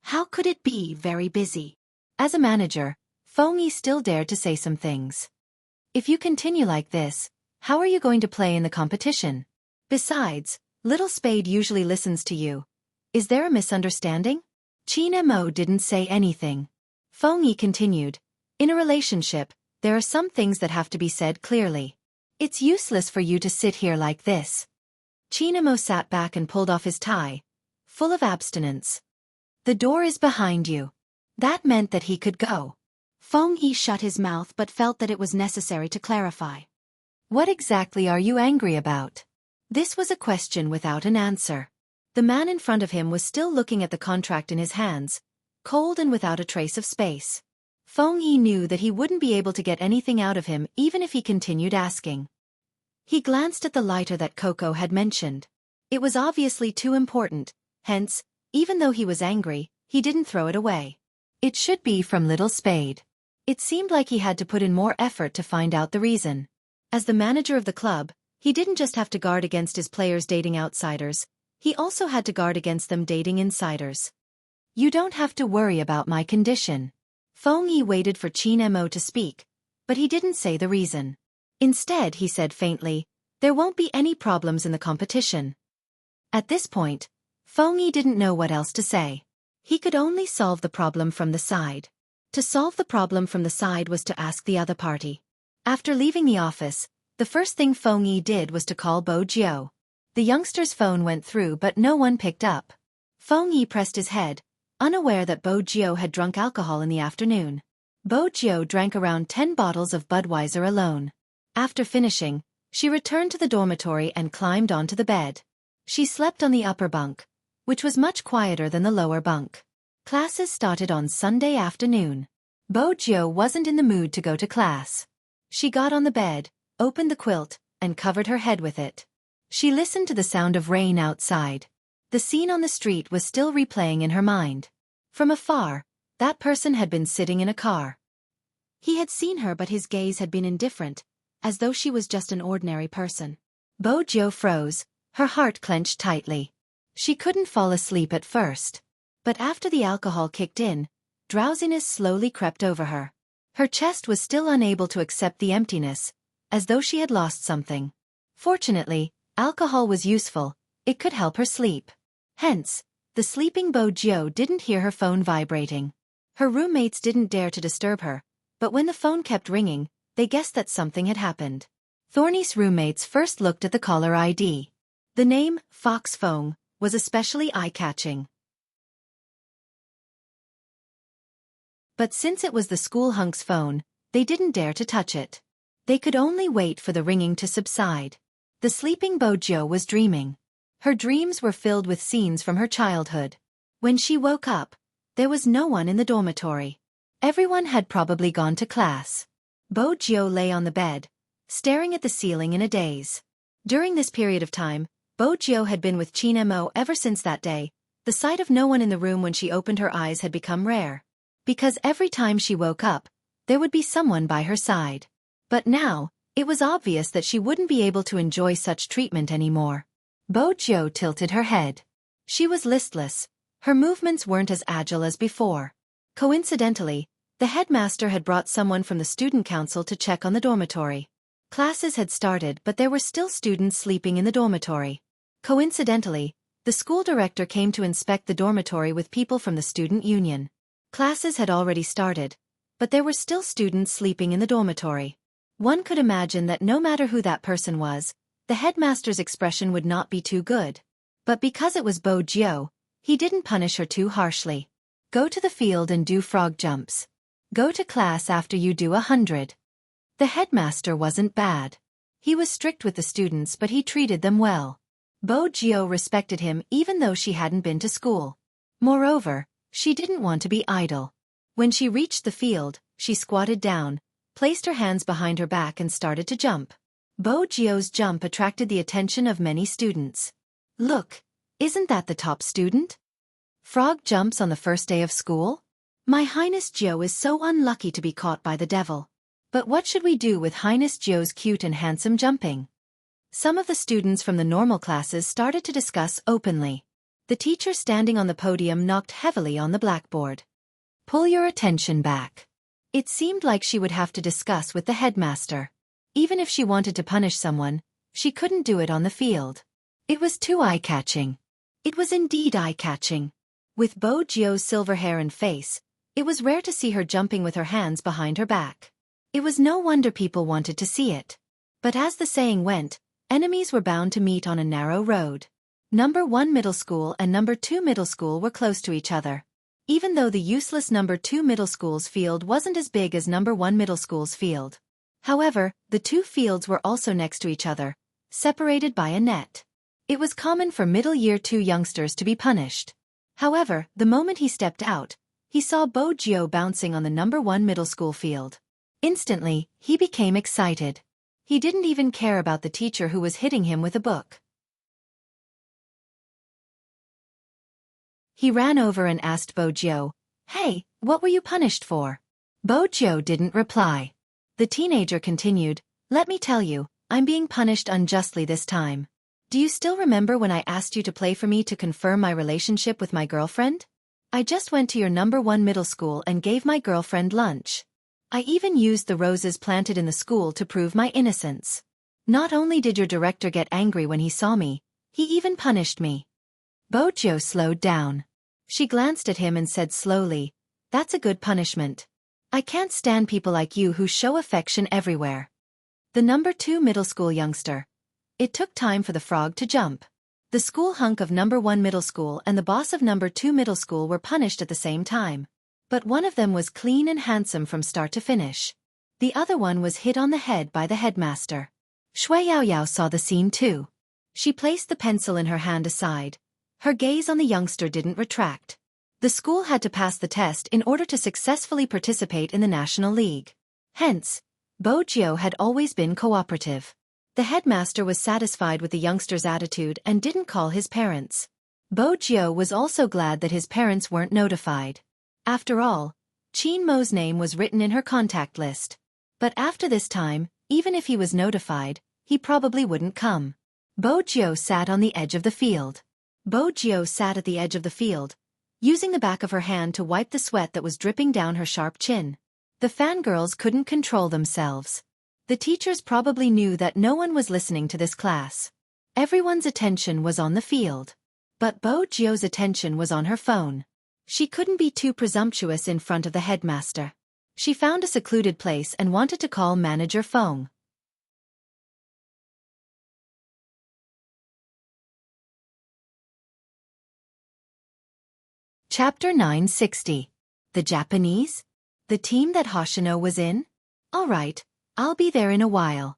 How could it be very busy? As a manager, Feng Yi still dared to say some things. If you continue like this, how are you going to play in the competition? Besides, Little Spade usually listens to you. Is there a misunderstanding? Qin Mo didn't say anything. Feng Yi continued, in a relationship, there are some things that have to be said clearly. It's useless for you to sit here like this. Qin Mo sat back and pulled off his tie, full of abstinence. The door is behind you. That meant that he could go. Feng Yi shut his mouth but felt that it was necessary to clarify. What exactly are you angry about? This was a question without an answer. The man in front of him was still looking at the contract in his hands, cold and without a trace of space. Feng Yi knew that he wouldn't be able to get anything out of him even if he continued asking. He glanced at the lighter that Coco had mentioned. It was obviously too important, hence, even though he was angry, he didn't throw it away. It should be from Little Spade. It seemed like he had to put in more effort to find out the reason. As the manager of the club, he didn't just have to guard against his players dating outsiders, he also had to guard against them dating insiders. You don't have to worry about my condition. Feng Yi waited for Qin Mo to speak, but he didn't say the reason. Instead, he said faintly, there won't be any problems in the competition. At this point, Feng Yi didn't know what else to say. He could only solve the problem from the side. To solve the problem from the side was to ask the other party. After leaving the office, the first thing Feng Yi did was to call Bo Jiu. The youngster's phone went through but no one picked up. Feng Yi pressed his head, unaware that Bo Jiu had drunk alcohol in the afternoon. Bo Jiu drank around 10 bottles of Budweiser alone. After finishing, she returned to the dormitory and climbed onto the bed. She slept on the upper bunk, which was much quieter than the lower bunk. Classes started on Sunday afternoon. Bo Jiu wasn't in the mood to go to class. She got on the bed, opened the quilt, and covered her head with it. She listened to the sound of rain outside. The scene on the street was still replaying in her mind. From afar, that person had been sitting in a car. He had seen her but his gaze had been indifferent, as though she was just an ordinary person. Bo Jiu froze, her heart clenched tightly. She couldn't fall asleep at first. But after the alcohol kicked in, drowsiness slowly crept over her. Her chest was still unable to accept the emptiness, as though she had lost something. Fortunately, alcohol was useful, it could help her sleep. Hence, the sleeping Bo Jiu didn't hear her phone vibrating. Her roommates didn't dare to disturb her, but when the phone kept ringing, they guessed that something had happened. Thorny's roommates first looked at the caller ID. The name, Fox Fong, was especially eye-catching. But since it was the school hunk's phone, they didn't dare to touch it. They could only wait for the ringing to subside. The sleeping Bo Jiu was dreaming. Her dreams were filled with scenes from her childhood. When she woke up, There was no one in the dormitory. Everyone had probably gone to class. Bo Jiu lay on the bed, staring at the ceiling in a daze. During this period of time, Bo Jiu had been with Qin Mo ever since that day. The sight of no one in the room when she opened her eyes had become rare. Because every time she woke up, there would be someone by her side. But now, it was obvious that she wouldn't be able to enjoy such treatment anymore. Bo Jiu tilted her head. She was listless. Her movements weren't as agile as before. Coincidentally, the headmaster had brought someone from the student council to check on the dormitory. Classes had started, but there were still students sleeping in the dormitory. Coincidentally, the school director came to inspect the dormitory with people from the student union. Classes had already started, but there were still students sleeping in the dormitory. One could imagine that no matter who that person was, the headmaster's expression would not be too good. But because it was Bo Jiu, he didn't punish her too harshly. Go to the field and do frog jumps. Go to class after you do 100. The headmaster wasn't bad. He was strict with the students, but he treated them well. Bo Jiu respected him even though she hadn't been to school. Moreover, she didn't want to be idle. When she reached the field, she squatted down, placed her hands behind her back and started to jump. Bo Jiu's jump attracted the attention of many students. Look, isn't that the top student? Frog jumps on the first day of school? My Highness Jiu is so unlucky to be caught by the devil. But what should we do with Highness Jiu's cute and handsome jumping? Some of the students from the normal classes started to discuss openly. The teacher standing on the podium knocked heavily on the blackboard. Pull your attention back. It seemed like she would have to discuss with the headmaster. Even if she wanted to punish someone, she couldn't do it on the field. It was too eye-catching. It was indeed eye-catching. With Bo Jiu's silver hair and face, it was rare to see her jumping with her hands behind her back. It was no wonder people wanted to see it. But as the saying went, enemies were bound to meet on a narrow road. Number 1 middle school and number 2 middle school were close to each other. Even though the useless number 2 middle school's field wasn't as big as number 1 middle school's field. However, the two fields were also next to each other, separated by a net. It was common for middle year 2 youngsters to be punished. However, the moment he stepped out, he saw Bo Jiu bouncing on the number 1 middle school field. Instantly, he became excited. He didn't even care about the teacher who was hitting him with a book. He ran over and asked Bo Jiu, "Hey, what were you punished for?" Bo Jiu didn't reply. The teenager continued, "Let me tell you, I'm being punished unjustly this time. Do you still remember when I asked you to play for me to confirm my relationship with my girlfriend? I just went to your number 1 middle school and gave my girlfriend lunch. I even used the roses planted in the school to prove my innocence. Not only did your director get angry when he saw me, he even punished me." Bo Jiu slowed down. She glanced at him and said slowly, "That's a good punishment. I can't stand people like you who show affection everywhere." The number 2 middle school youngster. It took time for the frog to jump. The school hunk of number 1 middle school and the boss of number 2 middle school were punished at the same time. But one of them was clean and handsome from start to finish. The other one was hit on the head by the headmaster. Shui Yaoyao saw the scene too. She placed the pencil in her hand aside. Her gaze on the youngster didn't retract. The school had to pass the test in order to successfully participate in the National League. Hence, Bo Jiu had always been cooperative. The headmaster was satisfied with the youngster's attitude and didn't call his parents. Bo Jiu was also glad that his parents weren't notified. After all, Qin Mo's name was written in her contact list. But after this time, even if he was notified, he probably wouldn't come. Bo Jiu sat on the edge of the field. Bo Jiu sat at the edge of the field, using the back of her hand to wipe the sweat that was dripping down her sharp chin. The fangirls couldn't control themselves. The teachers probably knew that no one was listening to this class. Everyone's attention was on the field. But Bo Jiu's attention was on her phone. She couldn't be too presumptuous in front of the headmaster. She found a secluded place and wanted to call Manager Feng. Chapter 960. The Japanese? The team that Hoshino was in? All right, I'll be there in a while.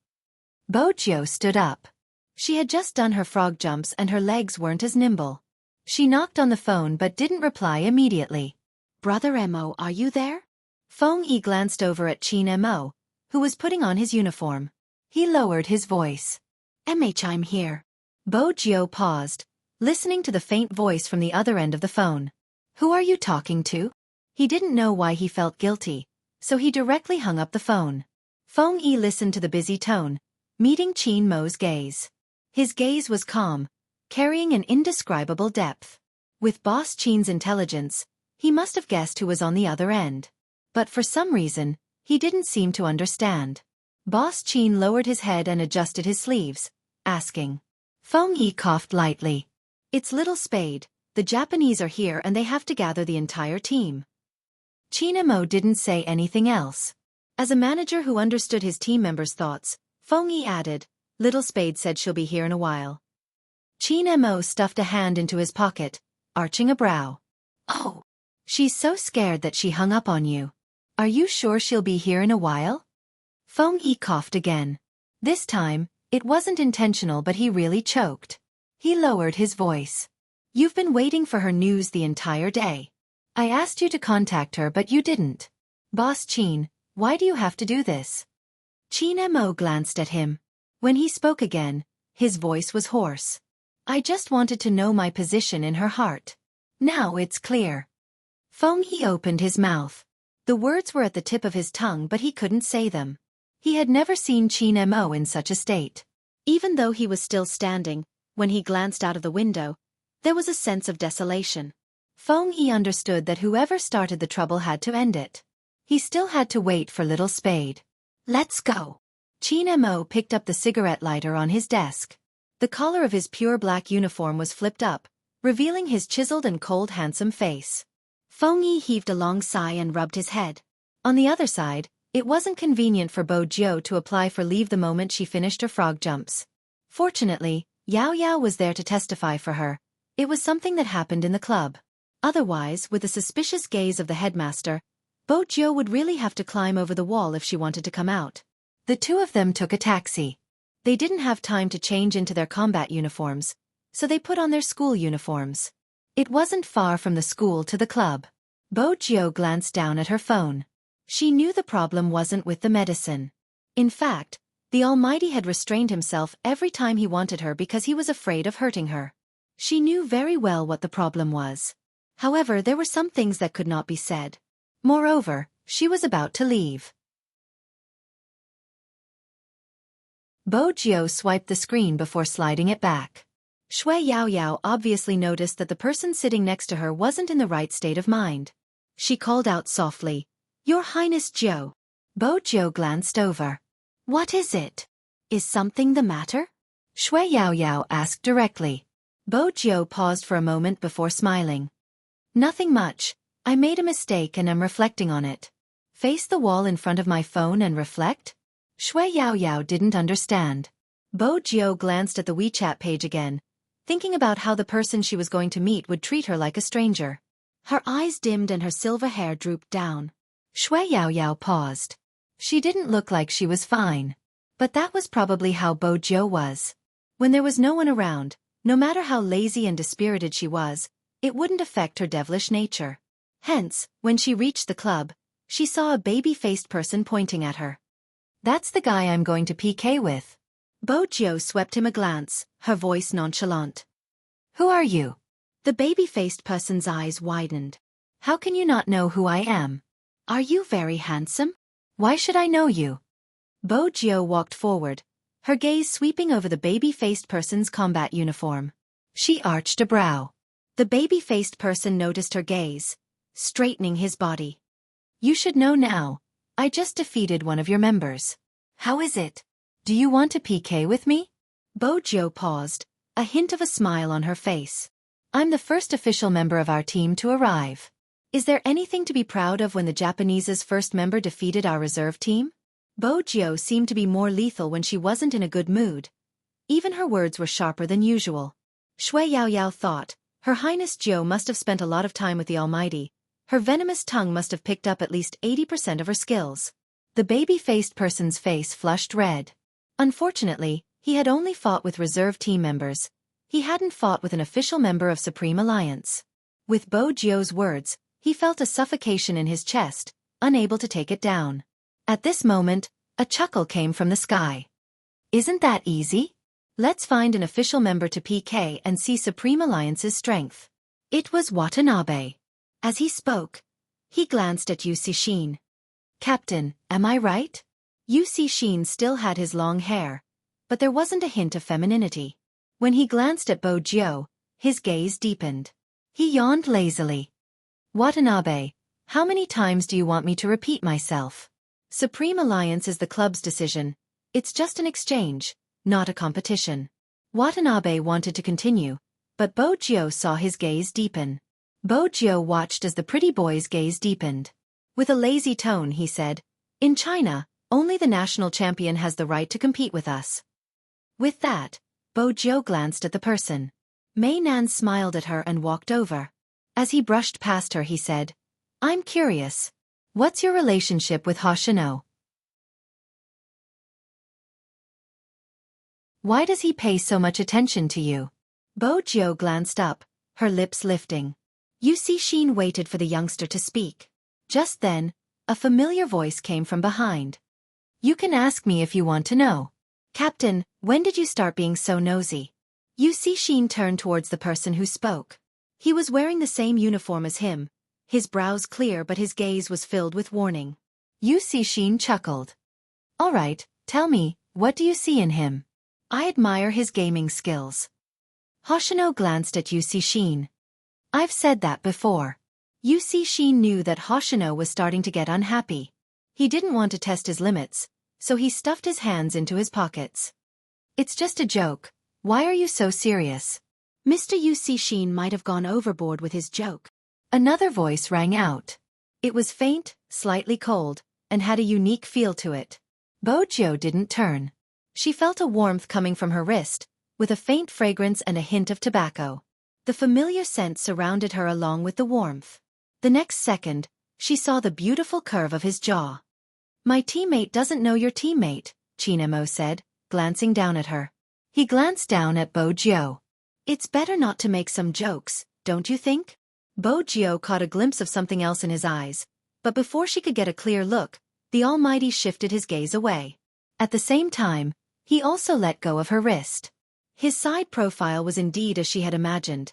Bo Jiu stood up. She had just done her frog jumps and her legs weren't as nimble. She knocked on the phone but didn't reply immediately. Brother Mo, are you there? Feng Yi glanced over at Qin Mo, who was putting on his uniform. He lowered his voice. MH, I'm here. Bo Jiu paused, listening to the faint voice from the other end of the phone. Who are you talking to? He didn't know why he felt guilty, so he directly hung up the phone. Feng Yi listened to the busy tone, meeting Qin Mo's gaze. His gaze was calm, carrying an indescribable depth. With Boss Qin's intelligence, he must have guessed who was on the other end. But for some reason, he didn't seem to understand. Boss Qin lowered his head and adjusted his sleeves, asking. Feng Yi coughed lightly. It's Little Spade, the Japanese are here and they have to gather the entire team. Qin Mo didn't say anything else. As a manager who understood his team members' thoughts, Feng Yi added, Little Spade said she'll be here in a while. Qin Mo stuffed a hand into his pocket, arching a brow. Oh. She's so scared that she hung up on you. Are you sure she'll be here in a while? Feng Yi coughed again. This time, it wasn't intentional but he really choked. He lowered his voice. You've been waiting for her news the entire day. I asked you to contact her but you didn't. Boss Qin, why do you have to do this? Qin Mo glanced at him. When he spoke again, his voice was hoarse. I just wanted to know my position in her heart. Now it's clear. Feng Yi opened his mouth. The words were at the tip of his tongue but he couldn't say them. He had never seen Qin Mo in such a state. Even though he was still standing, when he glanced out of the window, there was a sense of desolation. Feng Yi understood that whoever started the trouble had to end it. He still had to wait for Little Spade. Let's go. Qin Mo picked up the cigarette lighter on his desk. The collar of his pure black uniform was flipped up, revealing his chiseled and cold handsome face. Feng Yi heaved a long sigh and rubbed his head. On the other side, it wasn't convenient for Bo Jiu to apply for leave the moment she finished her frog jumps. Fortunately, Yao Yao was there to testify for her. It was something that happened in the club. Otherwise, with the suspicious gaze of the headmaster, Bo Jiu would really have to climb over the wall if she wanted to come out. The two of them took a taxi. They didn't have time to change into their combat uniforms, so they put on their school uniforms. It wasn't far from the school to the club. Bo Jiu glanced down at her phone. She knew the problem wasn't with the medicine. In fact, the Almighty had restrained himself every time he wanted her because he was afraid of hurting her. She knew very well what the problem was. However, there were some things that could not be said. Moreover, she was about to leave. Bo Jiu swiped the screen before sliding it back. Shui Yao Yao obviously noticed that the person sitting next to her wasn't in the right state of mind. She called out softly, Your Highness Jiu. Bo Jiu glanced over. What is it? Is something the matter? Shui Yao Yao asked directly. Bo Jiu paused for a moment before smiling. Nothing much. I made a mistake and am reflecting on it. Face the wall in front of my phone and reflect? Shui Yao Yao didn't understand. Bo Jiu glanced at the WeChat page again, thinking about how the person she was going to meet would treat her like a stranger. Her eyes dimmed and her silver hair drooped down. Shui Yao Yao paused. She didn't look like she was fine. But that was probably how Bo Jiu was. When there was no one around, no matter how lazy and dispirited she was, it wouldn't affect her devilish nature. Hence, when she reached the club, she saw a baby-faced person pointing at her. That's the guy I'm going to PK with. Bo Jiu swept him a glance, her voice nonchalant. Who are you? The baby-faced person's eyes widened. How can you not know who I am? Are you very handsome? Why should I know you? Bo Jiu walked forward, her gaze sweeping over the baby-faced person's combat uniform. She arched a brow. The baby-faced person noticed her gaze, straightening his body. You should know now. I just defeated one of your members. How is it? Do you want to PK with me? Bo Jiu paused, a hint of a smile on her face. I'm the first official member of our team to arrive. Is there anything to be proud of when the Japanese's first member defeated our reserve team? Bo Jiu seemed to be more lethal when she wasn't in a good mood. Even her words were sharper than usual. Shui Yao Yao thought, Her Highness Jiu must have spent a lot of time with the Almighty. Her venomous tongue must have picked up at least 80% of her skills. The baby-faced person's face flushed red. Unfortunately, he had only fought with reserve team members. He hadn't fought with an official member of Supreme Alliance. With Bo Jiu's words, He felt a suffocation in his chest, unable to take it down. At this moment, a chuckle came from the sky. Isn't that easy? Let's find an official member to PK and see Supreme Alliance's strength. It was Watanabe. As he spoke, he glanced at Yu Cixin. Captain, am I right? Yu Cixin still had his long hair, but there wasn't a hint of femininity. When he glanced at Bo Jiu, his gaze deepened. He yawned lazily. Watanabe, how many times do you want me to repeat myself? Supreme Alliance is the club's decision. It's just an exchange, not a competition. Watanabe wanted to continue, but Bo Jiu saw his gaze deepen. Bo Jiu watched as the pretty boy's gaze deepened. With a lazy tone he said, "In China, only the national champion has the right to compete with us." With that, Bo Jiu glanced at the person. Mei Nan smiled at her and walked over. As he brushed past her he said, "I'm curious. What's your relationship with Hoshino? Why does he pay so much attention to you?" Bo Jiu glanced up, her lips lifting. Yu Cixin waited for the youngster to speak. Just then, a familiar voice came from behind. "You can ask me if you want to know. Captain, when did you start being so nosy?" Yu Cixin turned towards the person who spoke. He was wearing the same uniform as him, his brows clear but his gaze was filled with warning. Yu Cixin chuckled. "All right, tell me, what do you see in him?" "I admire his gaming skills." Hoshino glanced at Yu Cixin. "I've said that before." Yu Cixin knew that Hoshino was starting to get unhappy. He didn't want to test his limits, so he stuffed his hands into his pockets. "It's just a joke. Why are you so serious?" Mr. Yu Cixin might have gone overboard with his joke. Another voice rang out. It was faint, slightly cold, and had a unique feel to it. Bo Jiu didn't turn. She felt a warmth coming from her wrist, with a faint fragrance and a hint of tobacco. The familiar scent surrounded her along with the warmth. The next second, she saw the beautiful curve of his jaw. "My teammate doesn't know your teammate," Chinemo said, glancing down at her. He glanced down at Bo Jiu. "It's better not to make some jokes, don't you think?" Bo Jiu caught a glimpse of something else in his eyes, but before she could get a clear look, the Almighty shifted his gaze away. At the same time, he also let go of her wrist. His side profile was indeed as she had imagined,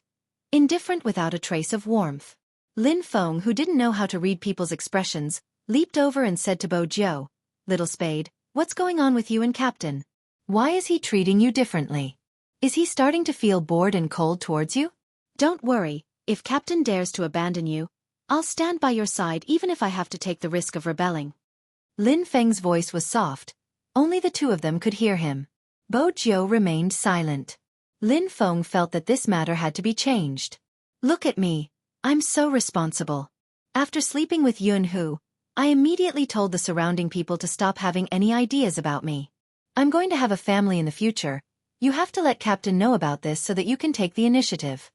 indifferent without a trace of warmth. Lin Feng, who didn't know how to read people's expressions, leaped over and said to Bo Jiu, "Little Spade, what's going on with you and Captain? Why is he treating you differently? Is he starting to feel bored and cold towards you? Don't worry, if Captain dares to abandon you, I'll stand by your side even if I have to take the risk of rebelling." Lin Feng's voice was soft. Only the two of them could hear him. Bo Jiu remained silent. Lin Feng felt that this matter had to be changed. "Look at me. I'm so responsible. After sleeping with Yun Hu, I immediately told the surrounding people to stop having any ideas about me. I'm going to have a family in the future. You have to let Captain know about this so that you can take the initiative."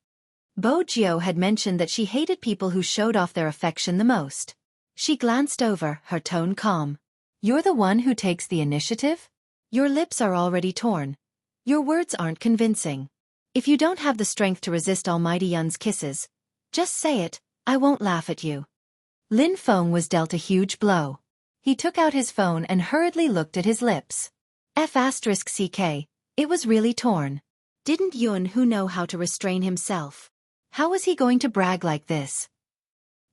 Bo Jiu had mentioned that she hated people who showed off their affection the most. She glanced over, her tone calm. "You're the one who takes the initiative? Your lips are already torn. Your words aren't convincing. If you don't have the strength to resist Almighty Yun's kisses, just say it, I won't laugh at you." Lin Feng was dealt a huge blow. He took out his phone and hurriedly looked at his lips. F***ck, it was really torn. Didn't Yun Hu know how to restrain himself? How was he going to brag like this?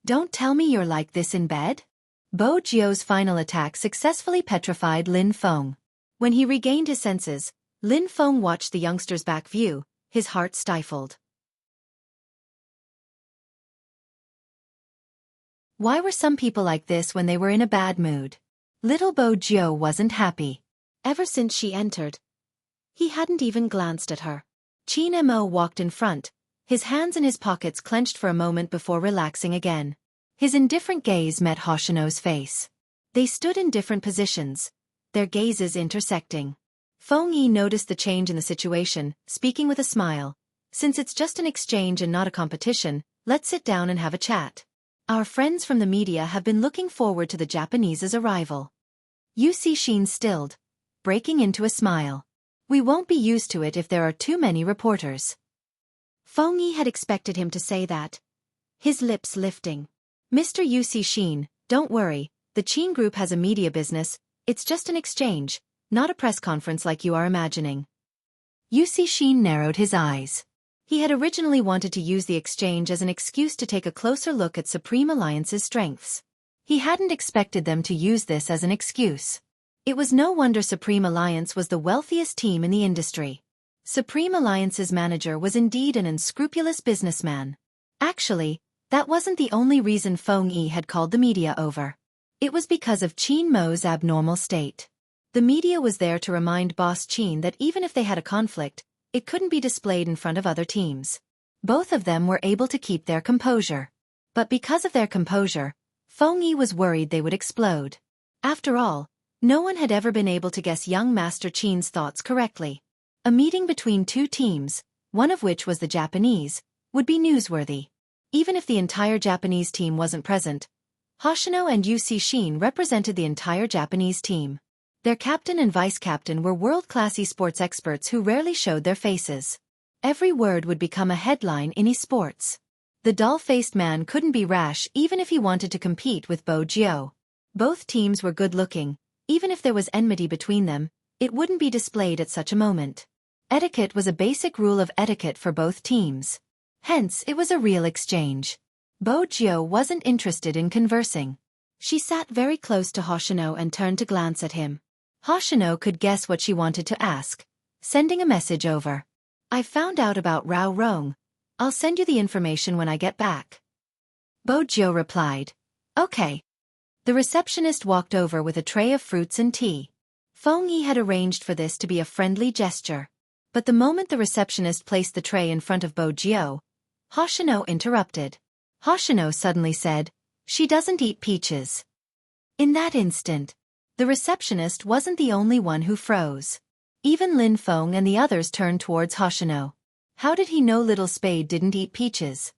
"Don't tell me you're like this in bed?" Bo Jiu's final attack successfully petrified Lin Feng. When he regained his senses, Lin Feng watched the youngster's back view, his heart stifled. Why were some people like this when they were in a bad mood? Little Bo Jiu wasn't happy. Ever since she entered, he hadn't even glanced at her. Qin Mo walked in front, his hands in his pockets clenched for a moment before relaxing again. His indifferent gaze met Hoshino's face. They stood in different positions, their gazes intersecting. Feng Yi noticed the change in the situation, speaking with a smile. "Since it's just an exchange and not a competition, let's sit down and have a chat. Our friends from the media have been looking forward to the Japanese's arrival." Yu Cixin stilled, breaking into a smile. "We won't be used to it if there are too many reporters." Feng Yi had expected him to say that, his lips lifting. Mr. UC Sheen, don't worry, the Qin Group has a media business, it's just an exchange, not a press conference like you are imagining. UC Sheen narrowed his eyes. He had originally wanted to use the exchange as an excuse to take a closer look at Supreme Alliance's strengths. He hadn't expected them to use this as an excuse. It was no wonder Supreme Alliance was the wealthiest team in the industry. Supreme Alliance's manager was indeed an unscrupulous businessman. Actually, that wasn't the only reason Feng Yi had called the media over. It was because of Qin Mo's abnormal state. The media was there to remind Boss Qin that even if they had a conflict, it couldn't be displayed in front of other teams. Both of them were able to keep their composure. But because of their composure, Feng Yi was worried they would explode. After all, no one had ever been able to guess young Master Qin's thoughts correctly. A meeting between two teams, one of which was the Japanese, would be newsworthy. Even if the entire Japanese team wasn't present, Hoshino and UC Sheen represented the entire Japanese team. Their captain and vice-captain were world-class esports experts who rarely showed their faces. Every word would become a headline in esports. The doll-faced man couldn't be rash even if he wanted to compete with Bo Jiao. Both teams were good-looking. Even if there was enmity between them, it wouldn't be displayed at such a moment. Etiquette was a basic rule of etiquette for both teams. Hence, it was a real exchange. Bo Jiao wasn't interested in conversing. She sat very close to Hoshino and turned to glance at him. Hoshino could guess what she wanted to ask, sending a message over. I found out about Rao Rong. I'll send you the information when I get back. Bo Jiao replied. Okay. The receptionist walked over with a tray of fruits and tea. Feng Yi had arranged for this to be a friendly gesture. But the moment the receptionist placed the tray in front of Bo Jiao, Hoshino interrupted. Hoshino suddenly said, "She doesn't eat peaches." In that instant, the receptionist wasn't the only one who froze. Even Lin Feng and the others turned towards Hoshino. How did he know Little Spade didn't eat peaches?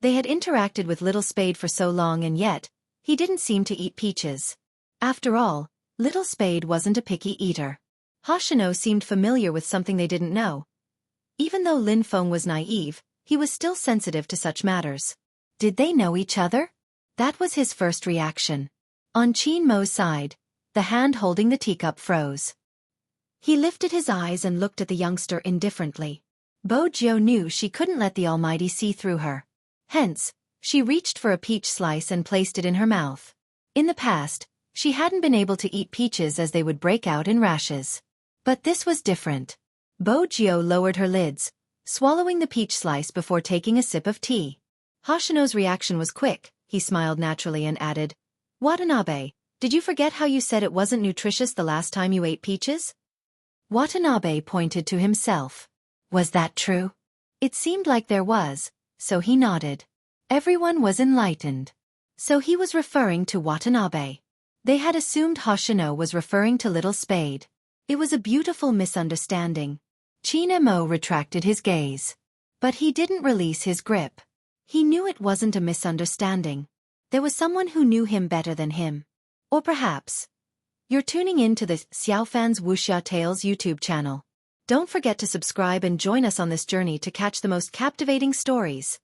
They had interacted with Little Spade for so long and yet, he didn't seem to eat peaches. After all, Little Spade wasn't a picky eater. Hoshino seemed familiar with something they didn't know. Even though Lin Feng was naive, he was still sensitive to such matters. Did they know each other? That was his first reaction. On Qin Mo's side, the hand holding the teacup froze. He lifted his eyes and looked at the youngster indifferently. Bo Jiao knew she couldn't let the Almighty see through her. Hence, she reached for a peach slice and placed it in her mouth. In the past, she hadn't been able to eat peaches as they would break out in rashes. But this was different. Bo Jiao lowered her lids, swallowing the peach slice before taking a sip of tea. Hoshino's reaction was quick. He smiled naturally and added, "Watanabe, did you forget how you said it wasn't nutritious the last time you ate peaches?" Watanabe pointed to himself. Was that true? It seemed like there was, so he nodded. Everyone was enlightened. So he was referring to Watanabe. They had assumed Hoshino was referring to Little Spade. It was a beautiful misunderstanding. Qin Mo retracted his gaze. But he didn't release his grip. He knew it wasn't a misunderstanding. There was someone who knew him better than him. Or perhaps, you're tuning in to the Xiaofan's Wuxia Tales YouTube channel. Don't forget to subscribe and join us on this journey to catch the most captivating stories.